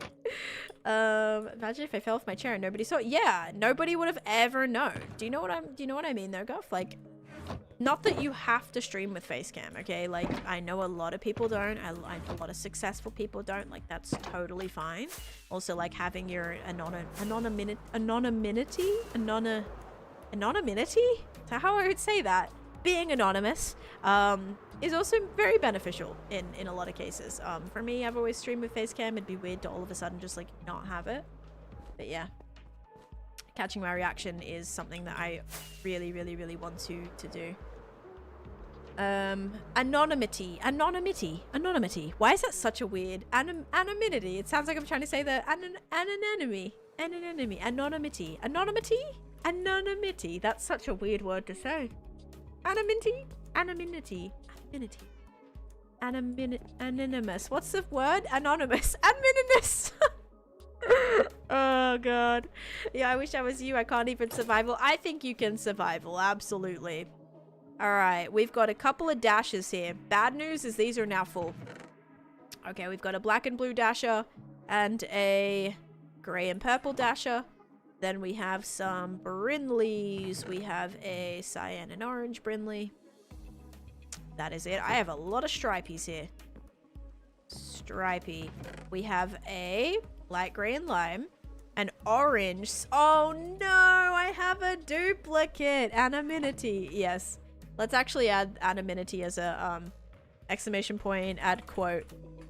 Imagine if I fell off my chair and nobody saw it. Yeah, nobody would have ever known. Do you know what I mean though, Guff? Like, not that you have to stream with Facecam, okay? Like, I know a lot of people don't. A lot of successful people don't. Like, that's totally fine. Also, like, having your anonymity? Is that how I would say that? Being anonymous is also very beneficial in a lot of cases. For me, I've always streamed with Facecam. It'd be weird to all of a sudden just, like, not have it. But yeah. Catching my reaction is something that I really want to do. Anonymity. Why is that such a weird anonymity? It sounds like I'm trying to say the anonymity. Anonymity. That's such a weird word to say. Anonymity. Anonymous. What's the word? Anonymous. Anonymous. Oh god. Yeah, I wish I was you. I can't even survival. I think you can survival, absolutely. Alright, we've got a couple of dashes here. Bad news is these are now full. Okay, we've got a black and blue dasher and a gray and purple dasher. Then we have some Brinleys. We have a cyan and orange Brinley. That is it. I have a lot of stripies here. Stripey. We have a light gray and lime. An orange. Oh no, I have a duplicate. Anonymity. Yes. Let's actually add anonymity as a exclamation point, add quote.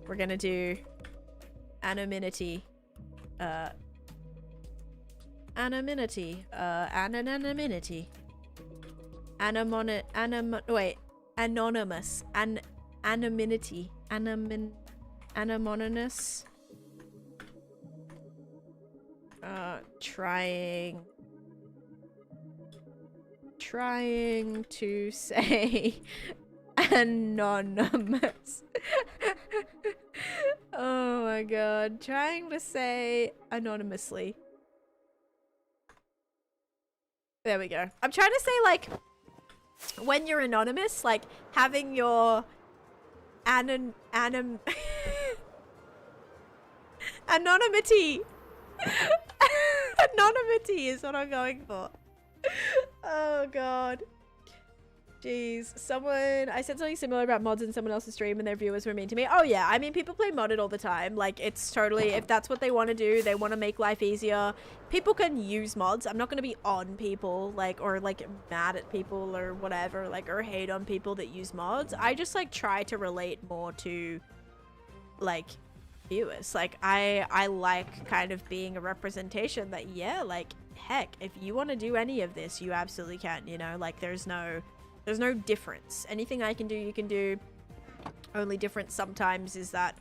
We're gonna do anonymity Anonymity. Anonymity. Anonymous. Anonymity. Anonymous. Trying to say anonymous. Oh my god. Trying to say anonymously. There we go. I'm trying to say, like, when you're anonymous, like, having your anonymity. Anonymity is what I'm going for. Oh god. Jeez. I said something similar about mods in someone else's stream and their viewers were mean to me. Oh yeah, I mean, people play modded all the time. Like, it's totally, if that's what they want to do, they want to make life easier. People can use mods. I'm not going to be on people, like, or like mad at people or whatever, like, or hate on people that use mods. I just like try to relate more to, like, viewers. Like, I like kind of being a representation that, yeah, like, heck, if you want to do any of this, you absolutely can, you know? Like, there's no difference. Anything I can do, you can do. Only difference sometimes is that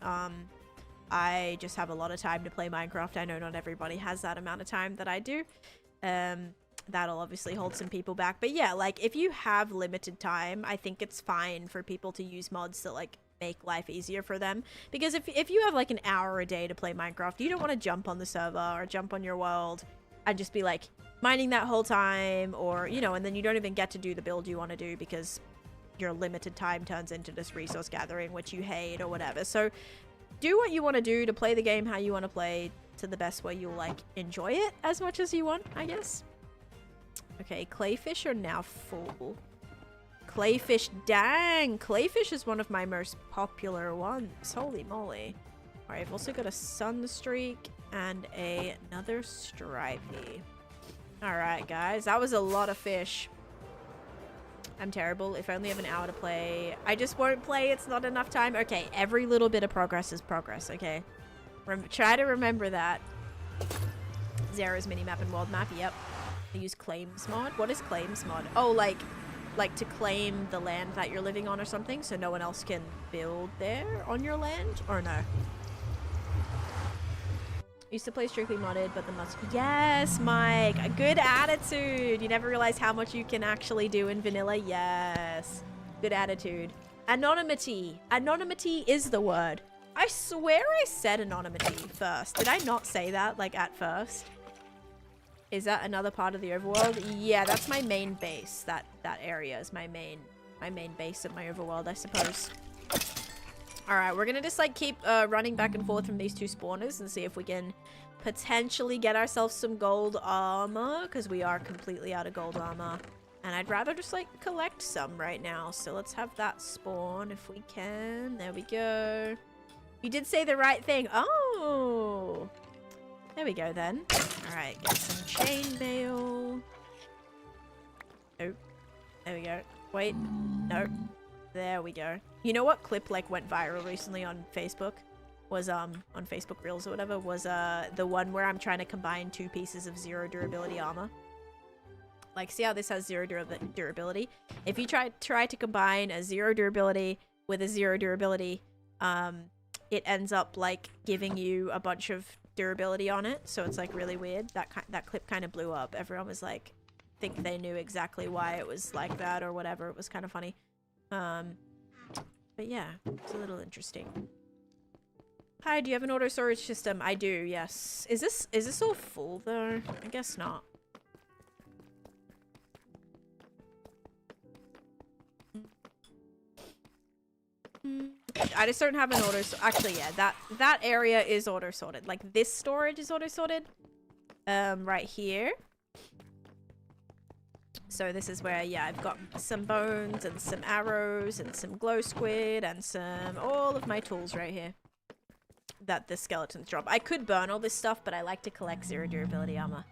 I just have a lot of time to play Minecraft. I know not everybody has that amount of time that I do. That'll obviously hold some people back. But yeah, like, if you have limited time, I think it's fine for people to use mods to, like, make life easier for them. Because if you have, like, an hour a day to play Minecraft, you don't want to jump on the server or jump on your world and just be, like, mining that whole time, or, you know, and then you don't even get to do the build you want to do because your limited time turns into this resource gathering, which you hate or whatever. So do what you want to do to play the game how you want to play, to the best way you'll, like, enjoy it as much as you want, I guess. Okay, clayfish are now full. Clayfish, dang! Clayfish is one of my most popular ones. Holy moly. Alright, I've also got a sunstreak and another stripey. Alright, guys. That was a lot of fish. I'm terrible. If I only have an hour to play. I just won't play. It's not enough time. Okay, every little bit of progress is progress, okay? Try to remember that. Zero's minimap and world map, yep. I use claims mod. What is claims mod? Oh, like to claim the land that you're living on or something, so no one else can build there on your land? Or no? Used to play strictly modded, but the mods... Yes, Mike! A good attitude! You never realize how much you can actually do in vanilla? Yes. Good attitude. Anonymity. Anonymity is the word. I swear I said anonymity first. Did I not say that, like, at first? Is that another part of the overworld? Yeah, that's my main base. That area is my main base of my overworld, I suppose. Alright, we're gonna just, like, keep running back and forth from these two spawners and see if we can potentially get ourselves some gold armor, because we are completely out of gold armor. And I'd rather just, like, collect some right now. So let's have that spawn if we can. There we go. You did say the right thing. Oh! There we go, then. Alright, get some chainmail. Nope. There we go. Wait. No. There we go. You know what clip, like, went viral recently on Facebook? Was, on Facebook Reels or whatever, was, the one where I'm trying to combine two pieces of 0 durability armor. Like, see how this has 0 durability? If you try to combine a 0 durability with a 0 durability, it ends up, like, giving you a bunch of durability on it. So it's, like, really weird. That clip kind of blew up. Everyone was, like, think they knew exactly why it was like that or whatever. It was kind of funny. But yeah, it's a little interesting. Hi, do you have an auto storage system? I do, yes. Is this all full though? I guess not. I just don't have an auto. Actually, yeah, that area is auto sorted. Like, this storage is auto sorted. Right here. So this is where, yeah, I've got some bones and some arrows and some glow squid and all of my tools right here that the skeletons drop. I could burn all this stuff, but I like to collect 0 durability armor.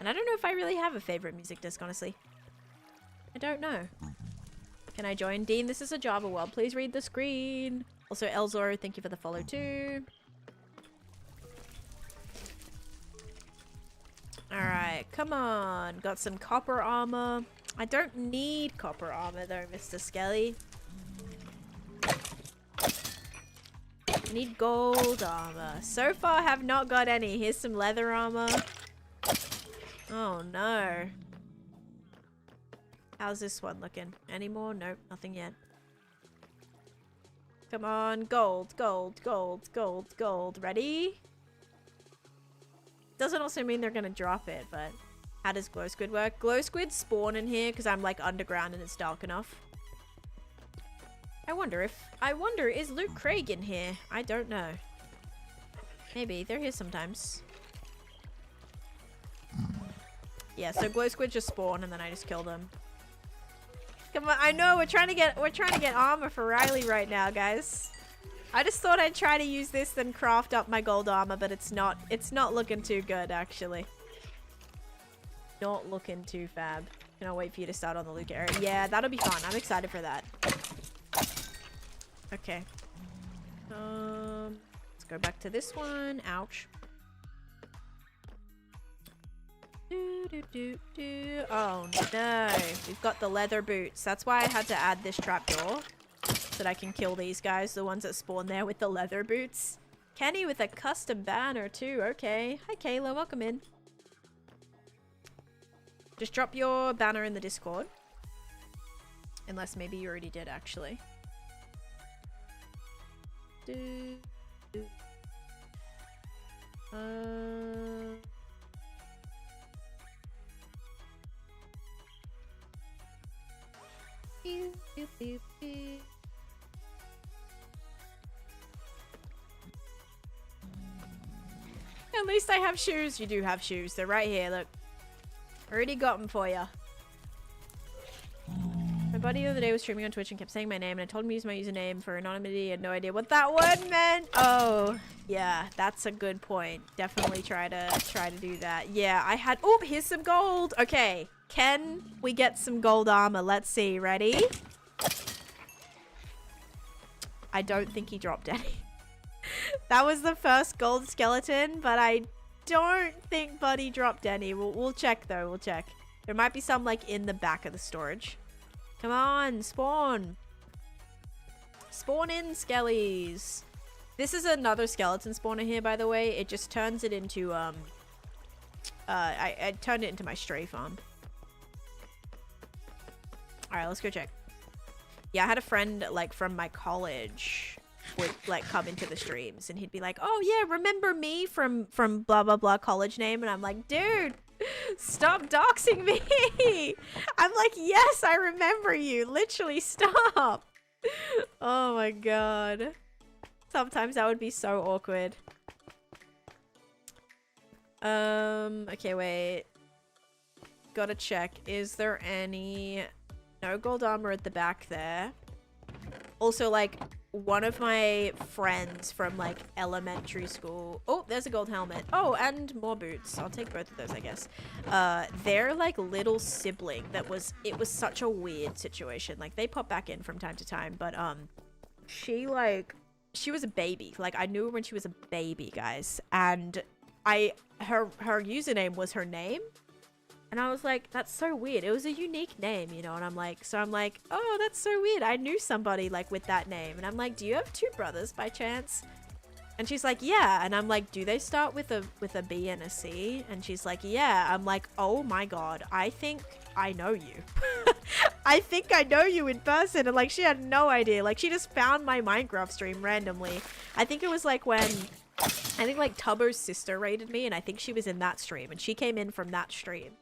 And I don't know if I really have a favorite music disc, honestly. I don't know. Can I join? Dean, this is a Java world. Please read the screen. Also, Elzor, thank you for the follow too. Alright. Alright, come on. Got some copper armor. I don't need copper armor though, Mr. Skelly. I need gold armor. So far, have not got any. Here's some leather armor. Oh no. How's this one looking? Any more? Nope, nothing yet. Come on, gold, gold, gold, gold, gold. Ready? Doesn't also mean they're gonna drop it, but how does glow squid work? Glow squid spawn in here because I'm like underground and it's dark enough. I wonder, is Luke Craig in here? I don't know. Maybe, they're here sometimes. Yeah, so glow squid just spawn and then I just kill them. Come on, I know we're trying to get armor for Riley right now, guys. I just thought I'd try to use this then craft up my gold armor, but it's not looking too good actually. Not looking too fab. Can I wait for you to start on the Luke area? Yeah, that'll be fun. I'm excited for that. Okay. Let's go back to this one. Ouch. Oh no. We've got the leather boots. That's why I had to add this trapdoor. So that I can kill these guys, the ones that spawn there with the leather boots. Kenny with a custom banner too. Okay. Hi Kayla, welcome in. Just drop your banner in the Discord. Unless maybe you already did actually. At least I have shoes. You do have shoes. They're right here. Look. Already got them for you. My buddy the other day was streaming on Twitch and kept saying my name, and I told him to use my username for anonymity. I had no idea what that word meant. Oh, yeah, that's a good point. Definitely try to do that. Yeah, I had. Oh, here's some gold. Okay, can we get some gold armor? Let's see. Ready? I don't think he dropped any. That was the first gold skeleton, but I don't think Buddy dropped any. We'll check though. We'll check. There might be some like in the back of the storage. Come on, spawn. Spawn in, skellies. This is another skeleton spawner here, by the way. It just turns it into, I turned it into my stray farm. Alright, let's go check. Yeah, I had a friend, like, from my college would, like, come into the streams. And he'd be like, oh, yeah, remember me from blah, blah, blah college name? And I'm like, dude, stop doxing me. I'm like, yes, I remember you. Literally, stop. Oh, my God. Sometimes that would be so awkward. Okay, wait. Gotta check. Is there any... No gold armor at the back there. Also, like, one of my friends from, like, elementary school... Oh, there's a gold helmet. Oh, and more boots. I'll take both of those, I guess. Their, like, little sibling that was... It was such a weird situation. Like, they pop back in from time to time, but, she, like... She was a baby. Like, I knew her when she was a baby, guys. And her username was her name. And I was like, that's so weird. It was a unique name, you know? And I'm like, oh, that's so weird. I knew somebody, like, with that name. And I'm like, do you have two brothers by chance? And she's like, yeah. And I'm like, do they start with a B and a C? And she's like, yeah. I'm like, oh my God, I think I know you. I think I know you in person. And like, she had no idea. Like, she just found my Minecraft stream randomly. I think it was like when, I think like Tubbo's sister raided me, and I think she was in that stream, and she came in from that stream.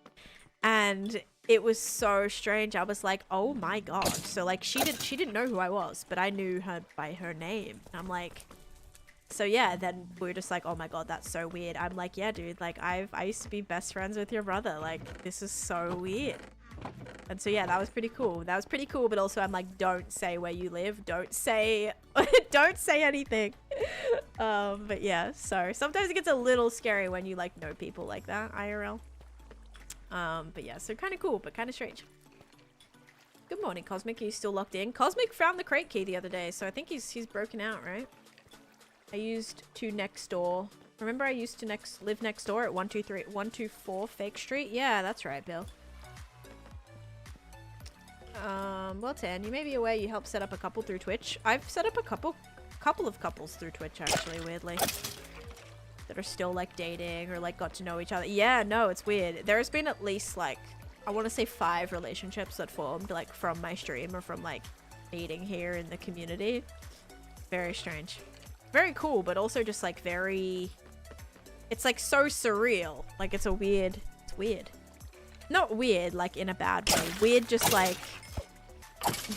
And it was so strange. I was like, oh my God. So like, she didn't know who I was, but I knew her by her name. I'm like, so yeah, then we were just like, oh my God, that's so weird. I'm like, yeah, dude, like I used to be best friends with your brother. Like, this is so weird. And so yeah, that was pretty cool. That was pretty cool, but also I'm like, don't say where you live. Don't say, don't say anything. But yeah, so sometimes it gets a little scary when you like know people like that, IRL. But yeah, so kind of cool, but kind of strange. Good morning, Cosmic. Are you still locked in? Cosmic found the crate key the other day, so I think he's broken out, right? I used 2 next door Remember I used to live next door at 124 Fake Street? Yeah, that's right, Bill. Well, Tan, you may be aware you helped set up a couple through Twitch. I've set up a couple of couples through Twitch, actually, weirdly. That are still, like, dating or, like, got to know each other. Yeah, no, it's weird. There's been at least, like, I want to say 5 relationships that formed, like, from my stream or from, like, meeting here in the community. Very strange. Very cool, but also just, like, very... It's, like, so surreal. Like, it's a weird... It's weird. Not weird, like, in a bad way. Weird just, like...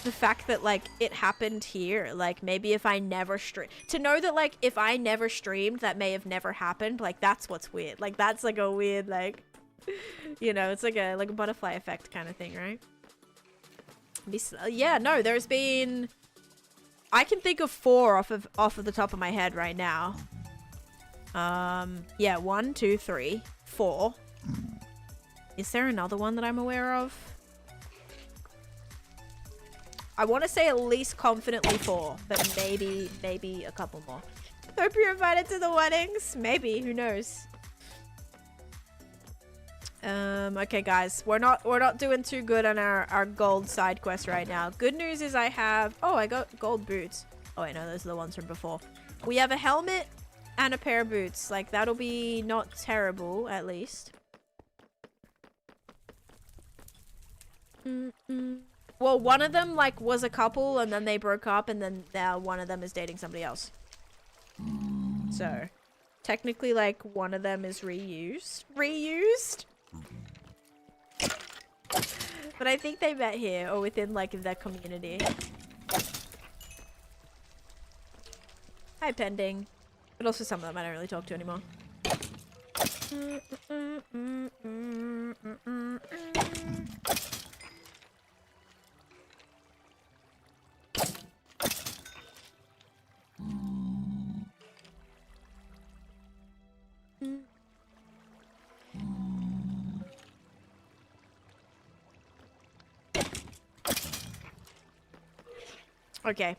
The fact that, like, it happened here. Like, maybe if I never streamed... To know that, like, if I never streamed, that may have never happened. Like, that's what's weird. Like, that's, like, a weird, like... You know, it's like a butterfly effect kind of thing, right? Yeah, no, there's been... I can think of 4 off of the top of my head right now. Yeah, 1, 2, 3, 4. Is there another one that I'm aware of? I want to say at least confidently 4, but maybe a couple more. Hope you're invited to the weddings. Maybe, who knows? Okay, guys, we're not doing too good on our gold side quest right now. Good news is I have... Oh, I got gold boots. Oh, wait, no, those are the ones from before. We have a helmet and a pair of boots. Like, that'll be not terrible, at least. Well, one of them, like, was a couple, and then they broke up, and then now one of them is dating somebody else. So, technically, like, one of them is reused. Reused? But I think they met here, or within, like, the community. Hi, Pending. But also some of them I don't really talk to anymore. Okay.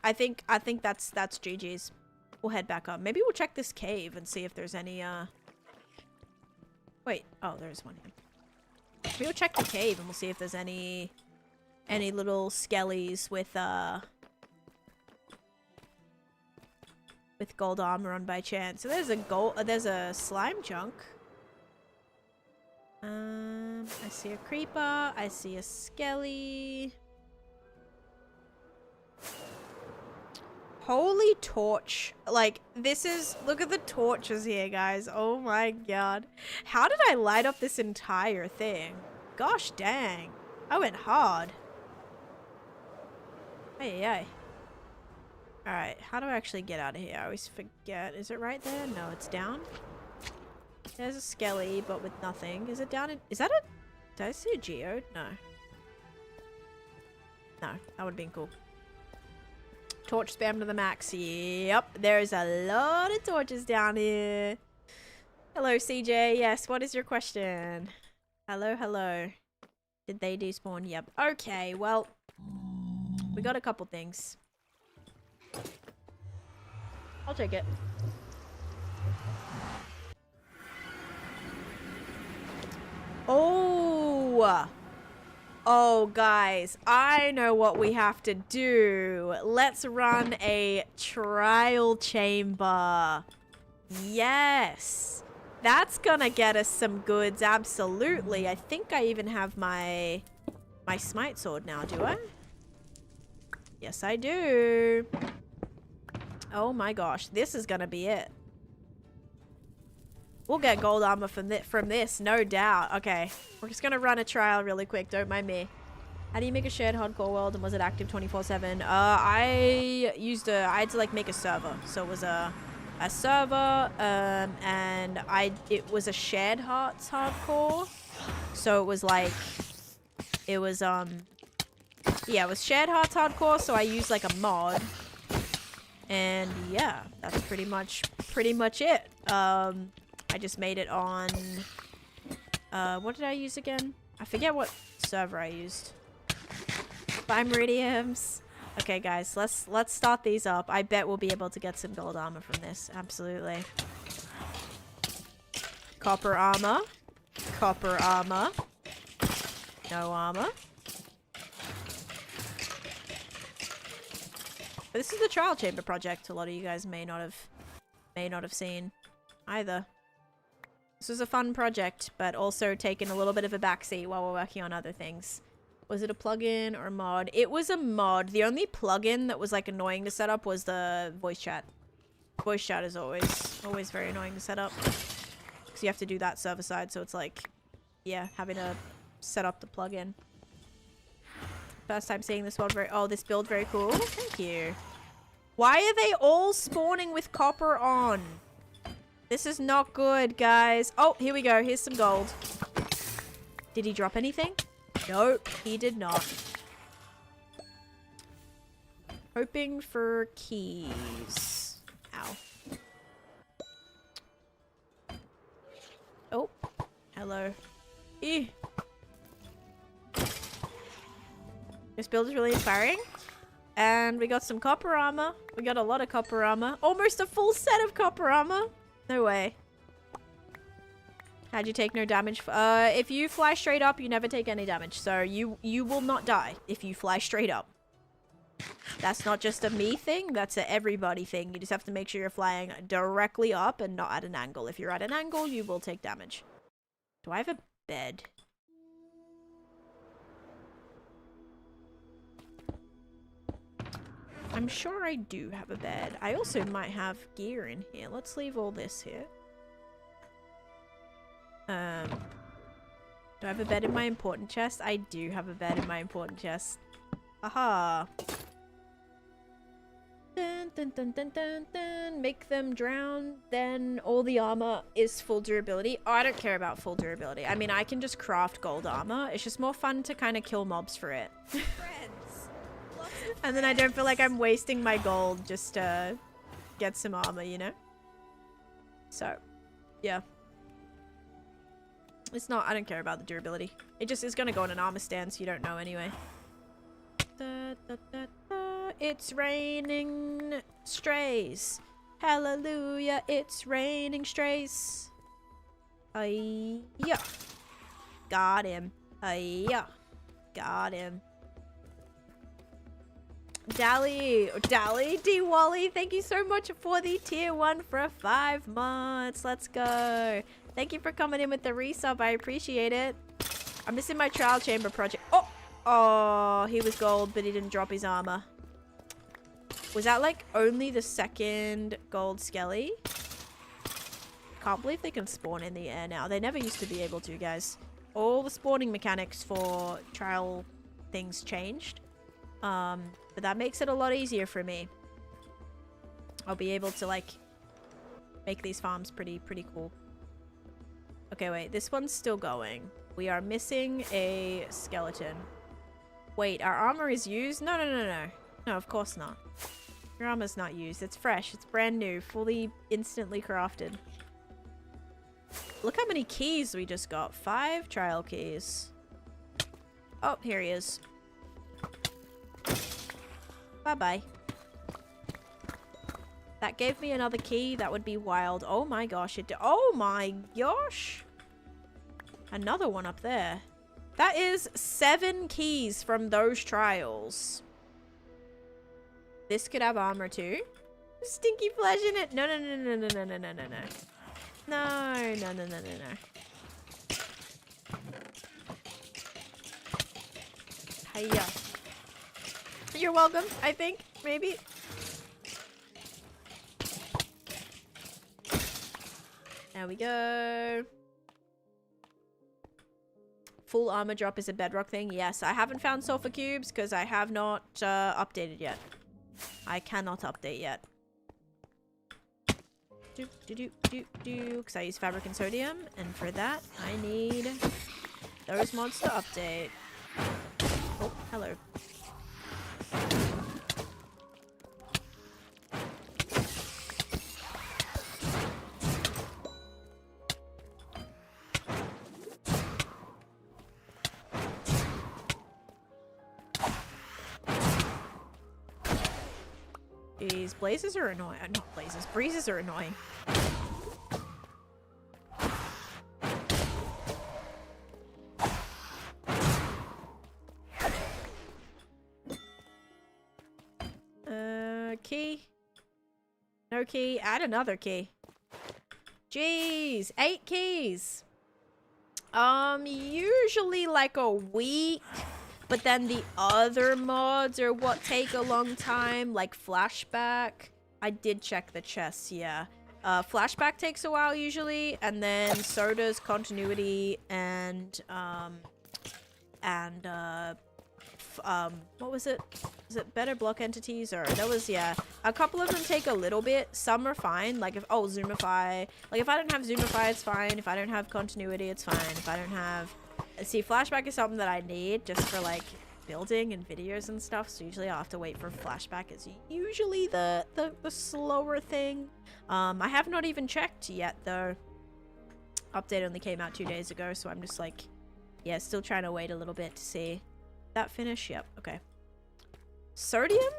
I think that's GG's. We'll head back up. Maybe we'll check this cave and see if there's any Wait, oh, there's one here. Maybe we'll check the cave and we'll see if there's any little skellies with gold armor on by chance. So there's a slime chunk. I see a creeper. I see a skelly. Holy torch. Like, this is... Look at the torches here, guys. Oh my god. How did I light up this entire thing? Gosh dang. I went hard. Hey, hey. Alright, how do I actually get out of here? I always forget. Is it right there? No, it's down. There's a skelly, but with nothing. Is it down in... Is that a... Did I see a geode? No. No, that would have been cool. Torch spam to the max. Yep, there's a lot of torches down here. Hello, CJ. Yes, what is your question? Hello, hello. Did they despawn? Yep. Okay, well, we got a couple things. I'll take it. Oh! Oh, guys, I know what we have to do. Let's run a trial chamber. Yes. That's gonna get us some goods, absolutely. I think I even have my smite sword now, do I? Yes, I do. Oh my gosh, this is gonna be it. We'll get gold armor from this, no doubt. Okay, we're just gonna run a trial really quick. Don't mind me. How do you make a shared hardcore world, and was it active 24/7? I had to like make a server, so it was a server, and it was a shared hearts hardcore. So it was like, it was yeah, it was shared hearts hardcore. So I used like a mod, and yeah, that's pretty much it. I just made it on, what did I use again? I forget what server I used. Buy meridiums. Okay, guys, let's start these up. I bet we'll be able to get some gold armor from this. Absolutely. Copper armor. Copper armor. No armor. This is the trial chamber project. A lot of you guys may not have seen either. This was a fun project, but also taken a little bit of a backseat while we're working on other things. Was it a plugin or a mod? It was a mod. The only plugin that was like annoying to set up was the voice chat. Voice chat is always very annoying to set up. Because you have to do that server side, so it's like, yeah, having to set up the plugin. First time seeing this one. This build very cool. Thank you. Why are they all spawning with copper on? This is not good, guys. Oh, here we go. Here's some gold. Did he drop anything? Nope, he did not. Hoping for keys. Ow. Oh, hello. Ew. This build is really inspiring. And we got some copper armor. We got a lot of copper armor. Almost a full set of copper armor. No way. How'd you take no damage? If you fly straight up, you never take any damage. So you will not die if you fly straight up. That's not just a me thing. That's a everybody thing. You just have to make sure you're flying directly up and not at an angle. If you're at an angle, you will take damage. Do I have a bed? I'm sure I do have a bed. I also might have gear in here. Let's leave all this here. Do I have a bed in my important chest? I do have a bed in my important chest. Aha. Dun, dun, dun, dun, dun, dun. Make them drown. Then all the armor is full durability. Oh, I don't care about full durability. I mean, I can just craft gold armor. It's just more fun to kind of kill mobs for it. And then I don't feel like I'm wasting my gold just to get some armor, you know? So, yeah. It's not, I don't care about the durability. It just is gonna go in an armor stand, so you don't know anyway. Da, da, da, da. It's raining strays. Hallelujah, it's raining strays. Yeah. Got him. Yeah. Got him. Dally D Wally, thank you so much for the tier 1 for 5 months. Let's go. Thank you for coming in with the resub. I appreciate it. I'm missing my trial chamber project. Oh, he was gold, but he didn't drop his armor. Was that like only the second gold skelly? Can't believe they can spawn in the air now. They never used to be able to, guys. All the spawning mechanics for trial things changed. But that makes it a lot easier for me. I'll be able to like make these farms pretty cool. Okay, wait, this one's still going. We are missing a skeleton. Wait, our armor is used? No. No, of course not. Your armor's not used. It's fresh. It's brand new. Fully instantly crafted. Look how many keys we just got. 5 trial keys. Oh, here he is. Bye-bye. That gave me another key. That would be wild. Oh my gosh. Oh my gosh. Another one up there. That is 7 keys from those trials. This could have armor too. Stinky flesh in it. No. No. Hiya. You're welcome, I think. Maybe. There we go. Full armor drop is a bedrock thing. Yes, I haven't found sulfur cubes because I have not updated yet. I cannot update yet. Because I use fabric and sodium, and for that I need those mods to update. Oh, hello. These blazes are annoying. Not blazes. Breezes are annoying. key. No key. Add another key. Jeez, 8 keys. Usually like a week, but then the other mods are what take a long time, like flashback. I did check the chests, yeah. Flashback takes a while usually, and then so does continuity and what was it? Is it better block entities? Or that was, yeah, a couple of them take a little bit. Some are fine, like if Zoomify, like if I don't have Zoomify, it's fine. If I don't have continuity, it's fine. If I don't have, see, flashback is something that I need just for like building and videos and stuff, so usually I'll have to wait for flashback. It's usually the slower thing. I have not even checked yet though. Update only came out 2 days ago, so I'm just like, yeah, still trying to wait a little bit to see that finish. Yep, okay. Sodium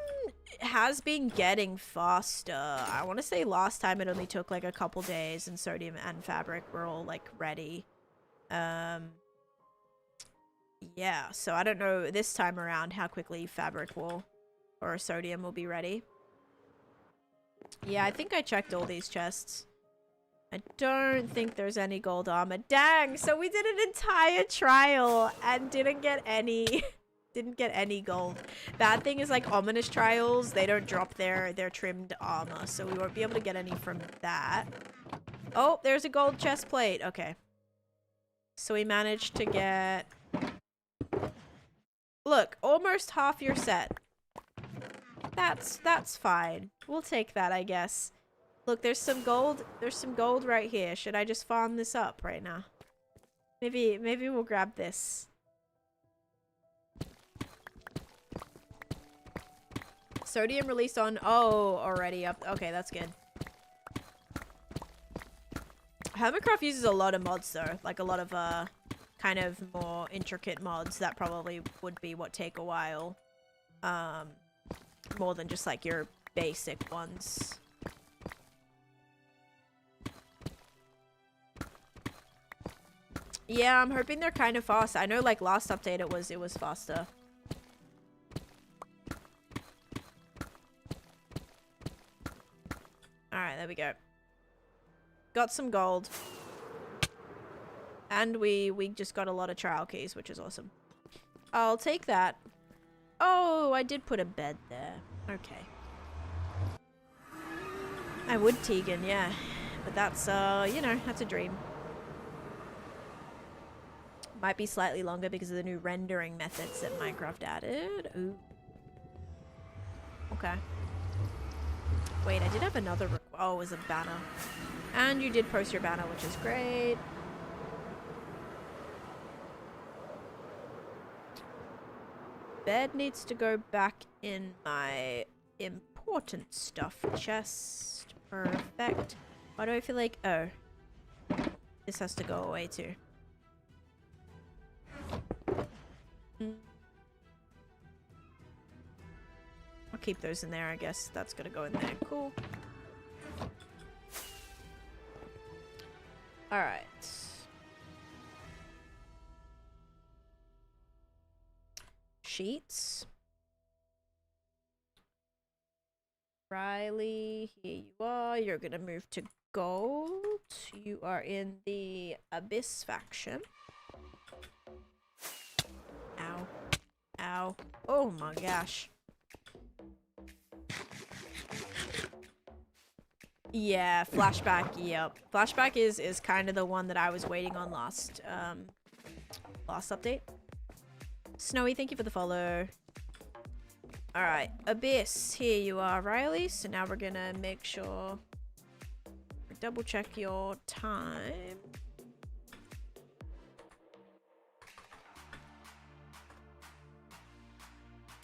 has been getting faster. I want to say last time it only took like a couple days and sodium and fabric were all like ready. Yeah, so I don't know this time around how quickly fabric will, or sodium will be ready. Yeah, I think I checked all these chests. I don't think there's any gold armor. Dang, so we did an entire trial and didn't get any didn't get any gold. Bad thing is like ominous trials, they don't drop their trimmed armor, so we won't be able to get any from that. Oh, there's a gold chest plate. Okay. So we managed to get, look, almost half your set. That's fine. We'll take that, I guess. Look, there's some gold right here. Should I just farm this up right now? Maybe we'll grab this. Sodium released on, oh, already up. Okay, that's good. Hermitcraft uses a lot of mods though, like a lot of kind of more intricate mods that probably would be what take a while. More than just like your basic ones. Yeah, I'm hoping they're kind of fast. I know like last update it was faster. Alright, there we go. Got some gold. And we just got a lot of trial keys, which is awesome. I'll take that. Oh, I did put a bed there. Okay. I would Tegan, yeah. But that's, you know, that's a dream. Might be slightly longer because of the new rendering methods that Minecraft added. Ooh. Okay. Wait, I did have another oh, it was a banner. And you did post your banner, which is great. Bed needs to go back in my important stuff chest. Perfect. Why do I feel like, oh, this has to go away too. I'll keep those in there, I guess. That's gonna go in there. Cool. Alright. Sheets. Riley, here you are. You're gonna move to gold. You are in the Abyss faction. Ow. Ow. Oh my gosh. Yeah, flashback, yep. Flashback is kind of the one that I was waiting on last update. Snowy, thank you for the follow. Alright, Abyss, here you are, Riley. So now we're gonna make sure double check your time.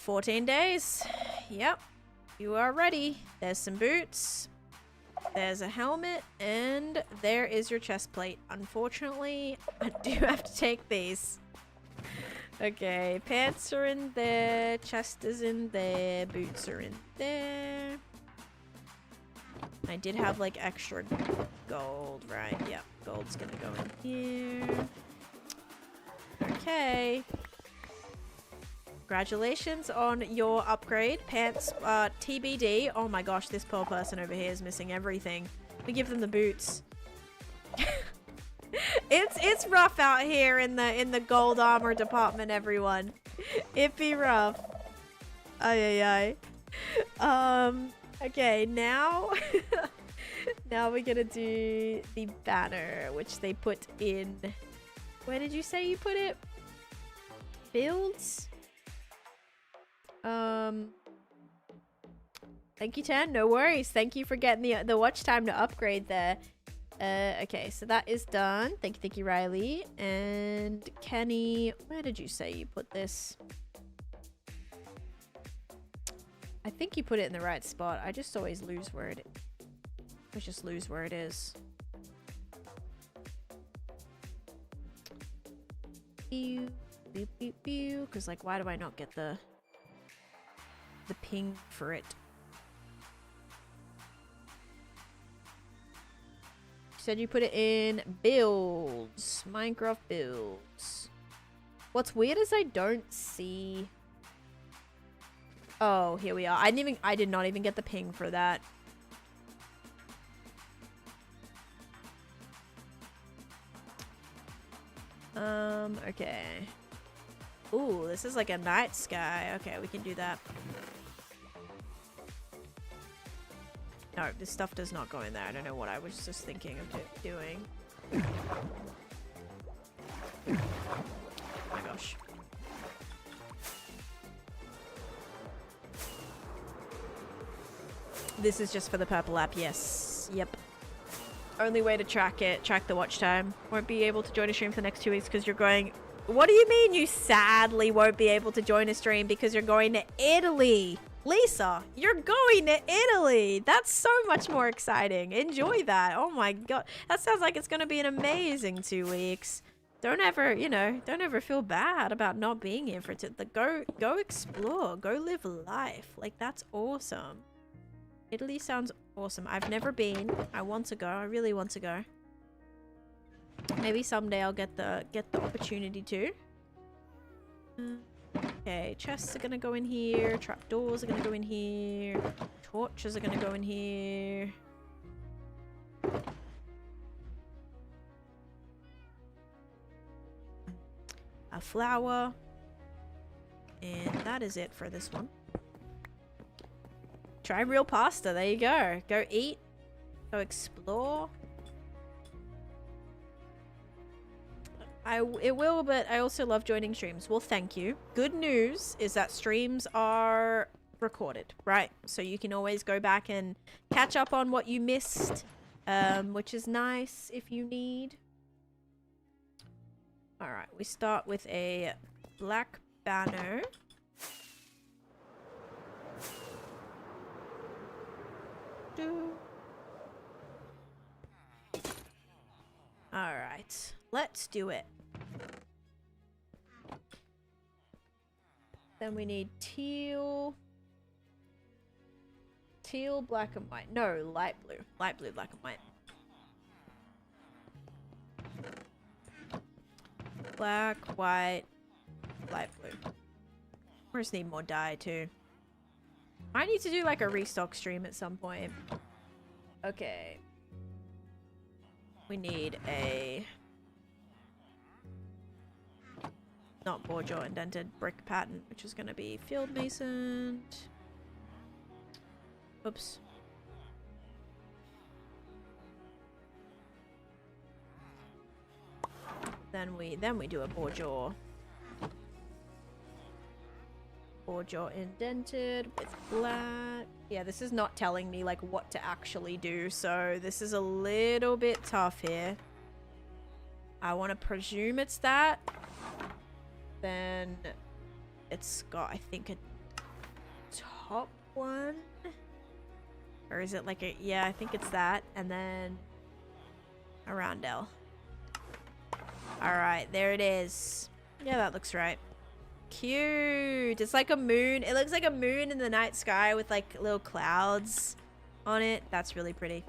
$14 days. Yep. You are ready. There's some boots. There's a helmet. And there is your chest plate. Unfortunately, I do have to take these. Okay. Pants are in there. Chest is in there. Boots are in there. I did have like extra gold, right? Yep. Gold's gonna go in here. Okay. Congratulations on your upgrade. Pants, TBD. Oh my gosh, this poor person over here is missing everything. We give them the boots. It's rough out here in the gold armor department, everyone. It be rough. Ay. Okay, now now we're gonna do the banner, which they put in. Where did you say you put it? Builds? Thank you, Tan. No worries. Thank you for getting the watch time to upgrade there. Okay, so that is done. Thank you, Riley. And Kenny, where did you say you put this? I think you put it in the right spot. I just always lose where it is. Pew, pew, pew, pew. Because, like, why do I not get the ping for it? You said you put it in builds. Minecraft builds. What's weird is I don't see... Oh, here we are. I did not even get the ping for that. Okay. Ooh, this is like a night sky. Okay, we can do that. No, this stuff does not go in there. I don't know what I was just thinking of doing. Oh my gosh. This is just for the purple app. Yes. Yep. Only way to track the watch time. Won't be able to join a stream for the next 2 weeks because you're going... What do you mean you sadly won't be able to join a stream because you're going to Italy? Lisa, you're going to Italy. That's so much more exciting. Enjoy that. Oh my god. That sounds like it's going to be an amazing 2 weeks. Don't ever, don't ever feel bad about not being here for it. Go explore. Go live life. Like, that's awesome. Italy sounds awesome. I've never been. I want to go. I really want to go. Maybe someday I'll get the opportunity to. Okay, chests are gonna go in here. Trapdoors are gonna go in here. Torches are gonna go in here. A flower. And that is it for this one. Try real pasta. There you go. Go eat. Go explore. It will, but I also love joining streams. Well, thank you. Good news is that streams are recorded, right? So you can always go back and catch up on what you missed, which is nice if you need. All right, we start with a black banner. All right, let's do it. Then we need teal, black and white. No, light blue, black and white. Black, white, light blue. We just need more dye too. I need to do like a restock stream at some point. Okay. We need a... not border indented brick pattern, which is going to be field mason. Oops. Then we do a border. Border indented with black. Yeah, this is not telling me like what to actually do, so this is a little bit tough here. I want to presume it's that. Then it's got, I think, a top one. Or is it like a... yeah, I think it's that. And then a roundel. Alright, there it is. Yeah, that looks right. Cute. It's like a moon. It looks like a moon in the night sky with like little clouds on it. That's really pretty.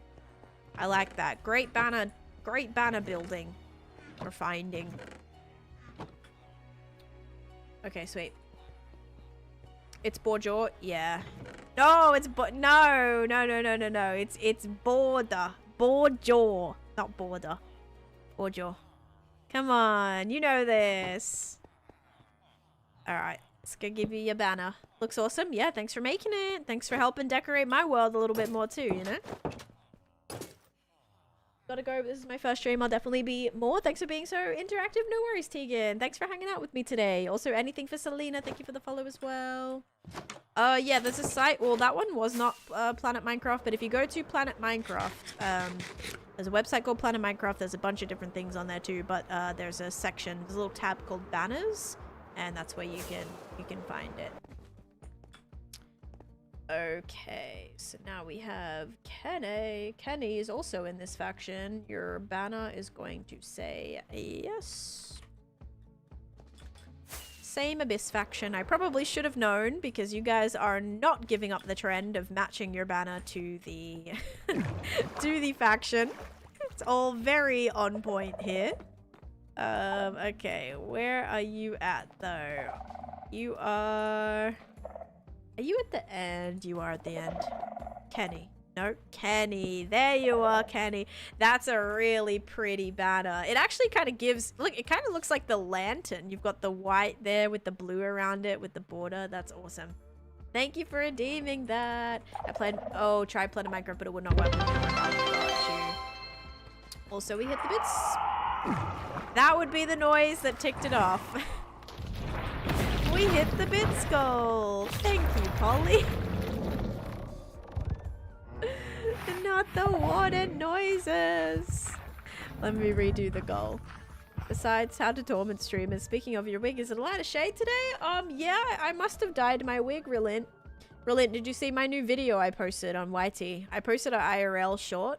I like that. Great banner building or finding. Okay, sweet. It's Borjaw? Yeah. No, it's no. It's border. Borjaw. Not border. Borjaw. Come on, you know this. Alright, let's go give you your banner. Looks awesome. Yeah, thanks for making it. Thanks for helping decorate my world a little bit more too, you know? Gotta go. This is my first stream. I'll definitely be more. Thanks for being so interactive. No worries, Tegan. Thanks for hanging out with me today. Also, anything for Selena. Thank you for the follow as well. Yeah, there's a site. Well, that one was not Planet Minecraft, but if you go to Planet Minecraft, there's a website called Planet Minecraft. There's a bunch of different things on there too, but there's a section, there's a little tab called Banners, and that's where you can find it. Okay, so now we have Kenny. Kenny is also in this faction. Your banner is going to say yes. Same Abyss faction. I probably should have known because you guys are not giving up the trend of matching your banner to the to the faction. It's all very on point here. Okay, where are you at though? You are you at the end? You are at the end. Kenny. No, Kenny. There you are, Kenny. That's a really pretty banner. It actually kind of gives... Look, it kind of looks like the lantern. You've got the white there with the blue around it with the border. That's awesome. Thank you for redeeming that. I played... Oh, tried playing Minecraft, but it would not work. Also, we hit the bits. That would be the noise that ticked it off. We hit the bits goal. Thank you, Polly. Not the water noises. Let me redo the goal. Besides, how to torment streamers. Speaking of your wig, is it a lighter shade today? Yeah, I must have dyed my wig, Relint. Relint, did you see my new video I posted on YT? I posted an IRL short.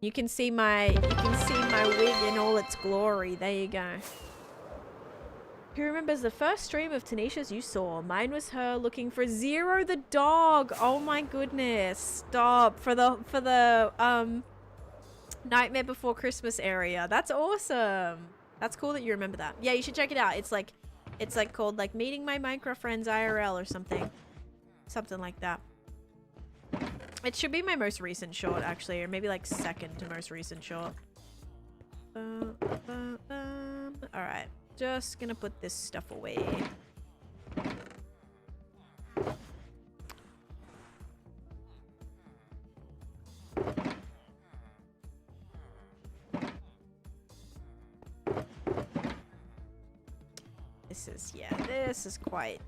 You can see my wig in all its glory. There you go. Who remembers the first stream of Taneesha's you saw? Mine was her looking for Zero the dog. Oh my goodness. Stop. For the Nightmare Before Christmas area. That's awesome. That's cool that you remember that. Yeah, you should check it out. It's like called like Meeting My Minecraft Friends IRL or something. Something like that. It should be my most recent short actually, or maybe like second to most recent short. Alright. Just gonna put this stuff away. This is quite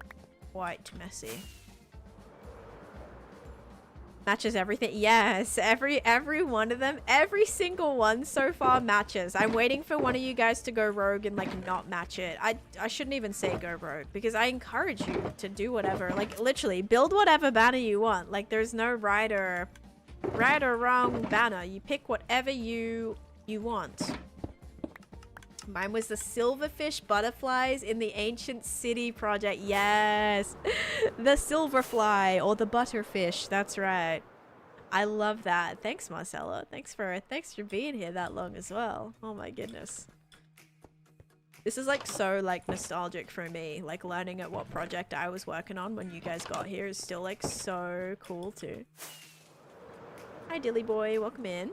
messy. Matches everything. Yes, every one of them, every single one so far matches. I'm waiting for one of you guys to go rogue and like not match it. I shouldn't even say go rogue because I encourage you to do whatever. Like literally build whatever banner you want. Like there's no right or wrong banner. You pick whatever you want. Mine was the silverfish butterflies in the ancient city project. Yes, the silverfly or the butterfish. That's right. I love that. Thanks, Marcella. Thanks for being here that long as well. Oh my goodness. This is like so like nostalgic for me. Like learning at what project I was working on when you guys got here is still like so cool too. Hi, Dilly boy. Welcome in.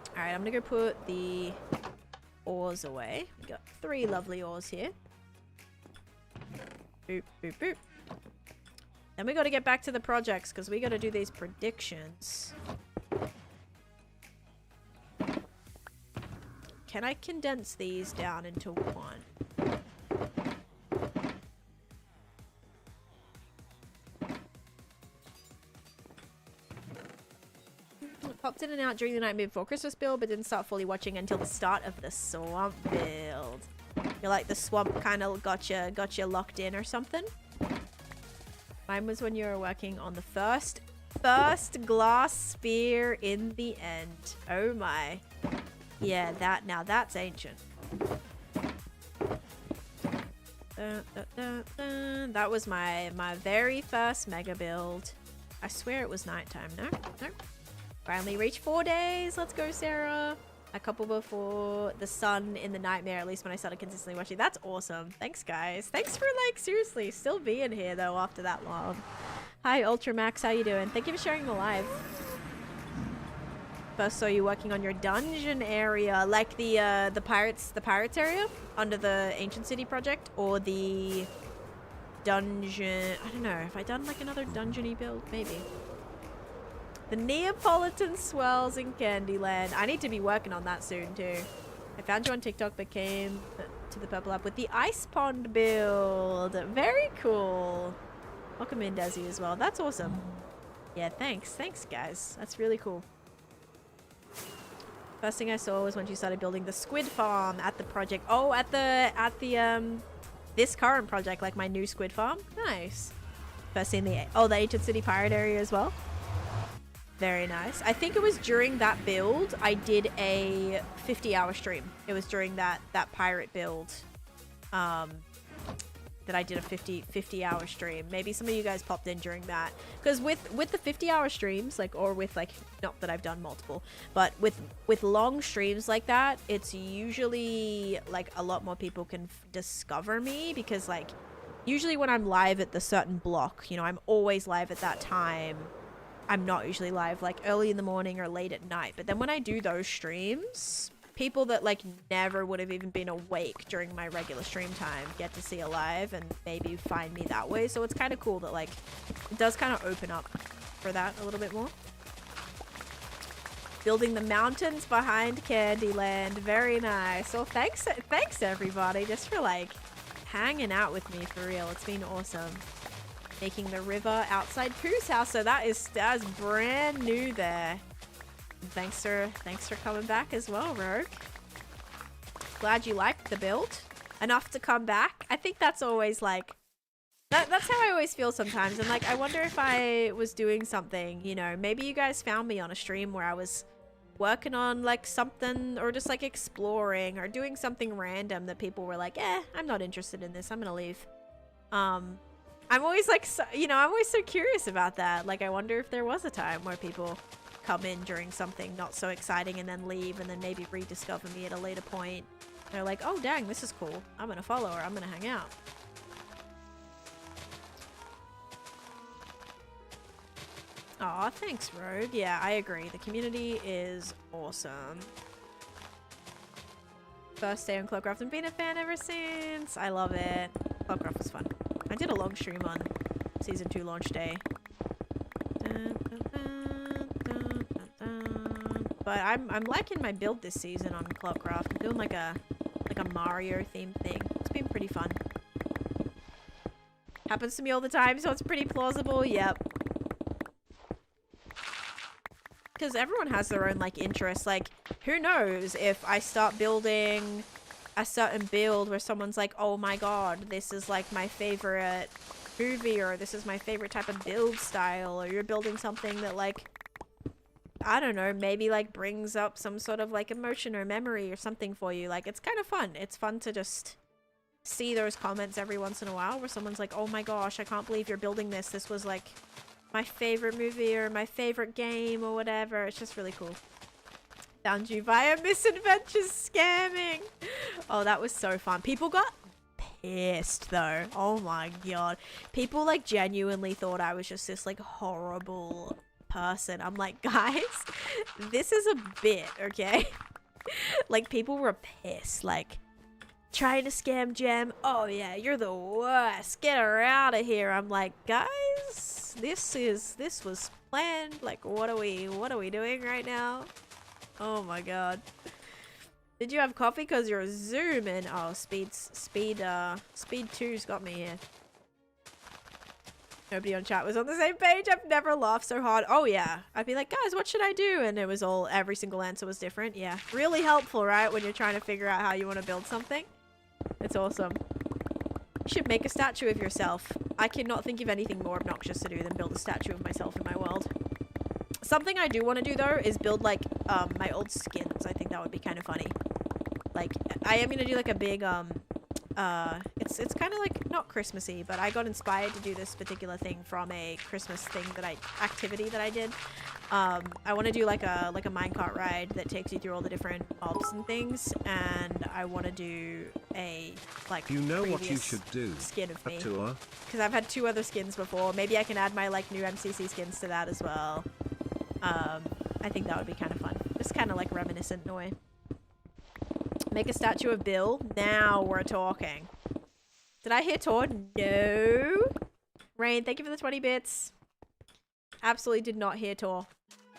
All right, I'm gonna go put the ores away. We got 3 lovely ores here. Boop, boop, boop. Then we got to get back to the projects because we got to do these predictions. Can I condense these down into one? Popped in and out during the night before Christmas build, but didn't start fully watching until the start of the swamp build. You're like the swamp kind of got you locked in or something. Mine was when you were working on the first glass spear in the end. Oh my. Yeah, now that's ancient. That was my very first mega build. I swear it was nighttime. No. Finally reached 4 days. Let's go, Sarah. A couple before the sun in the nightmare, at least when I started consistently watching. That's awesome. Thanks, guys. Thanks for, like, seriously, still being here, though, after that long. Hi, Ultramax. How you doing? Thank you for sharing the live. First saw you working on your dungeon area, like the pirates area under the Ancient City project, or the dungeon. I don't know. Have I done, like, another dungeon-y build? Maybe. The Neapolitan swells in Candyland. I need to be working on that soon too. I found you on TikTok but came to the purple app with the ice pond build. Very cool. Welcome in, Desi, as well. That's awesome. Yeah, thanks. Thanks, guys. That's really cool. First thing I saw was when you started building the squid farm at the project. Oh, at the this current project, like my new squid farm. Nice. First thing the Ancient City pirate area as well. Very nice. I think it was during that build I did a 50-hour stream. It was during that pirate build that I did a 50-hour stream. Maybe some of you guys popped in during that. Because with the 50-hour streams, like, or with, like, not that I've done multiple, but with long streams like that, it's usually, like, a lot more people can discover me because, like, usually when I'm live at the certain block, you know, I'm always live at that time. I'm not usually live like early in the morning or late at night. But then when I do those streams, people that like never would have even been awake during my regular stream time get to see a live and maybe find me that way. So it's kind of cool that like it does kind of open up for that a little bit more. Building the mountains behind Candyland. Very nice. Well, thanks everybody just for like hanging out with me for real. It's been awesome. Making the river outside Pooh's house, so that's brand new there. Thanks for coming back as well, Rogue. Glad you liked the build enough to come back. I think that's always like that's how I always feel sometimes. And like I wonder if I was doing something, you know, maybe you guys found me on a stream where I was working on like something or just like exploring or doing something random that people were like, I'm not interested in this, I'm gonna leave. I'm always like, you know, I'm always so curious about that. Like, I wonder if there was a time where people come in during something not so exciting and then leave and then maybe rediscover me at a later point. They're like, oh, dang, this is cool. I'm going to follow her. I'm going to hang out. Aw, thanks, Rogue. Yeah, I agree. The community is awesome. First day on Clockcraft and been a fan ever since. I love it. Clockcraft was fun. I did a long stream on Season 2 launch day. But I'm liking my build this season on Clockcraft. I'm doing like a Mario themed thing. It's been pretty fun. Happens to me all the time, so it's pretty plausible. Yep. Because everyone has their own like interests. Like, who knows if I start building a certain build where someone's like, oh my god, this is like my favorite movie, or this is my favorite type of build style, or you're building something that like, I don't know, maybe like brings up some sort of like emotion or memory or something for you. Like, it's kind of fun. It's fun to just see those comments every once in a while where someone's like, oh my gosh, I can't believe you're building this. This was like my favorite movie or my favorite game or whatever. It's just really cool. Found you via misadventures scamming. Oh, that was so fun. People got pissed though. Oh my god. People like genuinely thought I was just this like horrible person. I'm like, guys, this is a bit, okay? Like, people were pissed. Like, trying to scam Gem. Oh yeah, you're the worst. Get her out of here. I'm like, guys, this was planned. Like, what are we doing right now? Oh my god. Did you have coffee? Because you're zooming. Oh, speed 2's got me here. Nobody on chat was on the same page. I've never laughed so hard. Oh yeah. I'd be like, guys, what should I do? And it was all, every single answer was different. Yeah. Really helpful, right? When you're trying to figure out how you want to build something. It's awesome. You should make a statue of yourself. I cannot think of anything more obnoxious to do than build a statue of myself in my world. Something I do want to do though is build like my old skins. I think that would be kind of funny. Like, I am gonna do like a big it's kind of like not Christmassy, but I got inspired to do this particular thing from a Christmas thing that activity that I did I want to do like a minecart ride that takes you through all the different mobs and things, and I want to do a like you know what you should do? Skin of me, tour. because I've had 2 other skins before. Maybe I can add my like new MCC skins to that as well. I think that would be kind of fun. Just kind of like reminiscent in a way. Make a statue of Bill. Now we're talking. Did I hear Tor? No. Rain, thank you for the 20 bits. Absolutely did not hear Tor.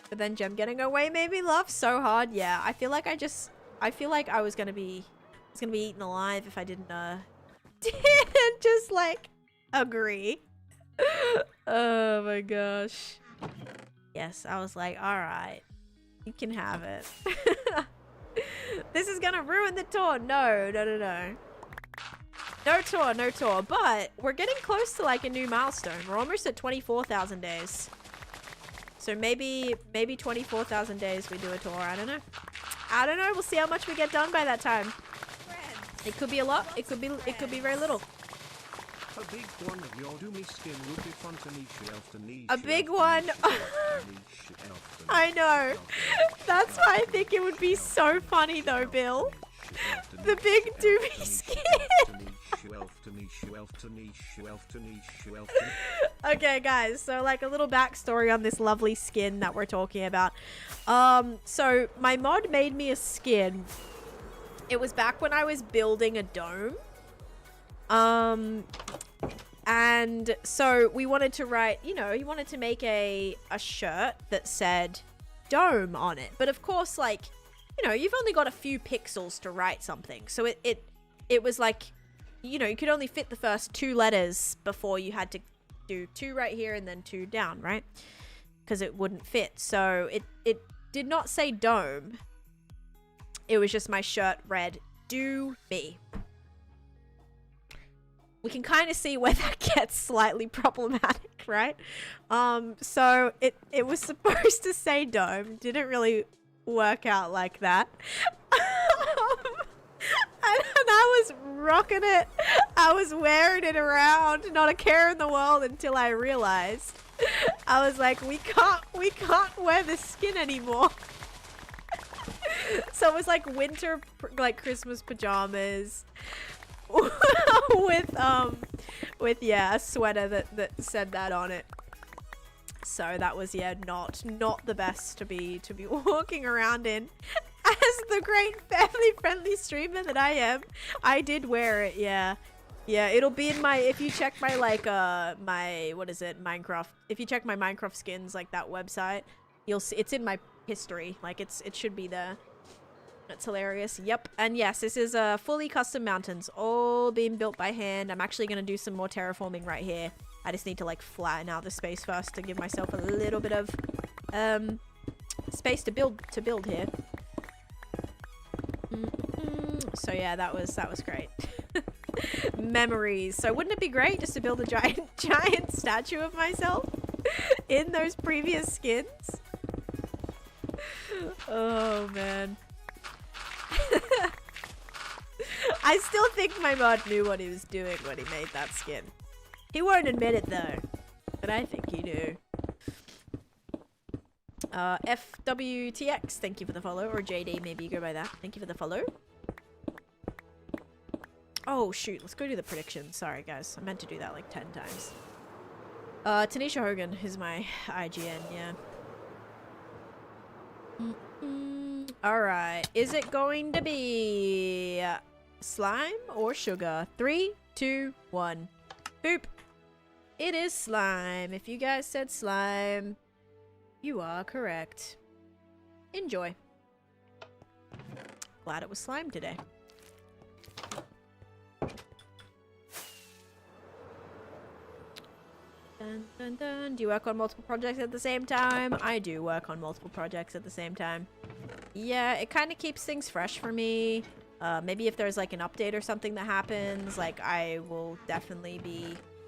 But then Gem getting away made me laugh so hard. Yeah, I feel like I was gonna be eaten alive if I didn't didn't just like agree. Oh my gosh. Yes, I was like, all right, you can have it. This is gonna ruin the tour. No. No tour, but we're getting close to like a new milestone. We're almost at 24,000 days. So maybe 24,000 days we do a tour. I don't know. We'll see how much we get done by that time. Friends. It could be a lot. It could be very little. A big one of your Doomy skin would be fun to niche. A big one. I know. That's why I think it would be so funny though, Bill. The big Doomy skin. Okay, guys, so like a little backstory on this lovely skin that we're talking about. So my mod made me a skin. It was back when I was building a dome. And so we wanted to write, you know, you wanted to make a shirt that said dome on it. But of course, like, you know, you've only got a few pixels to write something. So it was like, you know, you could only fit the first 2 letters before you had to do 2 right here and then 2 down, right? Because it wouldn't fit. So it did not say dome. It was just my shirt read, do me. We can kind of see where that gets slightly problematic, right? So it was supposed to say dome. Didn't really work out like that. And I was rocking it. I was wearing it around, not a care in the world, until I realized. I was like, we can't wear this skin anymore. So it was like winter, like Christmas pajamas. with yeah, a sweater that said that on it. So that was, yeah, not the best to be walking around in. As the great family friendly streamer that I am, I did wear it. Yeah, it'll be in my, if you check my like my, what is it, Minecraft, if you check my Minecraft skins, like that website, you'll see it's in my history. Like it should be there. That's hilarious. Yep. And yes, this is fully custom mountains, all being built by hand. I'm actually going to do some more terraforming right here. I just need to like flatten out the space first to give myself a little bit of space to build here. So yeah, that was great. Memories. So wouldn't it be great just to build a giant statue of myself in those previous skins? Oh man. I still think my mod knew what he was doing when he made that skin. He won't admit it though, but I think he knew. FWTX, thank you for the follow. Or JD, maybe you go by that. Thank you for the follow. Oh shoot, let's go do the prediction. Sorry guys, I meant to do that like 10 times. Taneesha Hogan is my IGN, yeah. Alright, is it going to be slime or sugar? 3, 2, 1. Boop. It is slime. If you guys said slime, you are correct. Enjoy. Glad it was slime today. Dun, dun, dun. Do you work on multiple projects at the same time? I do work on multiple projects at the same time. Yeah, it kind of keeps things fresh for me. Maybe if there's like an update or something that happens, like I will definitely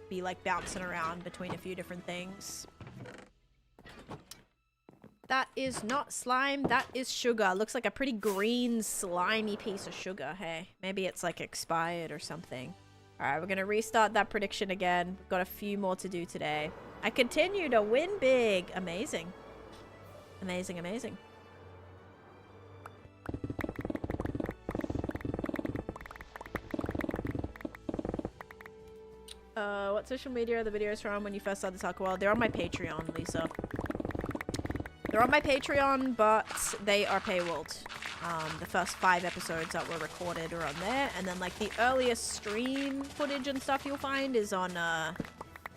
be like bouncing around between a few different things. That is not slime, that is sugar. Looks like a pretty green, slimy piece of sugar. Hey, maybe it's like expired or something. Alright, we're gonna restart that prediction again. We've got a few more to do today. I continue to win big. Amazing. Amazing, amazing. What social media are the videos from when you first started Soccer World? They're on my Patreon, Lisa. They're on my Patreon, but they are paywalled. The first 5 episodes that were recorded are on there, and then like the earliest stream footage and stuff you'll find is on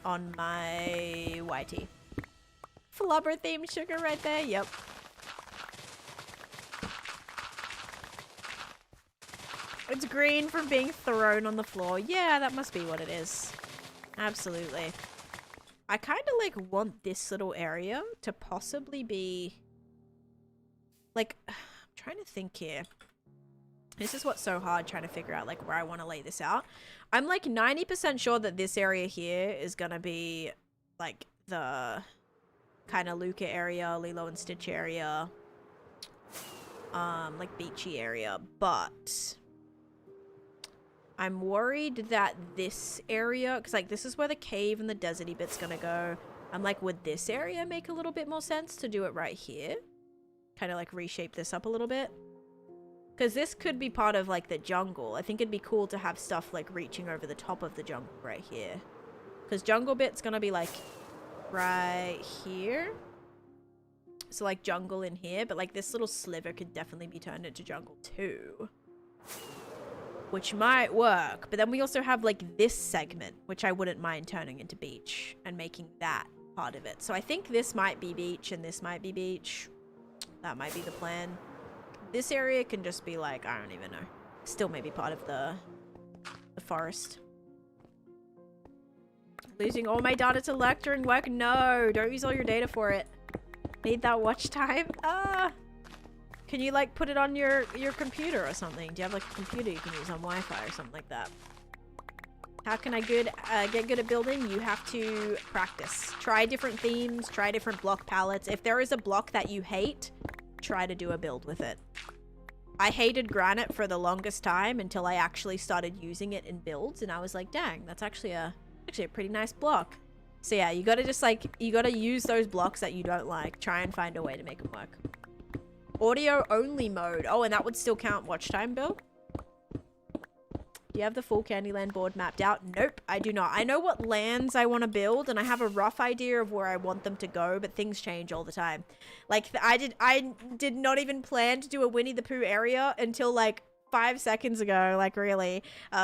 my YT. Flubber themed sugar right there. Yep. It's green from being thrown on the floor. Yeah, that must be what it is. Absolutely. I kind of like want this little area to possibly be like, I'm trying to think here. This is what's so hard, trying to figure out like where I want to lay this out. I'm like 90% sure that this area here is gonna be like the kind of Luca area, Lilo and Stitch area, like beachy area, but I'm worried that this area, because like this is where the cave and the deserty bit's gonna go. I'm like, would this area make a little bit more sense to do it right here? Kind of like reshape this up a little bit. Because this could be part of like the jungle. I think it'd be cool to have stuff like reaching over the top of the jungle right here. Because jungle bit's gonna be like right here. So like jungle in here, but like this little sliver could definitely be turned into jungle too. Which might work, but then we also have like this segment, which I wouldn't mind turning into beach and making that part of it. So I think this might be beach and this might be beach. That might be the plan. This area can just be like, I don't even know. Still maybe part of the forest. Losing all my data to lurk during work? No, don't use all your data for it. Need that watch time? Can you like put it on your computer or something? Do you have like a computer you can use on Wi-Fi or something like that? How can I get good at building? You have to practice. Try different themes, try different block palettes. If there is a block that you hate, try to do a build with it. I hated granite for the longest time until I actually started using it in builds, and I was like, dang, that's actually a pretty nice block. So yeah, you gotta just like, you gotta use those blocks that you don't like. Try and find a way to make them work. Audio only mode. Oh, and that would still count watch time, Bill? Do you have the full Candyland board mapped out? Nope, I do not. I know what lands I want to build, and I have a rough idea of where I want them to go, but things change all the time. Like, I did not even plan to do a Winnie the Pooh area until like 5 seconds ago, like really,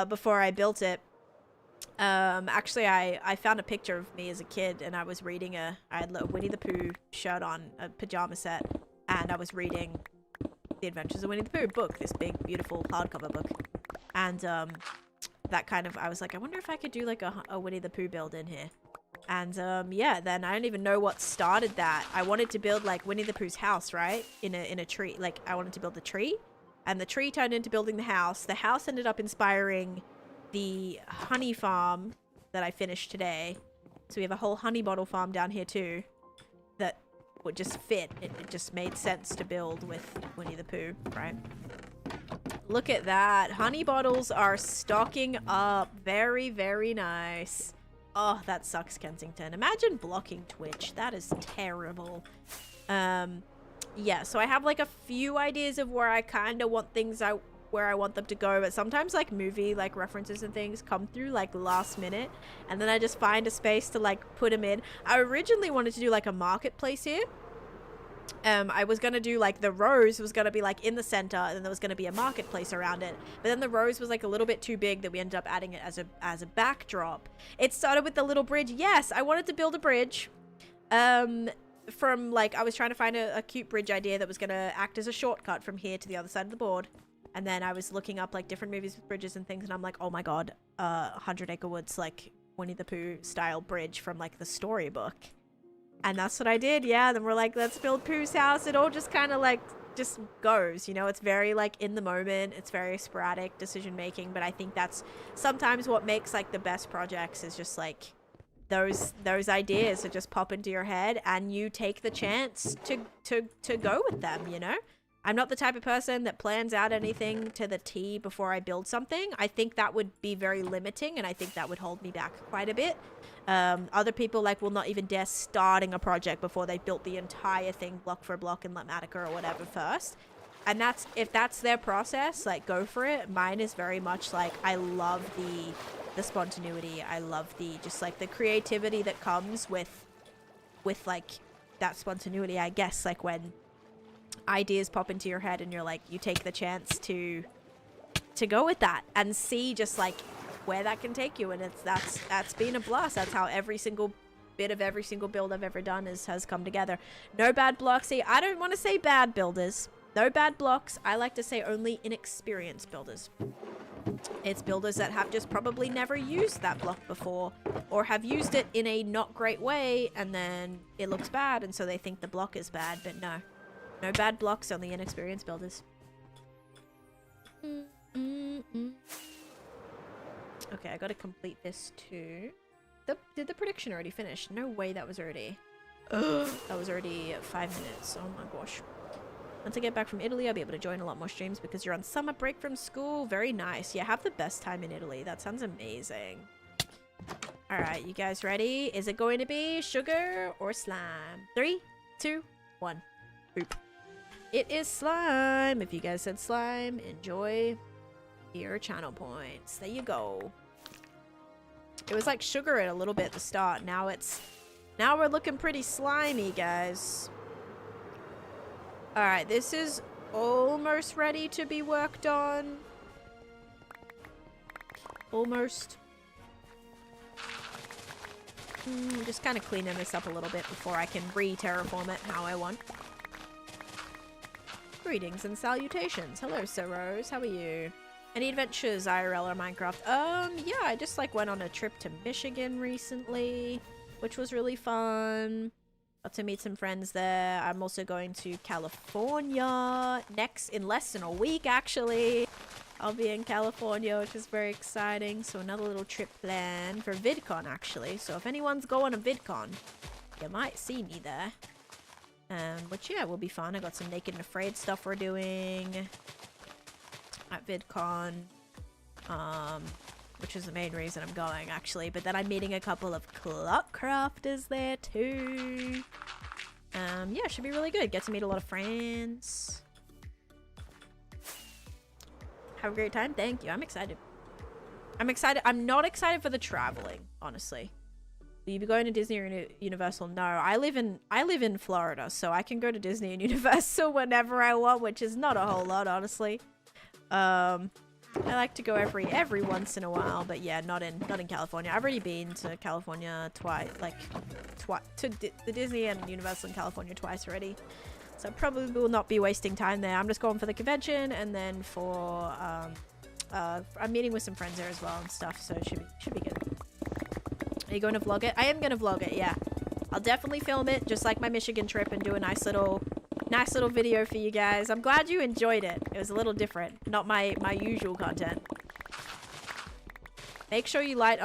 before I built it. Actually, I found a picture of me as a kid, and I was reading I had a Winnie the Pooh shirt on, a pajama set, and I was reading The Adventures of Winnie the Pooh book, this big, beautiful hardcover book. And that kind of, I was like, I wonder if I could do like a Winnie the Pooh build in here. And yeah, then I don't even know what started that. I wanted to build like Winnie the Pooh's house, right? In a tree. Like I wanted to build the tree, and the tree turned into building the house. The house ended up inspiring the honey farm that I finished today. So we have a whole honey bottle farm down here too that would just fit. It just made sense to build with Winnie the Pooh, right? Look at that. Honey bottles are stocking up. Very, very nice. Oh, that sucks, Kensington. Imagine blocking Twitch. That is terrible. Yeah, so I have like a few ideas of where I kind of want things out, where I want them to go, but sometimes like movie like references and things come through like last minute, and then I just find a space to like put them in. I originally wanted to do like a marketplace here. I was gonna do like the rose was gonna be like in the center, and then there was gonna be a marketplace around it, but then the rose was like a little bit too big that we ended up adding it as a backdrop. It started with the little bridge. Yes, I wanted to build a bridge from like, I was trying to find a cute bridge idea that was gonna act as a shortcut from here to the other side of the board. And then I was looking up like different movies with bridges and things, and I'm like, oh my god, 100 Acre Woods, like Winnie the Pooh style bridge from like the storybook. And that's what I did. Yeah, then we're like, let's build Pooh's house. It all just kind of like just goes, you know. It's very like in the moment. It's very sporadic decision making, but I think that's sometimes what makes like the best projects, is just like those ideas that just pop into your head and you take the chance to go with them, you know. I'm not the type of person that plans out anything to the T before I build something. I think that would be very limiting, and I think that would hold me back quite a bit. Other people like will not even dare starting a project before they built the entire thing block for block in Matica or whatever first. And if that's their process, like, go for it. Mine is very much like, I love the spontaneity. I love the just like the creativity that comes with like that spontaneity, I guess. Like when ideas pop into your head and you're like, you take the chance to go with that and see just like where that can take you. And that's been a blast. That's how every single bit of every single build I've ever done has come together. No bad blocks. See, I don't want to say bad builders. No bad blocks. I like to say only inexperienced builders. It's builders that have just probably never used that block before, or have used it in a not great way, and then it looks bad, and so they think the block is bad. But no. No bad blocks, only inexperienced builders. Okay, I gotta complete this too. Did the prediction already finish? No way that was already... that was already 5 minutes. Oh my gosh. Once I get back from Italy, I'll be able to join a lot more streams because you're on summer break from school. Very nice. Yeah, have the best time in Italy. That sounds amazing. Alright, you guys ready? Is it going to be sugar or slime? 3, 2, 1. Boop. It is slime. If you guys said slime, enjoy your channel points. There you go. It was like sugar a little bit at the start. Now we're looking pretty slimy, guys. Alright, this is almost ready to be worked on. Almost. Just kind of cleaning this up a little bit before I can re-terraform it how I want. Greetings and salutations. Hello, Soros. How are you? Any adventures, IRL or Minecraft? Yeah, I just like went on a trip to Michigan recently, which was really fun. Got to meet some friends there. I'm also going to California in less than a week, actually. I'll be in California, which is very exciting. So another little trip planned for VidCon, actually. So if anyone's going to VidCon, you might see me there. Which, yeah, will be fun. I got some Naked and Afraid stuff we're doing at VidCon. Which is the main reason I'm going, actually. But then I'm meeting a couple of clock crafters there, too. Yeah, it should be really good. Get to meet a lot of friends. Have a great time. Thank you. I'm excited. I'm excited. I'm not excited for the traveling, honestly. Will you be going to Disney or Universal? No, I live in Florida, so I can go to Disney and Universal whenever I want, which is not a whole lot, honestly. I like to go every once in a while, but yeah, not in California. I've already been to California twice, to the Disney and Universal in California twice already. So I probably will not be wasting time there. I'm just going for the convention, and then for I'm meeting with some friends there as well and stuff, so it should be good. Are you going to vlog it? I am going to vlog it, yeah. I'll definitely film it, just like my Michigan trip, and do a nice little video for you guys. I'm glad you enjoyed it. It was a little different, not my usual content. Make sure you light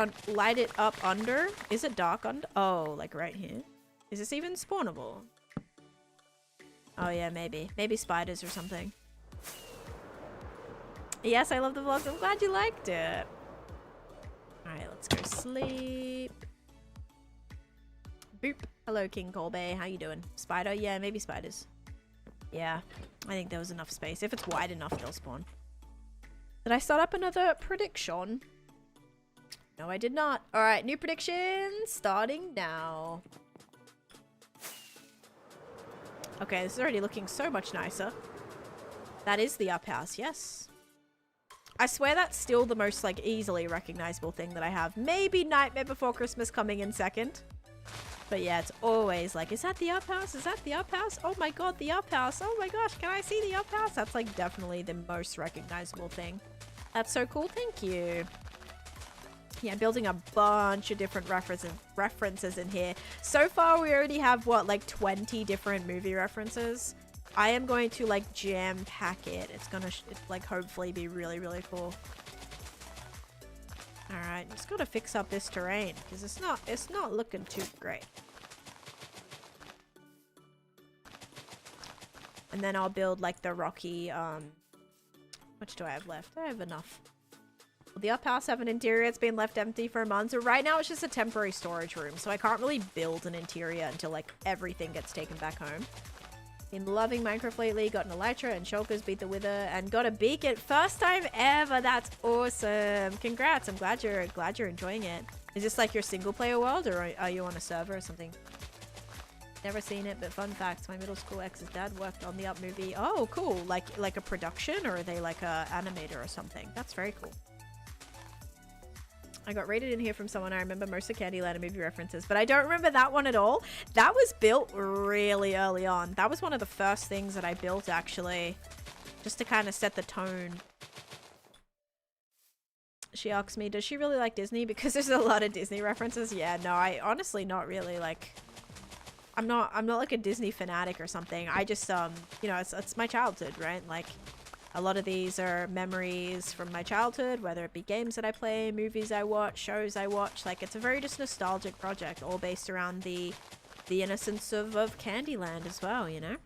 it up under. Is it dark under? Oh, like right here. Is this even spawnable? Oh yeah, maybe spiders or something. Yes, I love the vlogs. I'm glad you liked it. All right, let's go sleep. Boop. Hello, King Colby. How you doing? Spider? Yeah, maybe spiders. Yeah, I think there was enough space. If it's wide enough, they'll spawn. Did I start up another prediction? No, I did not. All right, new prediction starting now. Okay, this is already looking so much nicer. That is the up house, yes. I swear that's still the most, like, easily recognizable thing that I have. Maybe Nightmare Before Christmas coming in second. But yeah, it's always like, is that the up house? Is that the up house? Oh my god, the up house. Oh my gosh, can I see the up house? That's, like, definitely the most recognizable thing. That's so cool. Thank you. Yeah, I'm building a bunch of different references in here. So far, we already have, what, like 20 different movie references. I am going to, like, jam pack it. It's gonna, like, hopefully be really, really cool. Alright, just gotta fix up this terrain, because it's not looking too great. And then I'll build like the rocky, how much do I have left? I have enough. The up house have an interior. It's been left empty for a month. So right now it's just a temporary storage room. So I can't really build an interior until like everything gets taken back home. Been loving Minecraft lately. Got an Elytra and Shulkers beat the Wither and got a beacon. First time ever. That's awesome. Congrats. I'm glad you're enjoying it. Is this like your single player world or are you on a server or something? Never seen it, but fun fact, my middle school ex's dad worked on the Up movie. Oh, cool. Like a production, or are they like a animator or something? That's very cool. I got rated in here from someone. I remember most of Candyland movie references, but I don't remember that one at all. That was built really early on. That was one of the first things that I built, actually, just to kind of set the tone. She asks me, does she really like Disney? Because there's a lot of Disney references. Yeah, no, I honestly not really. Like, I'm not like a Disney fanatic or something. I just, you know, it's my childhood, right? Like, a lot of these are memories from my childhood, whether it be games that I play, movies I watch, shows I watch. Like, it's a very just nostalgic project, all based around the innocence of Candyland as well, you know?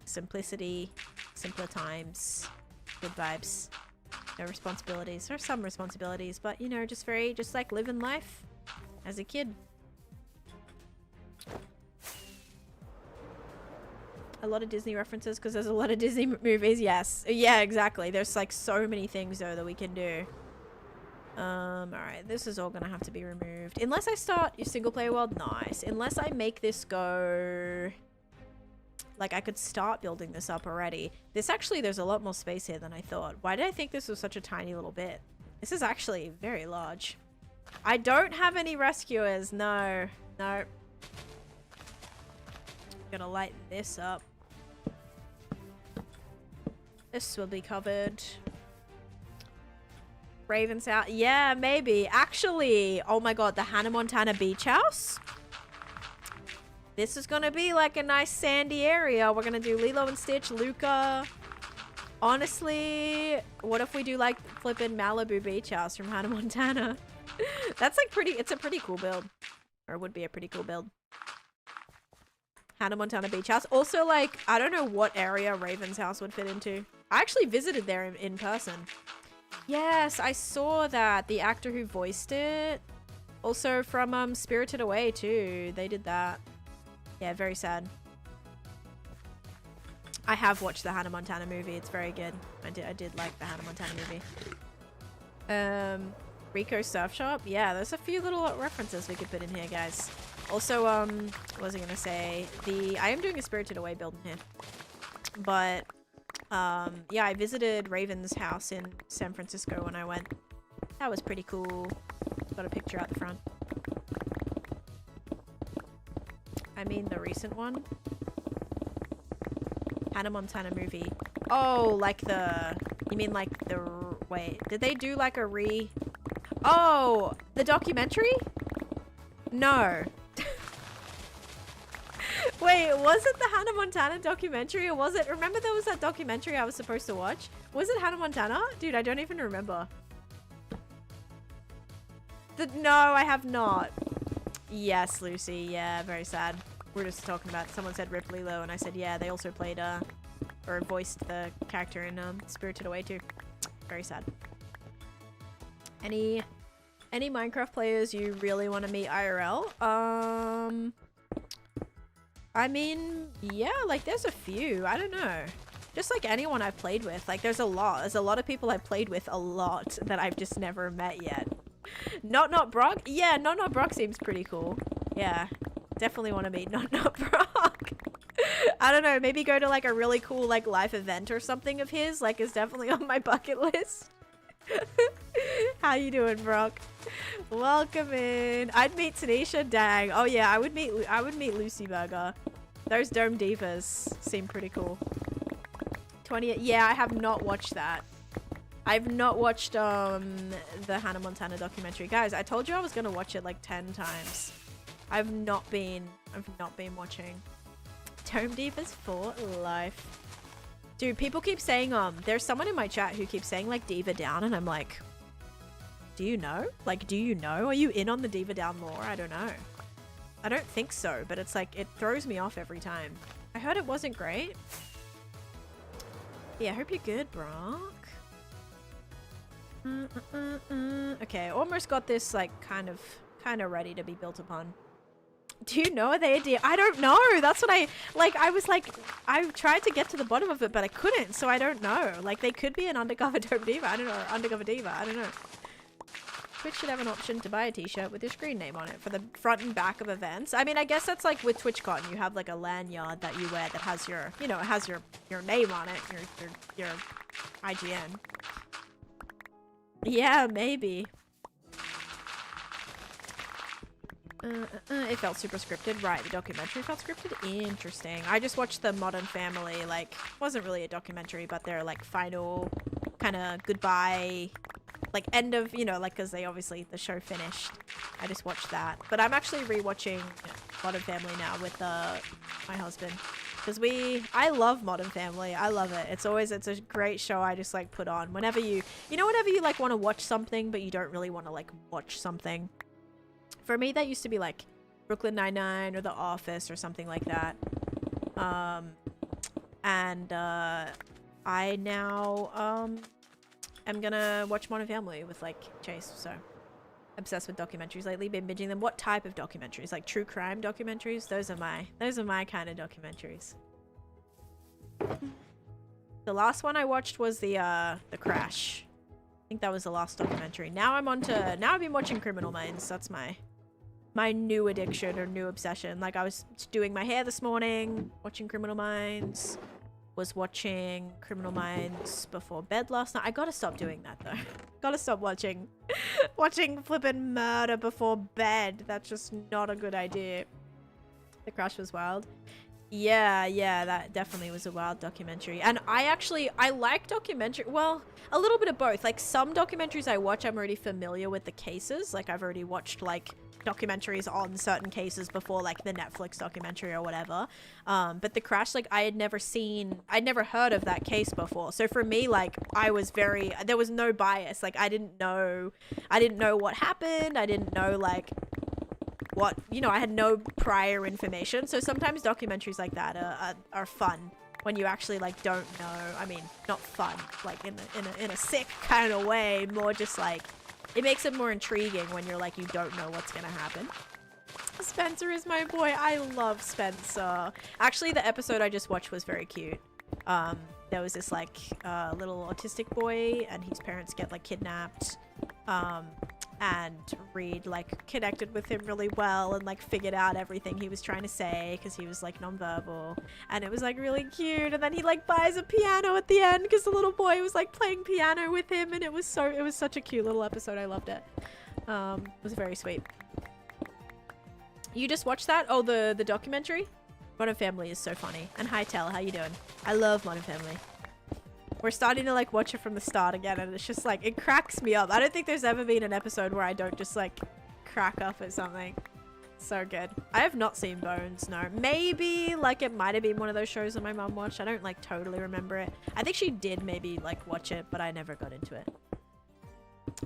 Simplicity, simpler times, good vibes, no responsibilities, or some responsibilities, but, you know, just like living life as a kid. A lot of Disney references because there's a lot of Disney movies. Yes. Yeah, exactly. There's like so many things though that we can do. Alright. This is all gonna have to be removed. Unless I start your single player world. Nice. Unless I make this go... Like I could start building this up already. This actually, there's a lot more space here than I thought. Why did I think this was such a tiny little bit? This is actually very large. I don't have any rescuers. No. No. Gonna light this up. This will be covered. Raven's out. Yeah, maybe. Actually, oh my god, the Hannah Montana beach house. This is gonna be like a nice sandy area. We're gonna do Lilo and Stitch, Luca. Honestly, what if we do like flippin' Malibu beach house from Hannah Montana? That's like pretty, it's a pretty cool build. Or it would be a pretty cool build. Hannah Montana beach house. Also, like, I don't know what area Raven's house would fit into. I actually visited there in person. Yes, I saw that. The actor who voiced it. Also from Spirited Away too. They did that. Yeah, very sad. I have watched the Hannah Montana movie. It's very good. I did like the Hannah Montana movie. Rico Surf Shop. Yeah, there's a few little references we could put in here, guys. Also, what was I gonna say? I am doing a Spirited Away build in here. But, yeah, I visited Raven's house in San Francisco when I went. That was pretty cool. Got a picture out the front. I mean the recent one. Hannah Montana movie. Oh, like you mean like wait, did they do like a oh, the documentary? No. Wait, was it the Hannah Montana documentary or was it, remember there was that documentary I was supposed to watch? Was it Hannah Montana? Dude, I don't even remember. No, I have not. Yes, Lucy. Yeah, very sad. We're just talking about, someone said Rip Lilo and I said, yeah, they also played, or voiced the character in, Spirited Away too. Very sad. Any Minecraft players you really want to meet IRL? I mean, yeah, like there's a few. I don't know. Just like anyone I've played with. Like there's a lot. There's a lot of people I've played with a lot that I've just never met yet. Not Brock? Yeah, Not Brock seems pretty cool. Yeah. Definitely want to meet Not Brock. I don't know, maybe go to like a really cool like live event or something of his. Like is definitely on my bucket list. How you doing, Brock? Welcome in. I'd meet Taneesha. Dang. Oh yeah, I would meet Lucy Burger. Those Dome Divas seem pretty cool. 20. Yeah, I have not watched that. I've not watched the Hannah Montana documentary. Guys, I told you I was gonna watch it like 10 times. I've not been watching. Dome Divas for life. Dude, people keep saying, there's someone in my chat who keeps saying, like, Diva Down, and I'm like, do you know? Like, do you know? Are you in on the Diva Down lore? I don't know. I don't think so, but it's like, it throws me off every time. I heard it wasn't great. Yeah, I hope you're good, Brock. Okay, almost got this like kind of ready to be built upon. Do you know they did? I don't know. That's what I tried to get to the bottom of it, but I couldn't, so I don't know. Like, they could be an undercover dope diva. I don't know. Or undercover diva. I don't know. Twitch should have an option to buy a t-shirt with your screen name on it for the front and back of events. I mean, I guess that's like with TwitchCon. You have like a lanyard that you wear that has your, you know, it has your name on it, your IGN. Yeah, maybe. It felt super scripted. Right, the documentary felt scripted? Interesting. I just watched the Modern Family, like, wasn't really a documentary, but their, like, final kind of goodbye, like, end of, you know, like, because they obviously, the show finished. I just watched that. But I'm actually rewatching Modern Family now with my husband. Because I love Modern Family. I love it. It's a great show I just, like, put on. Whenever you like, want to watch something, but you don't really want to, like, watch something. For me, that used to be like Brooklyn Nine-Nine or The Office or something like that. I now am gonna watch Modern Family with like Chase. So obsessed with documentaries lately. Been binging them. What type of documentaries? Like true crime documentaries? Those are my kind of documentaries. The last one I watched was the Crash. I think that was the last documentary. Now I've been watching Criminal Minds. That's my new addiction or new obsession. Like, I was doing my hair this morning, watching Criminal Minds. Was watching Criminal Minds before bed last night. I gotta stop doing that though. Gotta stop watching flippin' murder before bed. That's just not a good idea. The Crash was wild. Yeah, that definitely was a wild documentary. And I like documentary. Well, a little bit of both. Like, some documentaries I watch, I'm already familiar with the cases. Like, I've already watched, like, documentaries on certain cases before, like the Netflix documentary or whatever. But the Crash, like, I'd never heard of that case before. So for me, like, there was no bias. Like, I didn't know what happened. I didn't know, like, what, you know, I had no prior information. So sometimes documentaries like that are fun when you actually, like, don't know. I mean, not fun, like, in a sick kind of way, more just like, it makes it more intriguing when you're like, you don't know what's gonna happen. Spencer is my boy. I love Spencer. Actually, the episode I just watched was very cute. There was this, like, little autistic boy, and his parents get, like, kidnapped. And Reed, like, connected with him really well and, like, figured out everything he was trying to say because he was, like, nonverbal. And it was, like, really cute. And then he, like, buys a piano at the end because the little boy was, like, playing piano with him. And it was such a cute little episode. I loved it. It was very sweet. You just watched that? Oh, the documentary? Modern Family is so funny. And hi, Tell, how you doing? I love Modern Family. We're starting to, like, watch it from the start again, and it's just, like, it cracks me up. I don't think there's ever been an episode where I don't just, like, crack up at something. So good. I have not seen Bones, no. Maybe, like, it might have been one of those shows that my mum watched. I don't, like, totally remember it. I think she did maybe, like, watch it, but I never got into it.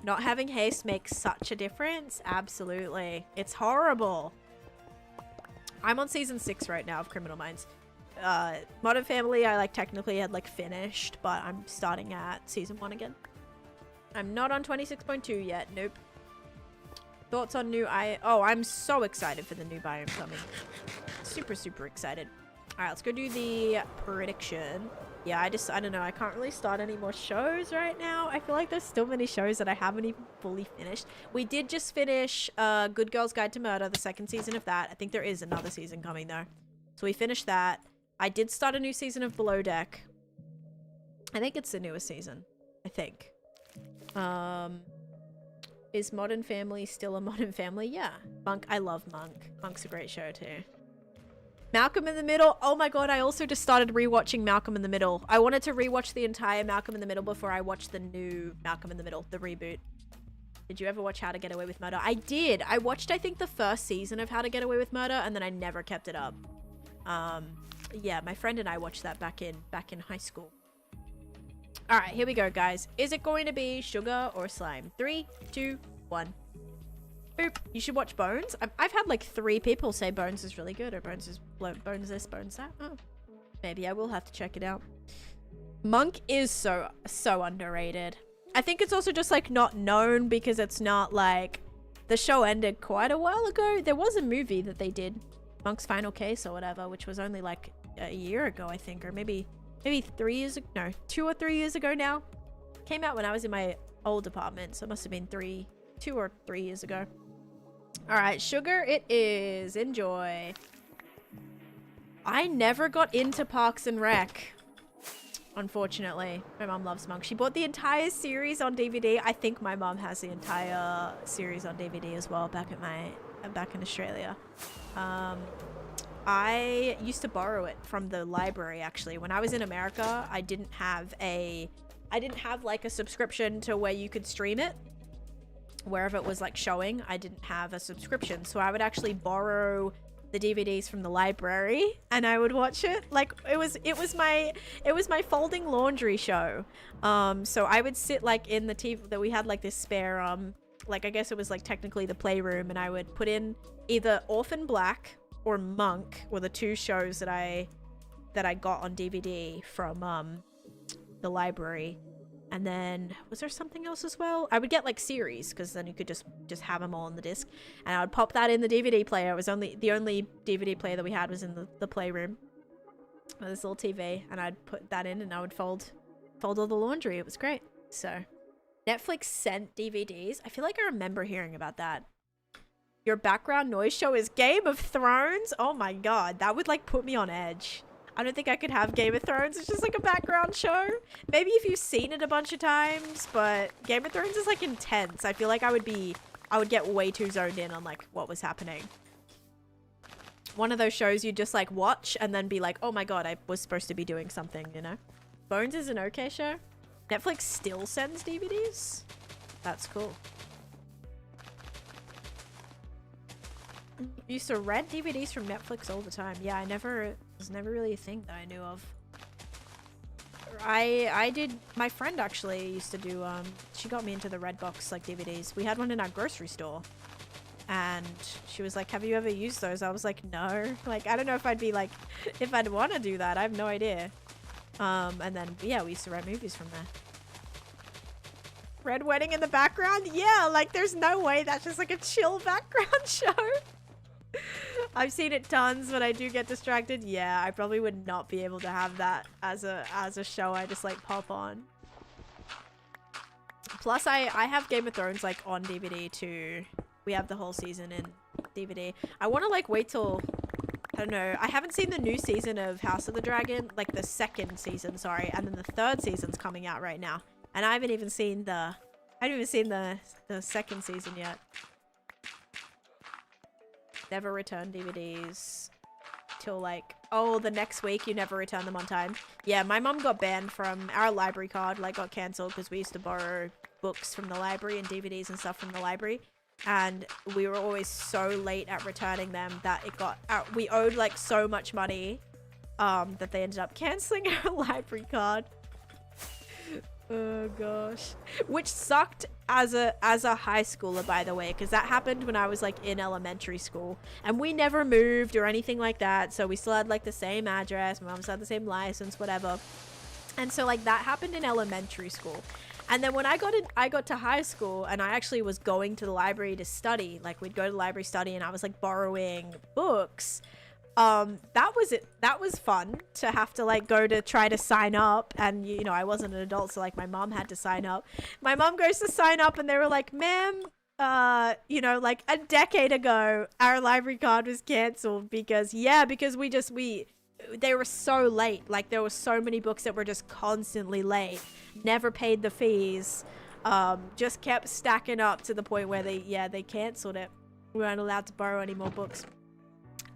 Not having haste makes such a difference. Absolutely. It's horrible. I'm on season 6 right now of Criminal Minds. Modern Family, I, like, technically had, like, finished, but I'm starting at season 1 again. I'm not on 26.2 yet. Nope. Thoughts on new Oh, I'm so excited for the new biome coming. Super, super excited. Alright, let's go do the prediction. Yeah, I don't know. I can't really start any more shows right now. I feel like there's still many shows that I haven't even fully finished. We did just finish Good Girl's Guide to Murder, the 2nd season of that. I think there is another season coming, though. So we finished that. I did start a new season of Below Deck. I think it's the newest season. I think. Is Modern Family still a Modern Family? Yeah. Monk. I love Monk. Monk's a great show too. Malcolm in the Middle. Oh my god, I also just started rewatching Malcolm in the Middle. I wanted to rewatch the entire Malcolm in the Middle before I watched the new Malcolm in the Middle, the reboot. Did you ever watch How to Get Away with Murder? I did. I watched, I think, the 1st season of How to Get Away with Murder, and then I never kept it up. Yeah, my friend and I watched that back in high school. All right, here we go, guys. Is it going to be sugar or slime? 3, 2, 1. Boop. You should watch Bones. I've had like 3 people say Bones is really good, or Bones is Bones this, Bones that. Oh, maybe I will have to check it out. Monk is so underrated. I think it's also just like not known because it's not like the show ended quite a while ago. There was a movie that they did, Monk's Final Case or whatever, which was only like a year ago, I think, or maybe 3 years ago. No, 2 or 3 years ago now. Came out when I was in my old apartment, so it must have been 2 or 3 years ago. All right, sugar it is. Enjoy. I never got into Parks and Rec. Unfortunately, my mom loves Monk. She bought the entire series on DVD. I think my mom has the entire series on DVD as well back in Australia. I used to borrow it from the library actually. When I was in America, I didn't have like a subscription to where you could stream it. Wherever it was like showing, I didn't have a subscription. So I would actually borrow the DVDs from the library and I would watch it. Like it was my folding laundry show. So I would sit like in the TV that we had like this spare like I guess it was like technically the playroom, and I would put in either Orphan Black or Monk were the 2 shows that I got on DVD from the library. And then was there something else as well? I would get like series because then you could just have them all on the disc, and I would pop that in the DVD player. It was the only DVD player that we had was in the playroom with this little TV, and I'd put that in and I would fold all the laundry. It was great. So Netflix sent DVDs. I feel like I remember hearing about that. Your background noise show is Game of Thrones? Oh my god, that would like put me on edge. I don't think I could have Game of Thrones. It's just like a background show. Maybe if you've seen it a bunch of times, but Game of Thrones is like intense. I feel like I would get way too zoned in on like what was happening. One of those shows you just like watch and then be like, oh my god, I was supposed to be doing something, you know? Bones is an okay show. Netflix still sends DVDs? That's cool. Used to rent DVDs from Netflix all the time. Yeah, it was never really a thing that I knew of. I did, my friend actually used to do, she got me into the Redbox like DVDs. We had one in our grocery store. And she was like, have you ever used those? I was like, no. Like, I don't know if I'd be like, if I'd want to do that. I have no idea. And then, yeah, we used to rent movies from there. Red Wedding in the background? Yeah, like there's no way that's just like a chill background show. I've seen it tons, but I do get distracted. Yeah, I probably would not be able to have that as a show I just like pop on. Plus, I have Game of Thrones like on DVD too. We have the whole season in DVD. I want to like wait till, I don't know. I haven't seen the new season of House of the Dragon, like the 2nd season, sorry, and then the 3rd season's coming out right now. And I haven't even seen the 2nd season yet. Never return DVDs till like, oh, the next week you never return them on time. Yeah, my mom got banned from our library card, like got cancelled because we used to borrow books from the library and DVDs and stuff from the library. And we were always so late at returning them that it got out. We owed like so much money that they ended up cancelling our library card. Oh gosh, which sucked as a high schooler, by the way, because that happened when I was like in elementary school, and we never moved or anything like that, so we still had like the same address, my mom still had the same license, whatever. And so like that happened in elementary school, and then when I got to high school, and I actually was going to the library to study, like we'd go to the library study, and I was like borrowing books. That was fun to have to like go to try to sign up, and you know, I wasn't an adult, so like my mom had to sign up. My mom goes to sign up and they were like, ma'am, you know, like a decade ago our library card was cancelled because they were so late. Like there were so many books that were just constantly late, never paid the fees, just kept stacking up to the point where they cancelled it. We weren't allowed to borrow any more books.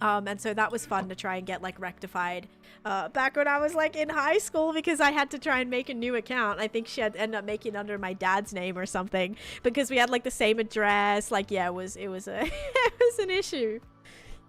And so that was fun to try and get like rectified back when I was like in high school, because I had to try and make a new account. I think she had ended up making it under my dad's name or something because we had like the same address. Like, yeah, it was it was an issue.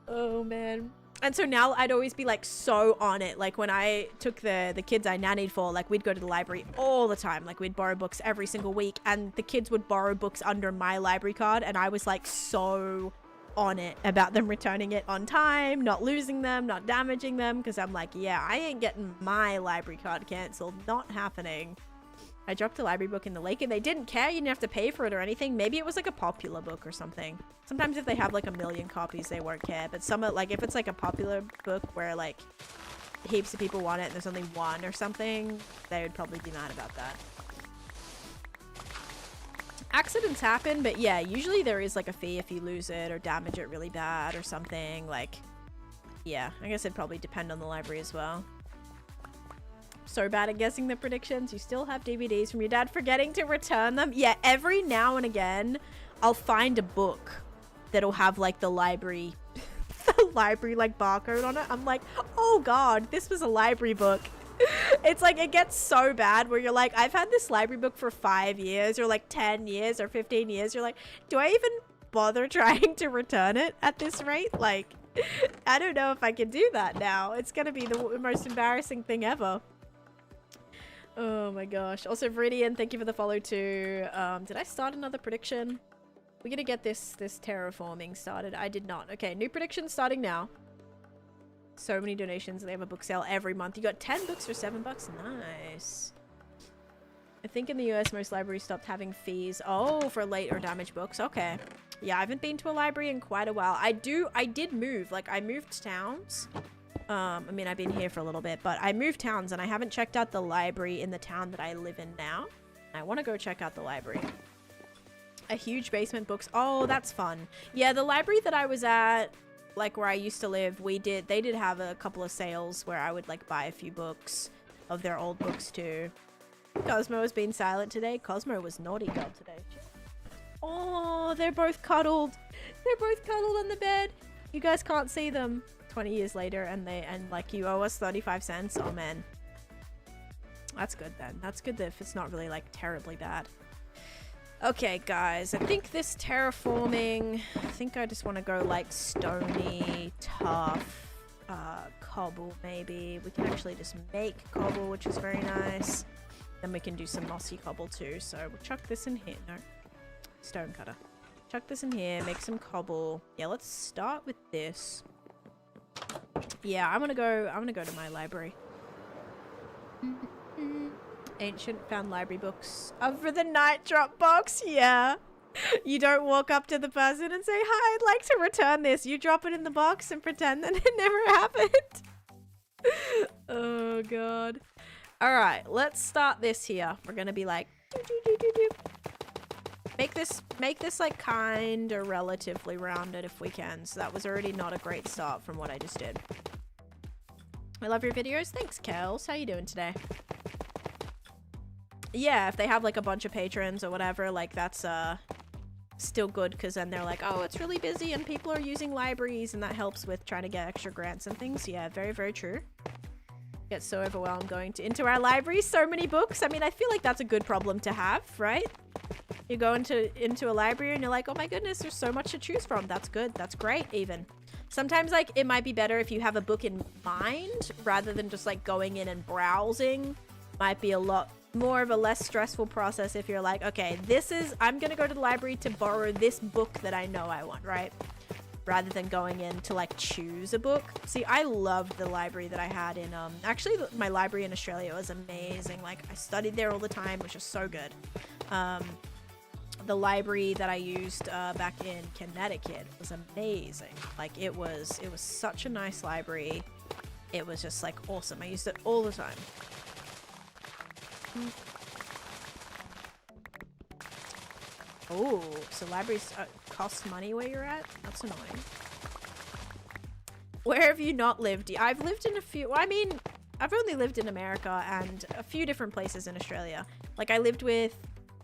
Oh man. And so now I'd always be like so on it. Like when I took the kids I nannied for, like we'd go to the library all the time. Like we'd borrow books every single week, and the kids would borrow books under my library card, and I was like so on it about them returning it on time, not losing them, not damaging them, because I'm like, yeah, I ain't getting my library card cancelled. Not happening. I dropped a library book in the lake and they didn't care. You didn't have to pay for it or anything. Maybe it was like a popular book or something. Sometimes if they have like 1 million copies, they won't care. But some, like if it's like a popular book where like heaps of people want it and there's only one or something, they would probably be mad about that. Accidents happen, but yeah, usually there is like a fee if you lose it or damage it really bad or something. Like, yeah, I guess it'd probably depend on the library as well. So bad at guessing the predictions. You still have DVDs from your dad forgetting to return them. Yeah, every now and again, I'll find a book that'll have like the library, like barcode on it. I'm like, oh God, this was a library book. It's like, it gets so bad where you're like, I've had this library book for 5 years or like 10 years or 15 years. You're like, do I even bother trying to return it at this rate? Like, I don't know if I can do that now. It's going to be the most embarrassing thing ever. Oh my gosh. Also, Viridian, thank you for the follow too. Did I start another prediction? We're gonna get this terraforming started. I did not. Okay, new prediction starting now. So many donations. They have a book sale every month. You got 10 books for $7. Nice. I think in the US, most libraries stopped having fees. Oh, for late or damaged books. Okay. Yeah, I haven't been to a library in quite a while. I did move. Like, I moved towns. I mean, I've been here for a little bit, but I moved towns and I haven't checked out the library in the town that I live in now. I want to go check out the library. A huge basement books. Oh, that's fun. Yeah, the library that I was at, like where I used to live, they did have a couple of sales where I would like buy a few books of their old books too. Cosmo has been silent today. Cosmo was naughty girl today. Oh, they're both cuddled. They're both cuddled on the bed. You guys can't see them. 20 years later and like you owe us 35 cents. Oh man, that's good then. That's good if it's not really like terribly bad. Okay guys, I think this terraforming, I think I just want to go like stony, tough, cobble maybe. We can actually just make cobble, which is very nice. Then we can do some mossy cobble too. So we'll chuck this in here. No, stone cutter. Chuck this in here, make some cobble. Yeah, let's start with this. Yeah, I'm gonna go to my library. Ancient found library books over the night drop box. Yeah. You don't walk up to the person and say, hi, I'd like to return this. You drop it in the box and pretend that it never happened. Oh God. All right, let's start this here. We're gonna be like, make this like kind or relatively rounded if we can. So that was already not a great start from what I just did. I love your videos. Thanks, Kels. How you doing today? Yeah, if they have like a bunch of patrons or whatever, like that's still good because then they're like, oh, it's really busy and people are using libraries and that helps with trying to get extra grants and things. Yeah, very, very true. Get so overwhelmed going into our library. So many books. I mean, I feel like that's a good problem to have, right? You go into a library and you're like, oh my goodness, there's so much to choose from. That's good. That's great even. Sometimes like it might be better if you have a book in mind rather than just like going in and browsing. Might be a lot more of a less stressful process if you're like, okay, I'm gonna go to the library to borrow this book that I know I want, right? Rather than going in to like choose a book. See, I loved the library that I had in actually my library in Australia was amazing. Like I studied there all the time, which is so good. The library that I used back in Connecticut was amazing. Like it was such a nice library. It was just like awesome. I used it all the time. Oh, so libraries cost money where you're at? That's annoying. Where have you not lived? I've lived in a few. Well, I mean, I've only lived in America and a few different places in Australia. Like I lived with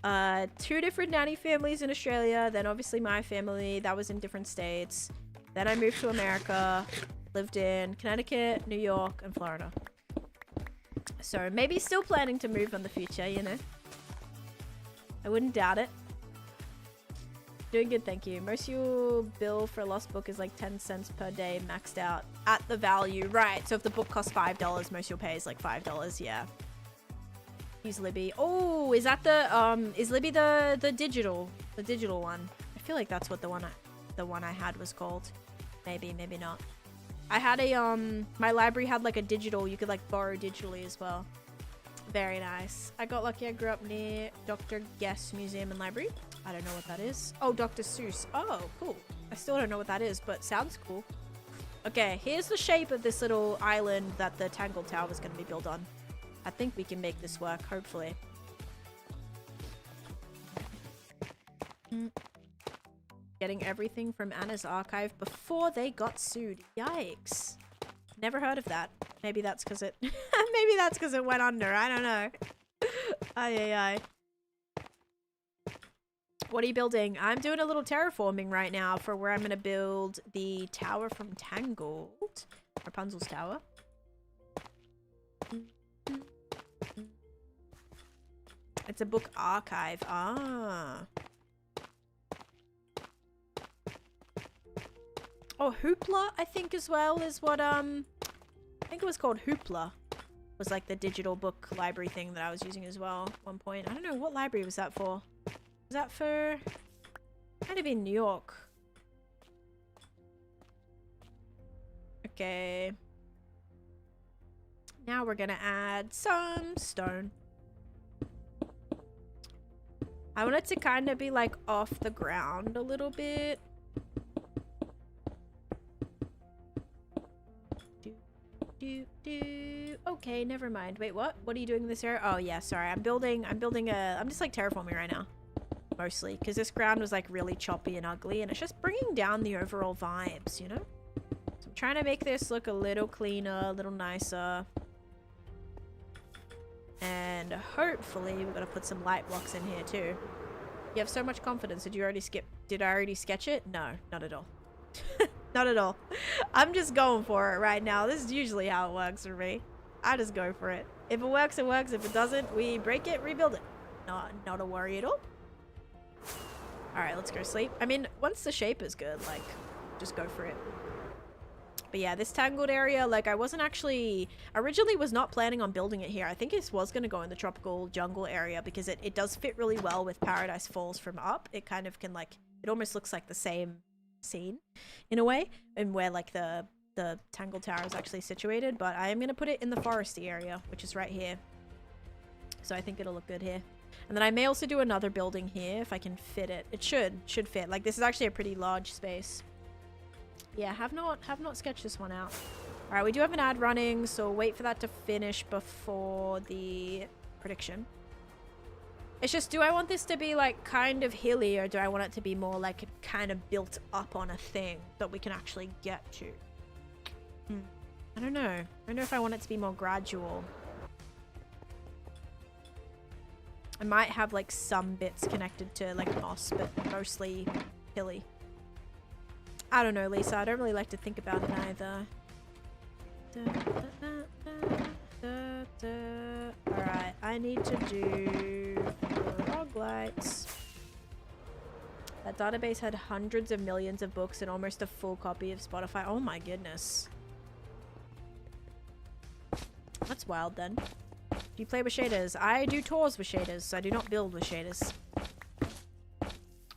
2 different nanny families in Australia. Then obviously my family, that was in different states. Then I moved to America, lived in Connecticut, New York, and Florida. So maybe still planning to move in the future, you know. I wouldn't doubt it. Doing good, thank you. Most of your bill for a lost book is like 10 cents per day maxed out at the value. Right, so if the book costs $5, most you'll pay is like $5, yeah. Use Libby. Oh, is that the, is Libby the digital one? I feel like that's what the one the one I had was called. Maybe, maybe not. I had a, my library had like a digital, you could like borrow digitally as well. Very nice. I got lucky I grew up near Dr. Guess Museum and Library. I don't know what that is. Oh, Dr. Seuss. Oh, cool. I still don't know what that is, but sounds cool. Okay, here's the shape of this little island that the Tangled Tower is going to be built on. I think we can make this work, hopefully. Getting everything from Anna's archive before they got sued. Yikes. Never heard of that. Maybe that's because it... maybe that's because it went under. I don't know. Ay, ay, ay. What are you building? I'm doing a little terraforming right now for where I'm going to build the tower from Tangled. Rapunzel's tower. It's a book archive. Ah. Oh, Hoopla, I think, as well, is what, I think it was called Hoopla. Was like the digital book library thing that I was using as well at one point. I don't know, what library was that for? Was that for... Kind of in New York. Okay. Now we're gonna add some stone. I want it to kind of be like off the ground a little bit. Okay, never mind. Wait, what? What are you doing in this area? Oh yeah, sorry. I'm just like terraforming right now. Mostly, because this ground was like really choppy and ugly, and it's just bringing down the overall vibes, you know? So I'm trying to make this look a little cleaner, a little nicer. And hopefully we're gonna put some light blocks in here too. You have so much confidence. Did I already sketch it? No, not at all. Not at all. I'm just going for it right now. This is usually how it works for me. I just go for it. If it works, it works. If it doesn't, we break it, rebuild it. Not a worry at all. Alright, let's go sleep. I mean, once the shape is good, like, just go for it. But yeah, this Tangled area, like, I wasn't actually... Originally was not planning on building it here. I think it was going to go in the tropical jungle area because it does fit really well with Paradise Falls from up. It kind of can, like... It almost looks like the same scene in a way, and where like the Tangled Tower is actually situated, but I am going to put it in the foresty area, which is right here. So I think it'll look good here. And then I may also do another building here if I can fit it. It should fit. Like, this is actually a pretty large space. Yeah, have not sketched this one out. All right, we do have an ad running, so wait for that to finish before the prediction. It's just, do I want this to be like kind of hilly, or do I want it to be more like kind of built up on a thing that we can actually get to? I don't know. I don't know if I want it to be more gradual. I might have like some bits connected to like moss, but mostly hilly. I don't know, Lisa. I don't really like to think about it either. Alright, I need to do log lights. That database had hundreds of millions of books and almost a full copy of Spotify. Oh my goodness. That's wild then. Do you play with shaders? I do tours with shaders, so I do not build with shaders.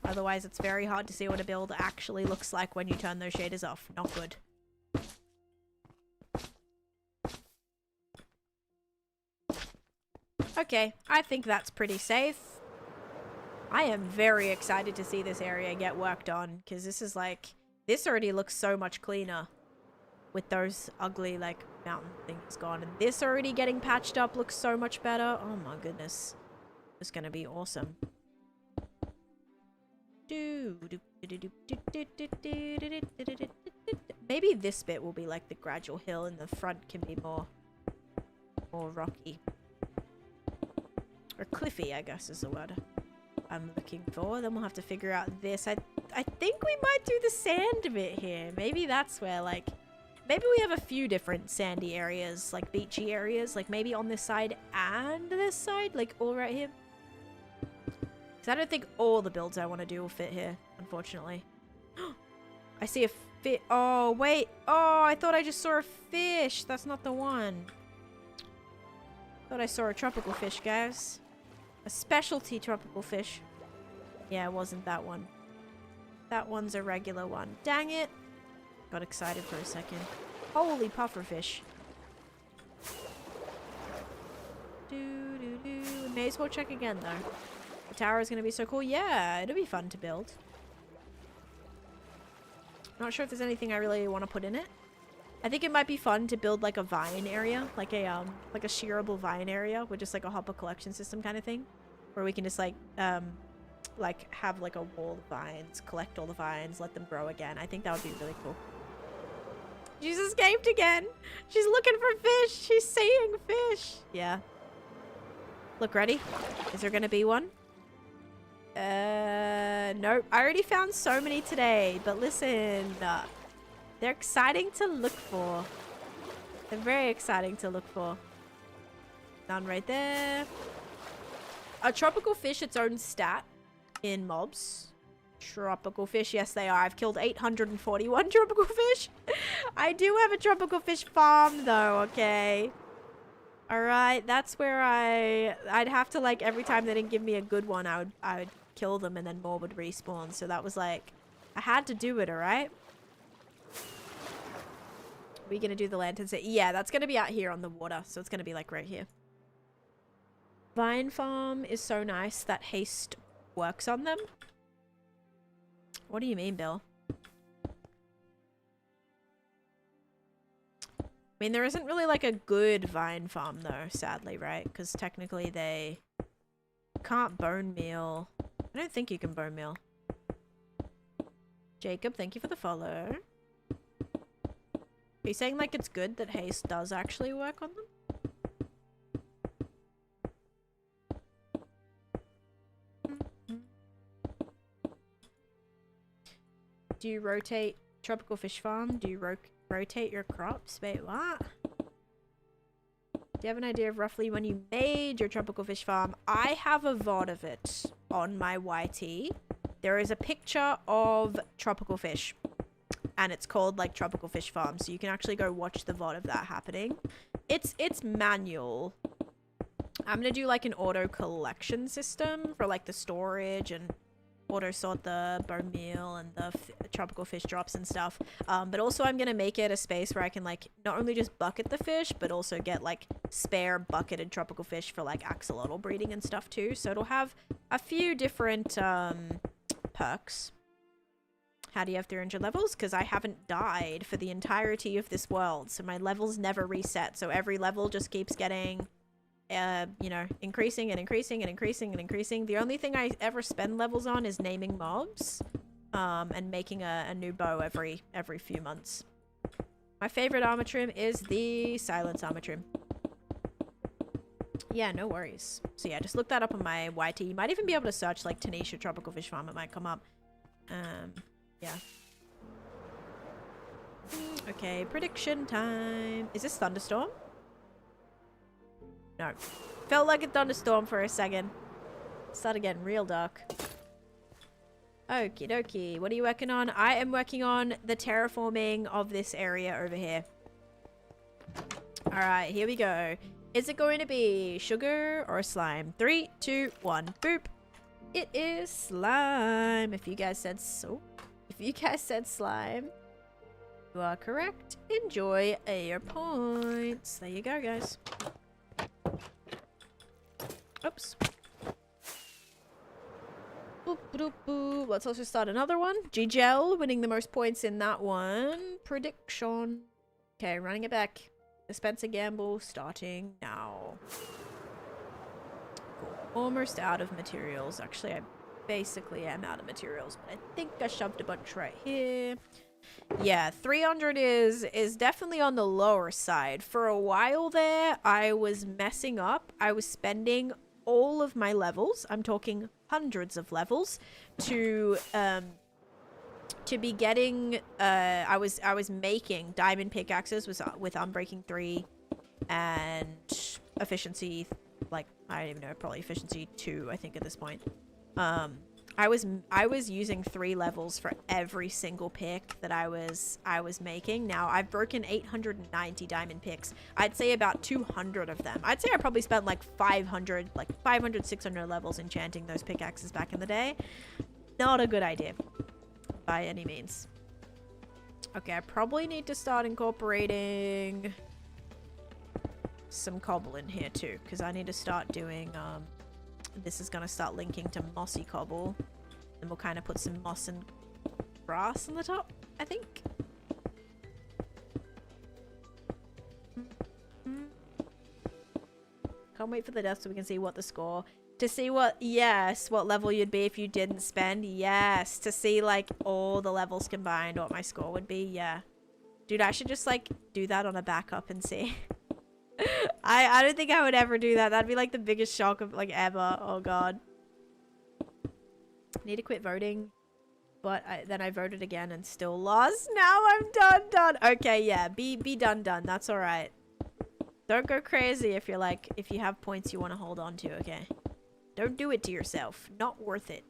Otherwise, it's very hard to see what a build actually looks like when you turn those shaders off. Not good. Okay, I think that's pretty safe. I am very excited to see this area get worked on, because this is like... This already looks so much cleaner with those ugly, like, mountain things gone. And this already getting patched up looks so much better. Oh my goodness. It's gonna be awesome. Maybe this bit will be like the gradual hill and the front can be more rocky. Or cliffy, I guess is the word I'm looking for. Then we'll have to figure out this. I think we might do the sand bit here. Maybe that's where, like... Maybe we have a few different sandy areas, like beachy areas. Like maybe on this side and this side. Like all right here. Because I don't think all the builds I want to do will fit here, unfortunately. I see a fish. Oh, wait. Oh, I thought I just saw a fish. That's not the one. Thought I saw a tropical fish, guys. A specialty tropical fish. Yeah, it wasn't that one. That one's a regular one. Dang it. Got excited for a second. Holy pufferfish. May as well check again, though. The tower is going to be so cool. Yeah, it'll be fun to build. Not sure if there's anything I really want to put in it. I think it might be fun to build like a vine area, like a shearable vine area with just like a hopper collection system kind of thing, where we can just like have like a wall of vines, collect all the vines, let them grow again. I think that would be really cool. She's escaped again. She's looking for fish. She's seeing fish. Yeah. Look, ready? Is there gonna be one? Nope. I already found so many today, but listen, they're exciting to look for. They're very exciting to look for. None right there. A tropical fish, its own stat in mobs. Tropical fish, yes they are. I've killed 841 tropical fish. I do have a tropical fish farm though, okay? Alright, that's where I'd have to, like, every time they didn't give me a good one, I would kill them and then more would respawn. So that was like, I had to do it, alright? We gonna do the lanterns? Yeah, that's gonna be out here on the water, so it's gonna be like right here. Vine farm is so nice that haste works on them. What do you mean, Bill? I mean, there isn't really like a good vine farm though, sadly, right? Because technically they can't bone meal. I don't think you can bone meal. Jacob, thank you for the follow. Are you saying like it's good that haste does actually work on them? Do you rotate tropical fish farm? Do you rotate your crops? Wait, what? Do you have an idea of roughly when you made your tropical fish farm? I have a VOD of it on my YT. There is a picture of tropical fish. And it's called like Tropical Fish Farm. So you can actually go watch the VOD of that happening. It's manual. I'm going to do like an auto collection system for like the storage and auto sort the bone meal and the tropical fish drops and stuff. But also I'm going to make it a space where I can like not only just bucket the fish, but also get like spare bucketed tropical fish for like axolotl breeding and stuff too. So it'll have a few different perks. How do you have 300 levels? Because I haven't died for the entirety of this world. So my levels never reset. So every level just keeps getting, you know, increasing and increasing and increasing and increasing. The only thing I ever spend levels on is naming mobs and making a new bow every few months. My favorite armor trim is the silence armor trim. Yeah, no worries. So yeah, just look that up on my YT. You might even be able to search like Taneesha Tropical Fish Farm. It might come up. Yeah. Okay, prediction time. Is this thunderstorm? No. Felt like a thunderstorm for a second. Started getting real dark. Okie dokie. What are you working on? I am working on the terraforming of this area over here. Alright, here we go. Is it going to be sugar or slime? 3, 2, 1. Boop. It is slime. If you guys said so. If you guys said slime, you are correct. Enjoy your points. There you go, guys. Oops. Boop, boop, boop. Let's also start another one. G-Gel winning the most points in that one. Prediction. Okay, running it back. Dispenser gamble starting now. Almost out of materials. Actually, I basically am out of materials, but I think I shoved a bunch right here. Yeah, 300 is definitely on the lower side. For a while there, I was messing up. I was spending all of my levels, I'm talking hundreds of levels, to be getting I was making diamond pickaxes with Unbreaking 3 and efficiency, like, I don't even know, probably efficiency 2, I think, at this point. I was using 3 levels for every single pick that I was making. Now I've broken 890 diamond picks. I'd say about 200 of them. I'd say I probably spent like 500, 600 levels enchanting those pickaxes back in the day. Not a good idea. by any means. Okay, I probably need to start incorporating some cobble in here too, because I need to start doing, this is going to start linking to mossy cobble. And we'll kind of put some moss and grass on the top, I think. Can't wait for the death so we can see what the score. To see what, yes, what level you'd be if you didn't spend. Yes, to see like all the levels combined, what my score would be. Yeah. Dude, I should just like do that on a backup and see. I don't think I would ever do that. That'd be like the biggest shock of like ever. Oh god. Need to quit voting. But then I voted again and still lost. Now I'm done. Okay, yeah. Be done. That's alright. Don't go crazy if you're like, if you have points you want to hold on to, okay? Don't do it to yourself. Not worth it.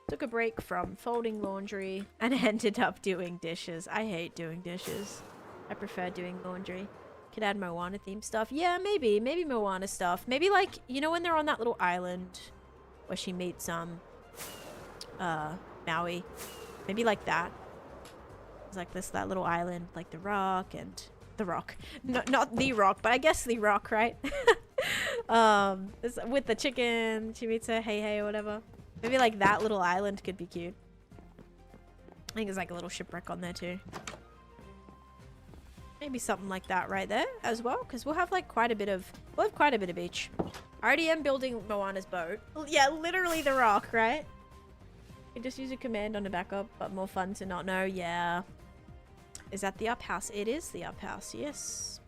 Took a break from folding laundry and ended up doing dishes. I hate doing dishes. I prefer doing laundry. Could add Moana theme stuff. Yeah, maybe Moana stuff. Maybe like, you know when they're on that little island where she meets Maui. Maybe like that. It's like that little island, like the rock and the rock. No, not the rock, but I guess the rock, right? With the chicken, she meets her hey or whatever. Maybe like that little island could be cute. I think there's like a little shipwreck on there too. Maybe something like that right there as well, because we'll have like quite a bit of beach. I already am building Moana's boat. Yeah, literally the rock, right? You just use a command on the backup, but more fun to not know. Yeah. Is that the up house? It is the up house, yes.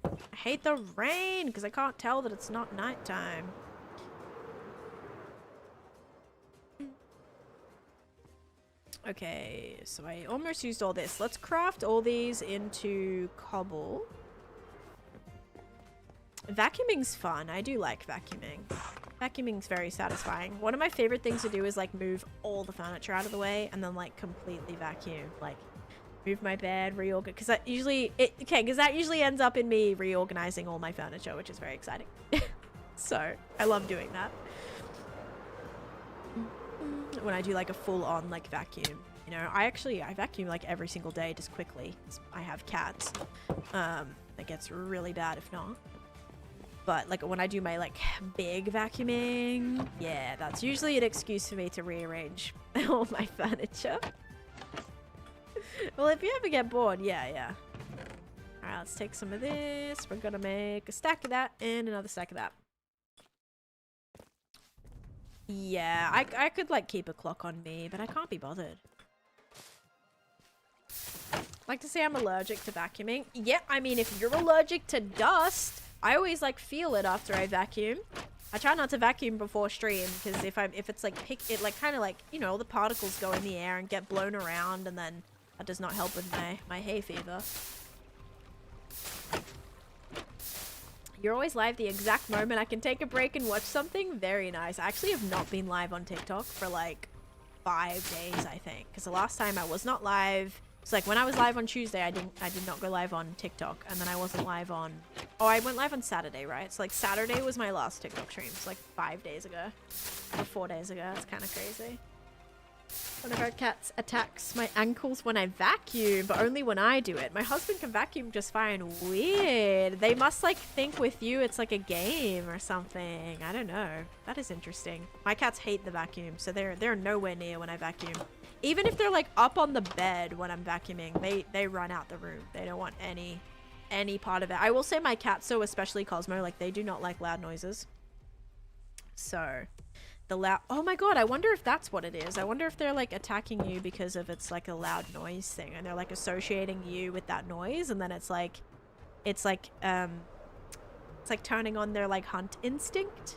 I hate the rain because I can't tell that it's not nighttime. Okay, so I almost used all this. Let's craft all these into cobble. Vacuuming's fun. I do like vacuuming. Vacuuming's very satisfying. One of my favorite things to do is like move all the furniture out of the way and then like completely vacuum. Like move my bed, reorganize. Because that usually, because that usually ends up in me reorganizing all my furniture, which is very exciting. So I love doing that. When I do like a full-on like vacuum, you know, I vacuum like every single day just quickly. I have cats. That gets really bad if not. But like when I do my like big vacuuming, yeah, that's usually an excuse for me to rearrange all my furniture. Well, if you ever get bored, yeah. Alright, let's take some of this. We're gonna make a stack of that and another stack of that. Yeah, I could like keep a clock on me, but I can't be bothered. Like to say I'm allergic to vacuuming. Yeah, I mean, if you're allergic to dust, I always like feel it after I vacuum. I try not to vacuum before stream because if it's like it like kind of like, you know, all the particles go in the air and get blown around, and then that does not help with my hay fever. You're always live the exact moment I can take a break and watch something. Very nice. I actually have not been live on TikTok for like 5 days, I think. Because the last time I was not live, it's like when I was live on Tuesday, I did not go live on TikTok, and then I wasn't live on. Oh, I went live on Saturday, right? So like Saturday was my last TikTok stream. It's like 5 days ago, or 4 days ago. It's kind of crazy. One of our cats attacks my ankles when I vacuum, but only when I do it. My husband can vacuum just fine. Weird. They must like think with you it's like a game or something. I don't know. That is interesting. My cats hate the vacuum, so they're nowhere near when I vacuum. Even if they're like up on the bed when I'm vacuuming, they run out the room. They don't want any part of it. I will say my cats, so especially Cosmo, like they do not like loud noises. So the loud, oh my god, I wonder if that's what it is. I wonder if they're like attacking you because of it's like a loud noise thing, and they're like associating you with that noise, and then it's like turning on their like hunt instinct.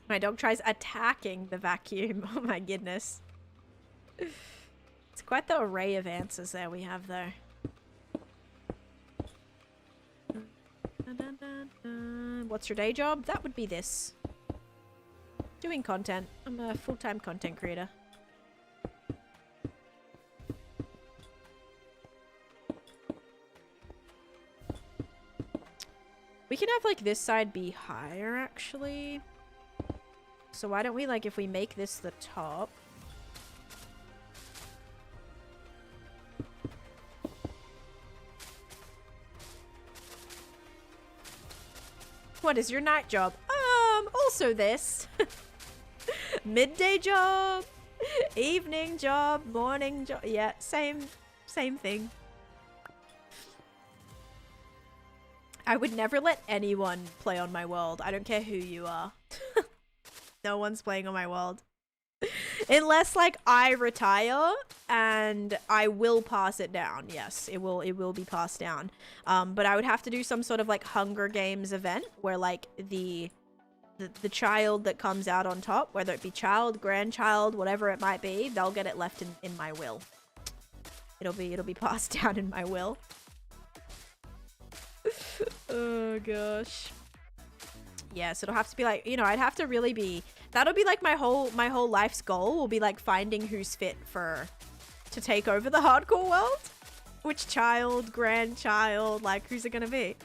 My dog tries attacking the vacuum. Oh my goodness. It's quite the array of answers there we have though. What's your day job? That would be this. Doing content. I'm a full-time content creator. We can have, like, this side be higher, actually. So why don't we, like, if we make this the top... What is your night job? Also this. Midday job. Evening job. Morning job. Yeah, same thing. I would never let anyone play on my world. I don't care who you are. No one's playing on my world. Unless, like, I retire and I will pass it down. Yes, it will be passed down. But I would have to do some sort of, like, Hunger Games event where, like, the child that comes out on top, whether it be child, grandchild, whatever it might be, they'll get it left in my will. It'll be passed down in my will. Oh gosh. Yes, it'll have to be like, you know, I'd have to really be, that'll be like my whole life's goal will be like finding who's fit to take over the hardcore world. Which child, grandchild, like who's it gonna be?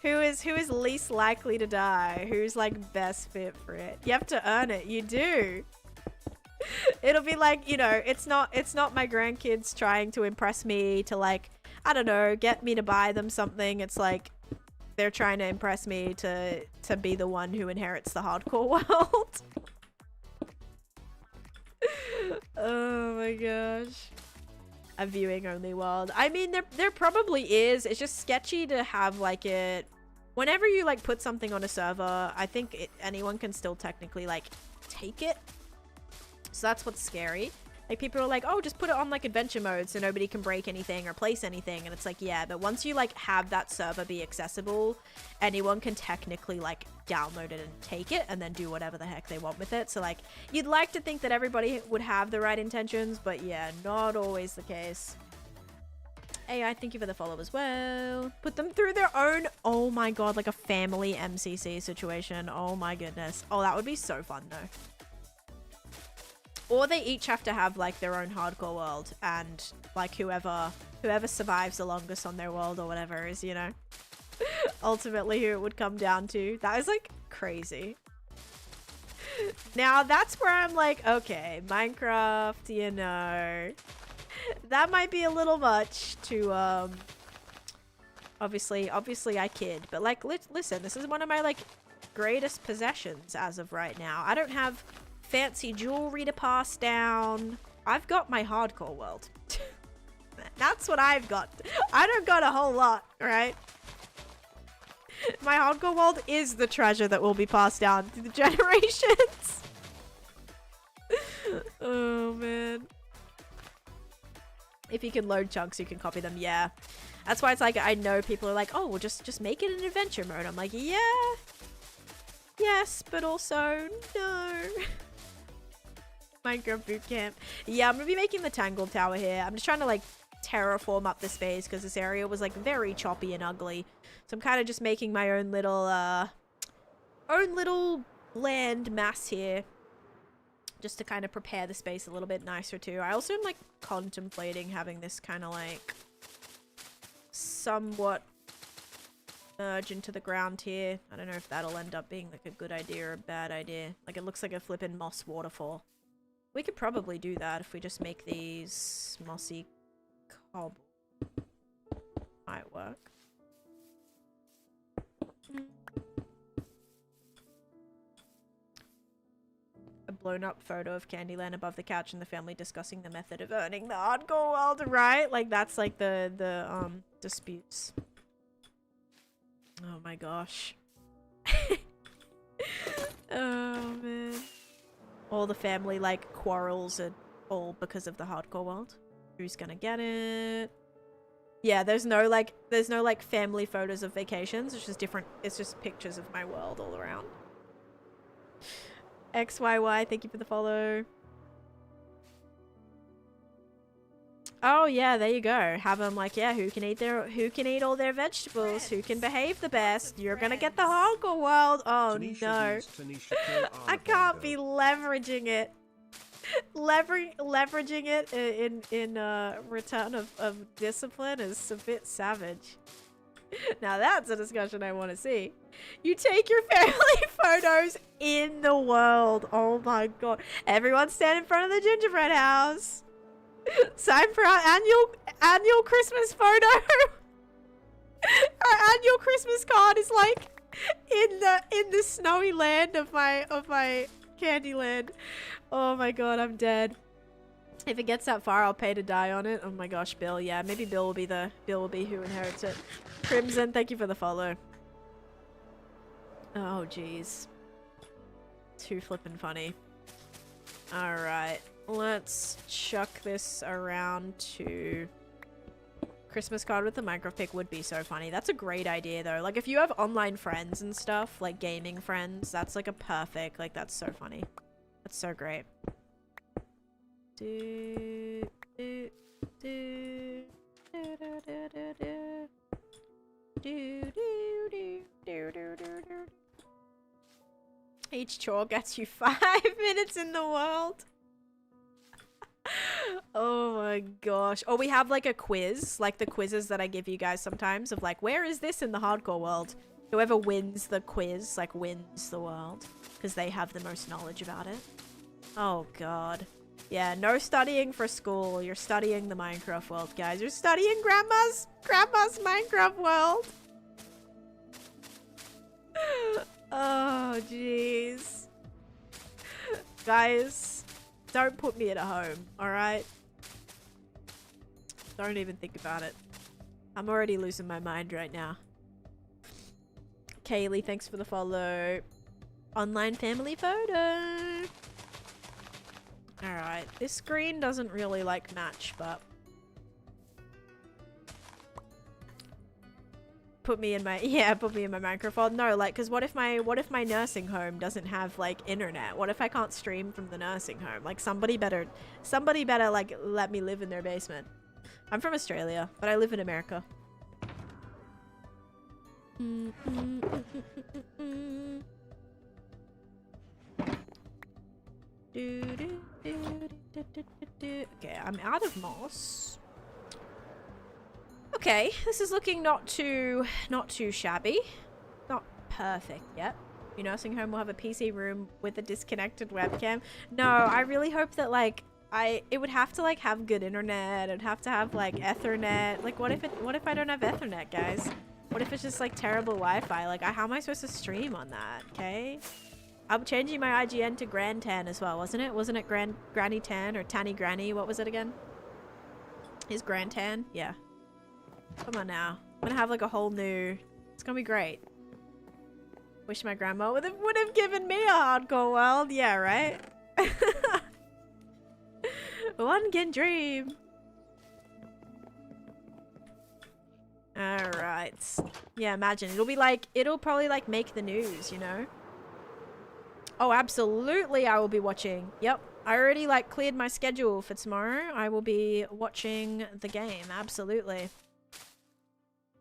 Who is least likely to die? Who's like best fit for it? You have to earn it. You do. It'll be like, you know, it's not my grandkids trying to impress me to, like, I don't know, get me to buy them something. It's like they're trying to impress me to be the one who inherits the hardcore world. Oh my gosh. A viewing only world. I mean, there probably is. It's just sketchy to have, like, it whenever you, like, put something on a server. I think anyone can still technically, like, take it. So that's what's scary. Like, people are like, oh, just put it on, like, adventure mode so nobody can break anything or place anything. And it's like, yeah, but once you, like, have that server be accessible, anyone can technically, like, download it and take it and then do whatever the heck they want with it. So, like, you'd like to think that everybody would have the right intentions, but yeah, not always the case. AI, thank you for the follow as well. Put them through their own, oh my god, like a family MCC situation. Oh my goodness. Oh, that would be so fun though. Or they each have to have, like, their own hardcore world, and, like, whoever survives the longest on their world or whatever is, you know, ultimately who it would come down to. That is, like, crazy. Now, that's where I'm like, okay, Minecraft, you know, that might be a little much to, obviously I kid, but, like, listen, this is one of my, like, greatest possessions as of right now. I don't have fancy jewelry to pass down. I've got my hardcore world. That's what I've got. I don't got a whole lot, right? My hardcore world is the treasure that will be passed down through the generations. Oh man. If you can load chunks, you can copy them. Yeah. That's why it's like, I know people are like, oh, well, just make it an adventure mode. I'm like, yeah. Yes, but also no. Minecraft boot camp. Yeah, I'm gonna be making the Tangled Tower here. I'm just trying to, like, terraform up the space because this area was, like, very choppy and ugly. So I'm kind of just making my own little land mass here, just to kind of prepare the space a little bit nicer too. I also am, like, contemplating having this kind of, like, somewhat merge into the ground here. I don't know if that'll end up being, like, a good idea or a bad idea. Like, it looks like a flippin' moss waterfall. We could probably do that if we just make these mossy cobble. Might work. A blown up photo of Candyland above the couch and the family discussing the method of earning the hardcore world, right? Like, that's like the disputes. Oh my gosh. Oh man. All the family, like, quarrels are all because of the hardcore world. Who's gonna get it? Yeah, there's no like family photos of vacations. It's just different. It's just pictures of my world all around. XYY, thank you for the follow. Oh yeah, there you go. Have them like, yeah, who can eat all their vegetables, who can behave the best. You're gonna get the hardcore world. Oh Taneesha no. vs Taneesha kill I Arnavundo. can't be leveraging it. Leveraging it in return of discipline is a bit savage. Now that's a discussion I want to see. You take your family photos in the world. Oh my god. Everyone stand in front of the gingerbread house. Sign for our annual Christmas photo. Our annual Christmas card is like in the snowy land of my Candyland. Oh my god, I'm dead. If it gets that far, I'll pay to die on it. Oh my gosh, Bill. Yeah, maybe Bill will be who inherits it. Crimson, thank you for the follow. Oh jeez. Too flippin' funny. Alright. Let's chuck this around to... Christmas card with the Minecraft pic would be so funny. That's a great idea though. Like if you have online friends and stuff, like gaming friends, that's like a perfect, like that's so funny. That's so great. Do, do, do, do, do, do, do, do. Do, do, do, do, do, do, do. Each chore gets you 5 minutes in the world. Oh my gosh. Or we have like a quiz, like the quizzes that I give you guys sometimes of like, where is this in the hardcore world? Whoever wins the quiz, like wins the world. Because they have the most knowledge about it. Oh god. Yeah, no studying for school. You're studying the Minecraft world, guys. You're studying grandma's Minecraft world. Oh, jeez. Guys, don't put me at a home, alright? Don't even think about it. I'm already losing my mind right now. Kaylee, thanks for the follow. Online family photo. Alright, this screen doesn't really like match, but put me in my Minecraft world. No, like, cause what if my nursing home doesn't have like internet? What if I can't stream from the nursing home? Like somebody better like let me live in their basement. I'm from Australia, but I live in America. Okay, I'm out of moss. Okay, this is looking not too shabby. Not perfect yet. Your nursing home will have a PC room with a disconnected webcam. No, I really hope that like it would have to like have good internet. It'd have to have like Ethernet. Like what if I don't have Ethernet, guys? What if it's just like terrible Wi-Fi? Like how am I supposed to stream on that? Okay. I'm changing my IGN to Grand Tan as well, wasn't it? Wasn't it Granny Tan or Tanny Granny? What was it again? Is Grand Tan? Yeah. Come on now. I'm gonna have like a whole new... It's gonna be great. Wish my grandma would have given me a hardcore world. Yeah, right? One can dream. Alright. Yeah, imagine. It'll probably like make the news, you know? Oh, absolutely I will be watching. Yep. I already like cleared my schedule for tomorrow. I will be watching the game. Absolutely.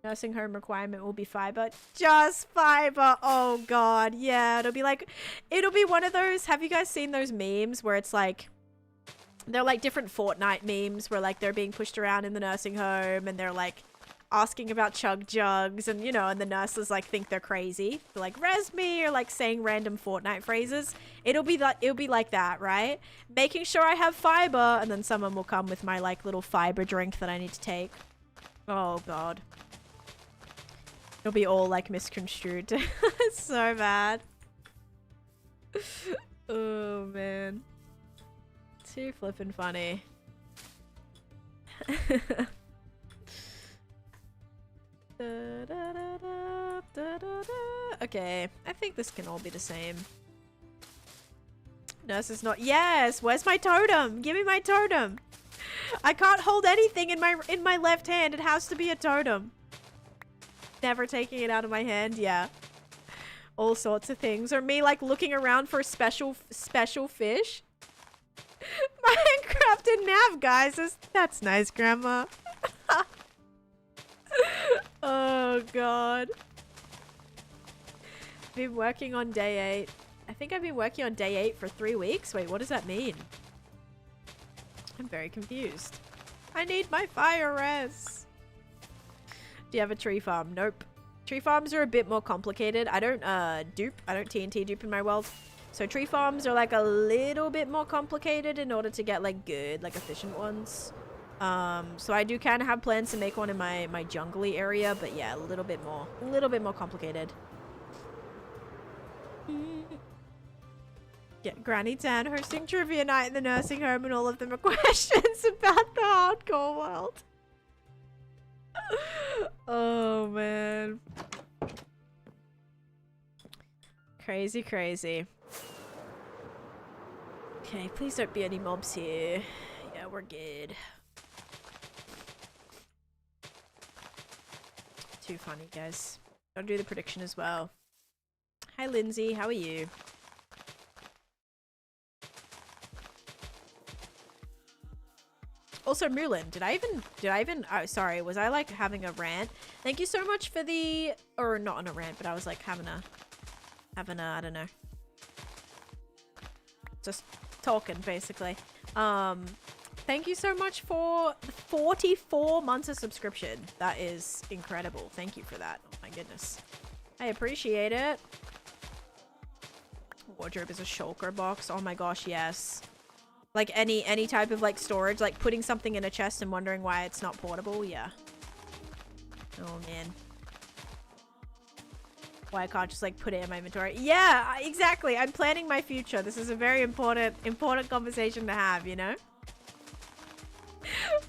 Nursing home requirement will be fiber. Just fiber. Oh god. Yeah. It'll be one of those. Have you guys seen those memes where it's like, they're like different Fortnite memes where like they're being pushed around in the nursing home and they're like asking about chug jugs and you know, and the nurses like think they're crazy. They're like, res me, or like saying random Fortnite phrases. It'll be like that, right? Making sure I have fiber, and then someone will come with my like little fiber drink that I need to take. Oh god. It'll be all like misconstrued. So bad. Oh man. Too flippin' funny. Okay, I think this can all be the same. Nurse is not. Yes, where's my totem? Give me my totem. I can't hold anything in my left hand. It has to be a totem. Never taking it out of my hand. Yeah, all sorts of things. Or me like looking around for a special fish. Minecraft Captain Nav, guys. That's nice, Grandma. Oh, God. Been working on day 8. I think I've been working on day 8 for 3 weeks. Wait, what does that mean? I'm very confused. I need my fire res. Do you have a tree farm? Nope. Tree farms are a bit more complicated. I don't dupe. I don't TNT dupe in my world. So tree farms are like a little bit more complicated in order to get like good, like efficient ones. So I do kind of have plans to make one in my jungly area, but yeah, a little bit more complicated. Yeah, Granny Tan hosting trivia night in the nursing home, and all of them are questions about the hardcore world. Oh man. Crazy, crazy. Okay, please don't be any mobs here. Yeah, we're good. Too funny, guys. Gotta do the prediction as well. Hi, Lindsay. How are you? Also, Mulan, did I even, oh, sorry, was I like having a rant? Thank you so much for the, or not on a rant, but I was like having a, I don't know. Just talking, basically. Thank you so much for 44 months of subscription. That is incredible. Thank you for that. Oh my goodness. I appreciate it. Wardrobe is a shulker box. Oh my gosh, yes. Like any type of like storage, like putting something in a chest and wondering why it's not portable. Yeah. Oh man. Why I can't just like put it in my inventory. Yeah, exactly. I'm planning my future. This is a very important conversation to have, you know?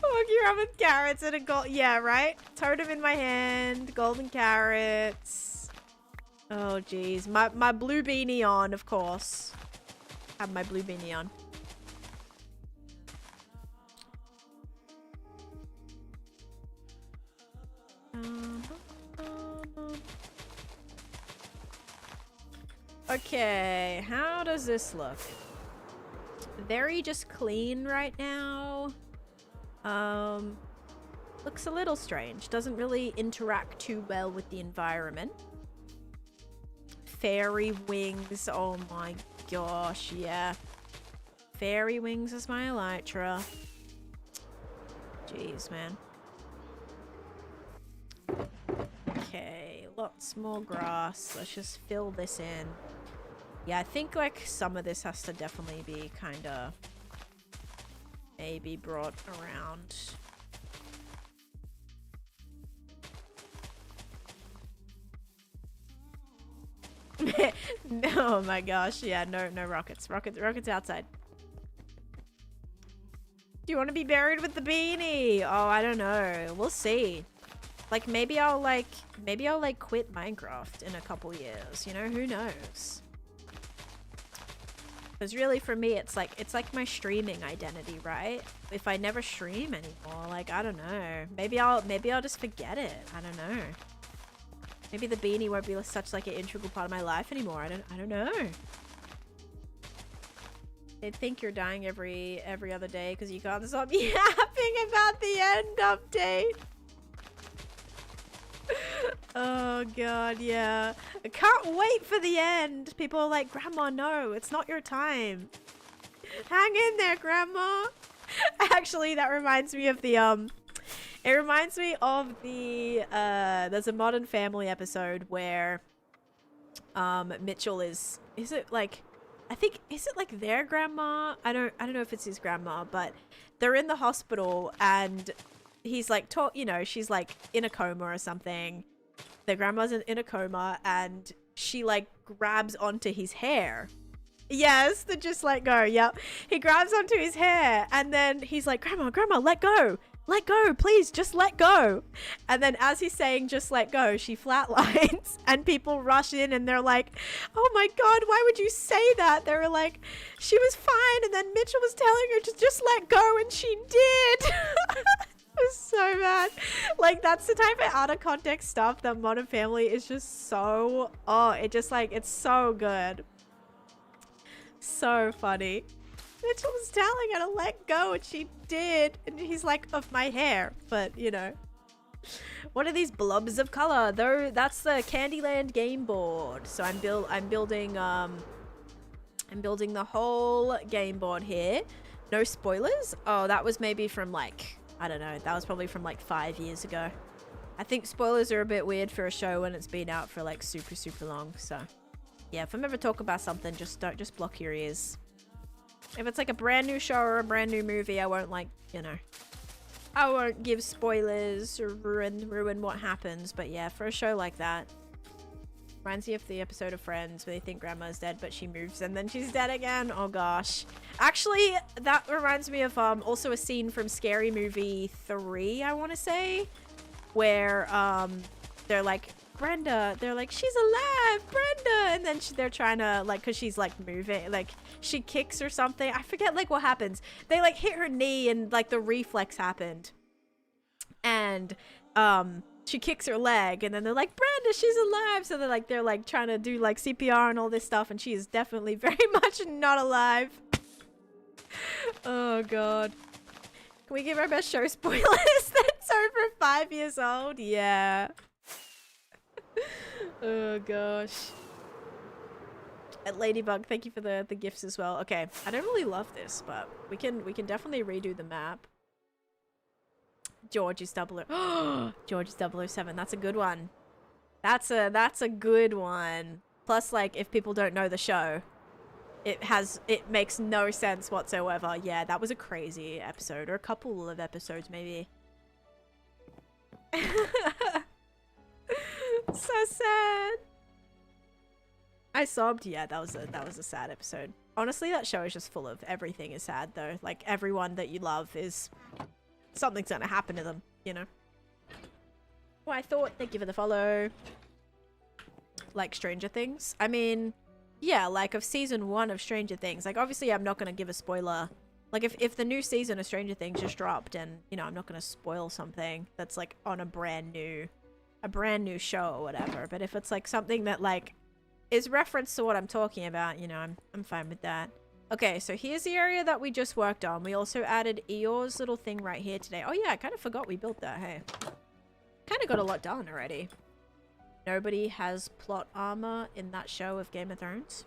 Walking around with carrots and a gold. Yeah, right? Totem in my hand. Golden carrots. Oh, geez. My blue beanie on, of course. Have my blue beanie on. Okay, how does this look? Very just clean right now. Looks a little strange. Doesn't really interact too well with the environment. Fairy wings. Oh my gosh, yeah. Fairy wings is my elytra. Jeez, man. Okay, lots more grass. Let's just fill this in. Yeah, I think like some of this has to definitely be kind of maybe brought around. Oh my gosh, yeah, no rockets. Rockets outside. Do you want to be buried with the beanie? Oh, I don't know. We'll see. Like maybe I'll quit Minecraft in a couple years, you know, who knows? Because really for me it's like my streaming identity, right? If I never stream anymore, like I don't know. Maybe I'll just forget it. I don't know. Maybe the beanie won't be such like an integral part of my life anymore. I don't know. They think you're dying every other day because you can't stop yapping about the end update. Oh god, yeah. I can't wait for the end. People are like, Grandma, no, it's not your time. Hang in there, Grandma. Actually, that reminds me of the it reminds me of the there's a Modern Family episode where Mitchell is it like, I think, is it like their grandma? I don't know if it's his grandma, but they're in the hospital and he's like, you know, she's like in a coma or something. Their grandma's in a coma and she like grabs onto his hair. Yes, the just let go. Yep. He grabs onto his hair and then he's like, Grandma, let go. Let go, please, just let go. And then as he's saying, just let go, she flatlines and people rush in and they're like, oh my god, why would you say that? They were like, she was fine. And then Mitchell was telling her to just let go and she did. It was so bad. Like, that's the type of out of context stuff that Modern Family is just so, oh, it just like, it's so good. So funny. Mitchell was telling her to let go, and she did. And he's like, of my hair. But, you know. What are these blobs of color? Though that's the Candyland game board. So I'm building the whole game board here. No spoilers. Oh, that was maybe from like, I don't know. That was probably from like 5 years ago. I think spoilers are a bit weird for a show when it's been out for like super, super long. So yeah, if I'm ever talking about something, just block your ears. If it's like a brand new show or a brand new movie, I won't like, you know, I won't give spoilers or ruin what happens. But yeah, for a show like that, reminds me of the episode of Friends where they think grandma's dead, but she moves and then she's dead again. Oh gosh. Actually, that reminds me of also a scene from Scary Movie 3, I want to say, where they're like, Brenda, they're like, she's alive, Brenda, and then they're trying to, like, because she's like moving, like she kicks or something, I forget like what happens, they like hit her knee and like the reflex happened, and she kicks her leg, and then they're like, Brenda, she's alive, so they're like trying to do like CPR and all this stuff, and she is definitely very much not alive. Oh god. Can we give our best show spoilers? That's over 5 years old. Yeah. Oh gosh. And Ladybug, thank you for the gifts as well. Okay, I don't really love this, but we can definitely redo the map. George is 00. George is 007. That's a good one. That's a good one. Plus, like, if people don't know the show, it makes no sense whatsoever. Yeah, that was a crazy episode, or a couple of episodes maybe. So sad. I sobbed. Yeah, that was a sad episode. Honestly, that show is just full of everything is sad though. Like everyone that you love is something's gonna happen to them, you know. Well, I thought, thank you for the follow. Like Stranger Things. I mean, yeah, like of season 1 of Stranger Things. Like obviously I'm not gonna give a spoiler. Like if the new season of Stranger Things just dropped, and you know, I'm not gonna spoil something that's like on a brand new show or whatever. But if it's like something that like is reference to what I'm talking about, you know, I'm fine with that. Okay, so here's the area that we just worked on. We also added Eeyore's little thing right here today. Oh yeah, I kind of forgot we built that, hey. Kind of got a lot done already. Nobody has plot armor in that show of Game of Thrones.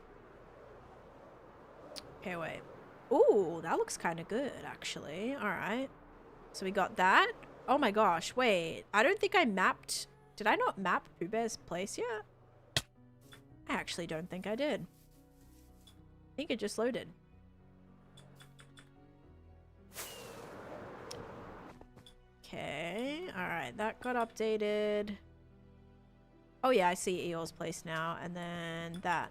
Okay, wait. Ooh, that looks kind of good, actually. Alright. So we got that. Oh my gosh, wait. I don't think I mapped... Did I not map Pooh Bear's place yet? I actually don't think I did. I think it just loaded. Okay, alright, that got updated. Oh yeah, I see Eeyore's place now, and then that.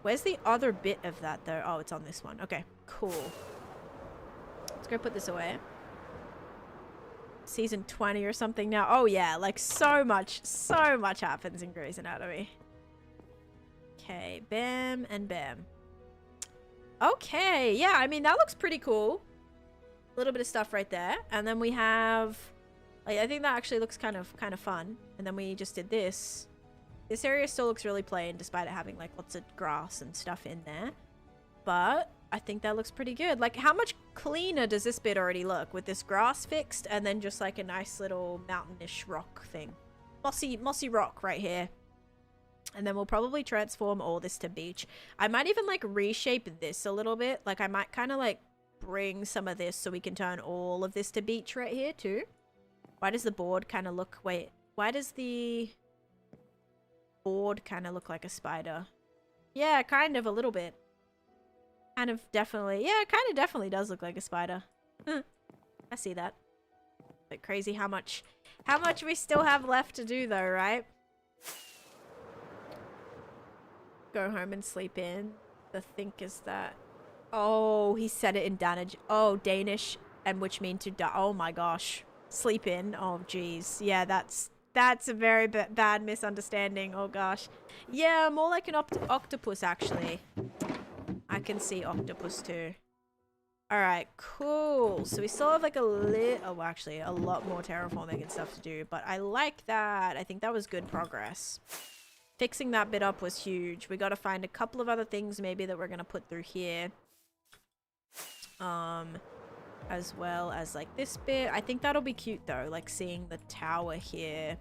Where's the other bit of that though? Oh, it's on this one. Okay, cool. Let's go put this away. Season 20 or something now. Oh yeah, like so much happens in Grey's Anatomy. Okay, bam and bam. Okay, yeah, I mean, that looks pretty cool. A little bit of stuff right there. And then we have, like, I think that actually looks kind of fun. And then we just did this. This area still looks really plain, despite it having, like, lots of grass and stuff in there. But I think that looks pretty good. Like, how much cleaner does this bit already look with this grass fixed and then just, like, a nice little mountainish rock thing? Mossy rock right here. And then we'll probably transform all this to beach. I might even, like, reshape this a little bit. Like, I might kind of, like, bring some of this so we can turn all of this to beach right here, too. Why does the board kind of look... Wait. Why does the board kind of look like a spider? Yeah, kind of a little bit. Kind of definitely... Yeah, it kind of definitely does look like a spider. I see that. But crazy how much we still have left to do, though, right? Go home and sleep in. The think is that... Oh, he said it in Danish. Oh, Danish, and which mean to die. Oh my gosh. Sleep in. Oh, geez. Yeah, that's a very bad misunderstanding. Oh gosh. Yeah, more like an octopus, actually. I can see octopus too. Alright, cool. So we still have like oh, actually, a lot more terraforming and stuff to do, but I like that. I think that was good progress. Fixing that bit up was huge. We got to find a couple of other things maybe that we're going to put through here. as well as like this bit. I think that'll be cute though, like seeing the tower here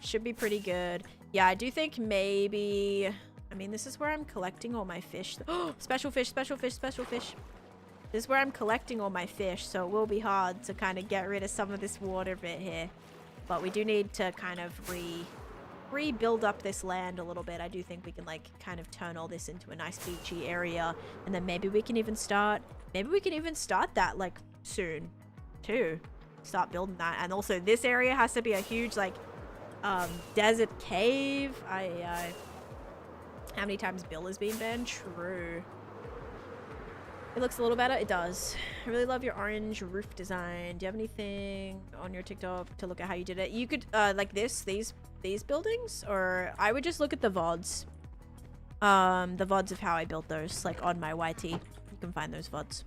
should be pretty good. Yeah, I do think maybe, I mean, this is where I'm collecting all my fish. Oh, special fish, special fish, special fish. This is where I'm collecting all my fish, so it will be hard to kind of get rid of some of this water bit here, but we do need to kind of rebuild up this land a little bit. I do think we can like kind of turn all this into a nice beachy area, and then maybe we can even start that like soon too. Start building that. And also this area has to be a huge like desert cave. How many times Bill has been banned? True. It looks a little better. It does. I really love your orange roof design. Do you have anything on your TikTok to look at how you did it? You could like these buildings, or I would just look at the vods. The vods of how I built those, like on my YT. You can find those vods.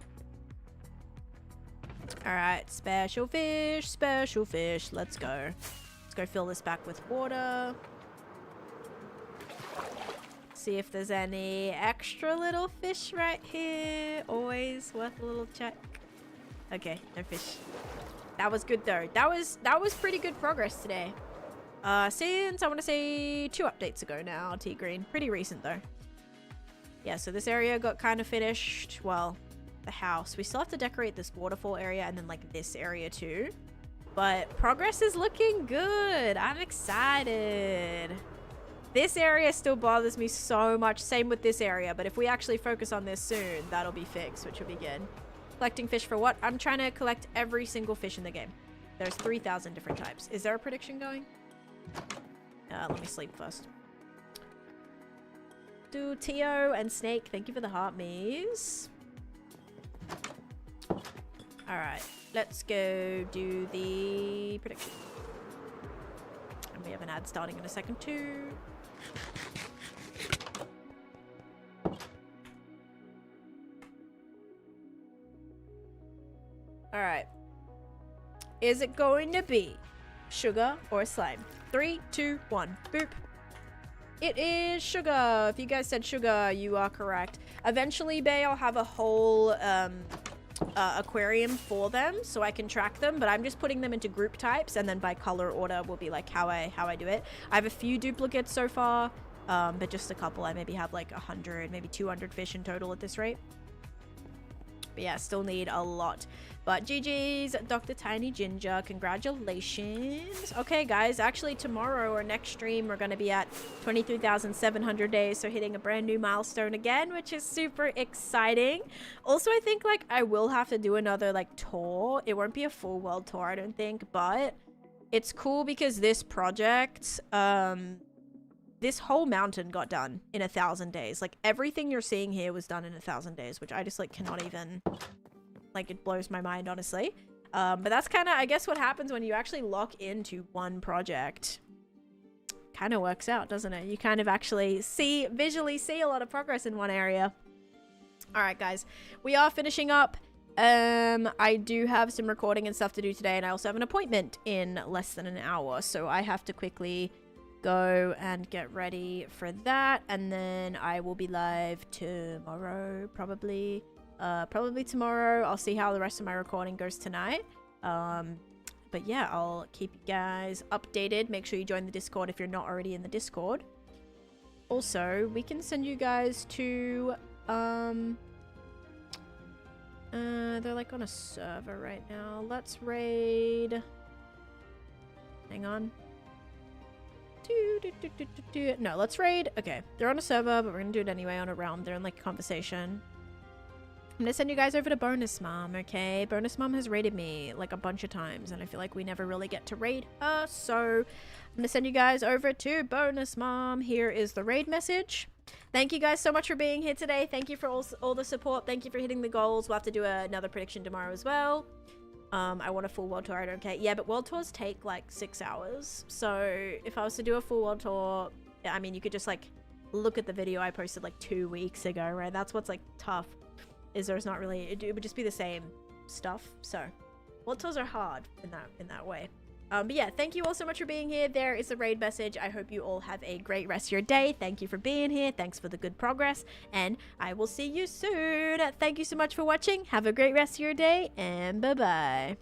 Alright, special fish, special fish. Let's go. Let's go fill this back with water. See if there's any extra little fish right here. Always worth a little check. Okay, no fish. That was good though. That was pretty good progress today. Since I want to say 2 updates ago now, T-Green. Pretty recent though. Yeah, so this area got kind of finished. Well, the house. We still have to decorate this waterfall area and then like this area too. But progress is looking good. I'm excited. This area still bothers me so much. Same with this area. But if we actually focus on this soon, that'll be fixed, which will be good. Collecting fish for what? I'm trying to collect every single fish in the game. There's 3,000 different types. Is there a prediction going? Let me sleep first. Do Tio and Snake, thank you for the heart me's. Alright, let's go do the prediction. And we have an ad starting in a second too. Alright. Is it going to be sugar or slime? 3, 2, 1. Boop. It is sugar. If you guys said sugar, you are correct. Eventually, Bay, I'll have a whole aquarium for them so I can track them, but I'm just putting them into group types, and then by color order will be like how I do it. I have a few duplicates so far, but just a couple. I maybe have like 100, maybe 200 fish in total at this rate. But yeah, still need a lot. But GG's, Dr. Tiny Ginger, congratulations. Okay, guys, actually tomorrow or next stream, we're going to be at 23,700 days. So hitting a brand new milestone again, which is super exciting. Also, I think like I will have to do another like tour. It won't be a full world tour, I don't think, but it's cool because this project, this whole mountain got done in 1,000 days. Like everything you're seeing here was done in 1,000 days, which I just like cannot even, like it blows my mind, honestly. But that's kind of, I guess, what happens when you actually lock into one project. Kind of works out, doesn't it? You kind of actually visually see a lot of progress in one area. All right, guys, we are finishing up. I do have some recording and stuff to do today, and I also have an appointment in less than an hour, so I have to quickly go and get ready for that, and then I will be live tomorrow, probably tomorrow. I'll see how the rest of my recording goes tonight, but yeah, I'll keep you guys updated. Make sure you join the Discord if you're not already in the Discord. Also, we can send you guys to they're like on a server right now. Let's raid. Hang on. No, let's raid. Okay, they're on a server, but we're gonna do it anyway on a realm. They're in like a conversation. I'm gonna send you guys over to Bonus Mom, okay? Bonus Mom has raided me like a bunch of times, and I feel like we never really get to raid her, so I'm gonna send you guys over to Bonus Mom. Here is the raid message. Thank you guys so much for being here today. Thank you for all the support. Thank you for hitting the goals. We'll have to do another prediction tomorrow as well. I want a full world tour. I don't care. Yeah, but world tours take like 6 hours. So if I was to do a full world tour, I mean, you could just like look at the video I posted like 2 weeks ago, right? That's what's like tough, is there's not really, it would just be the same stuff. So world tours are hard in that way. But yeah, thank you all so much for being here. There is a raid message. I hope you all have a great rest of your day. Thank you for being here. Thanks for the good progress. And I will see you soon. Thank you so much for watching. Have a great rest of your day. And bye-bye.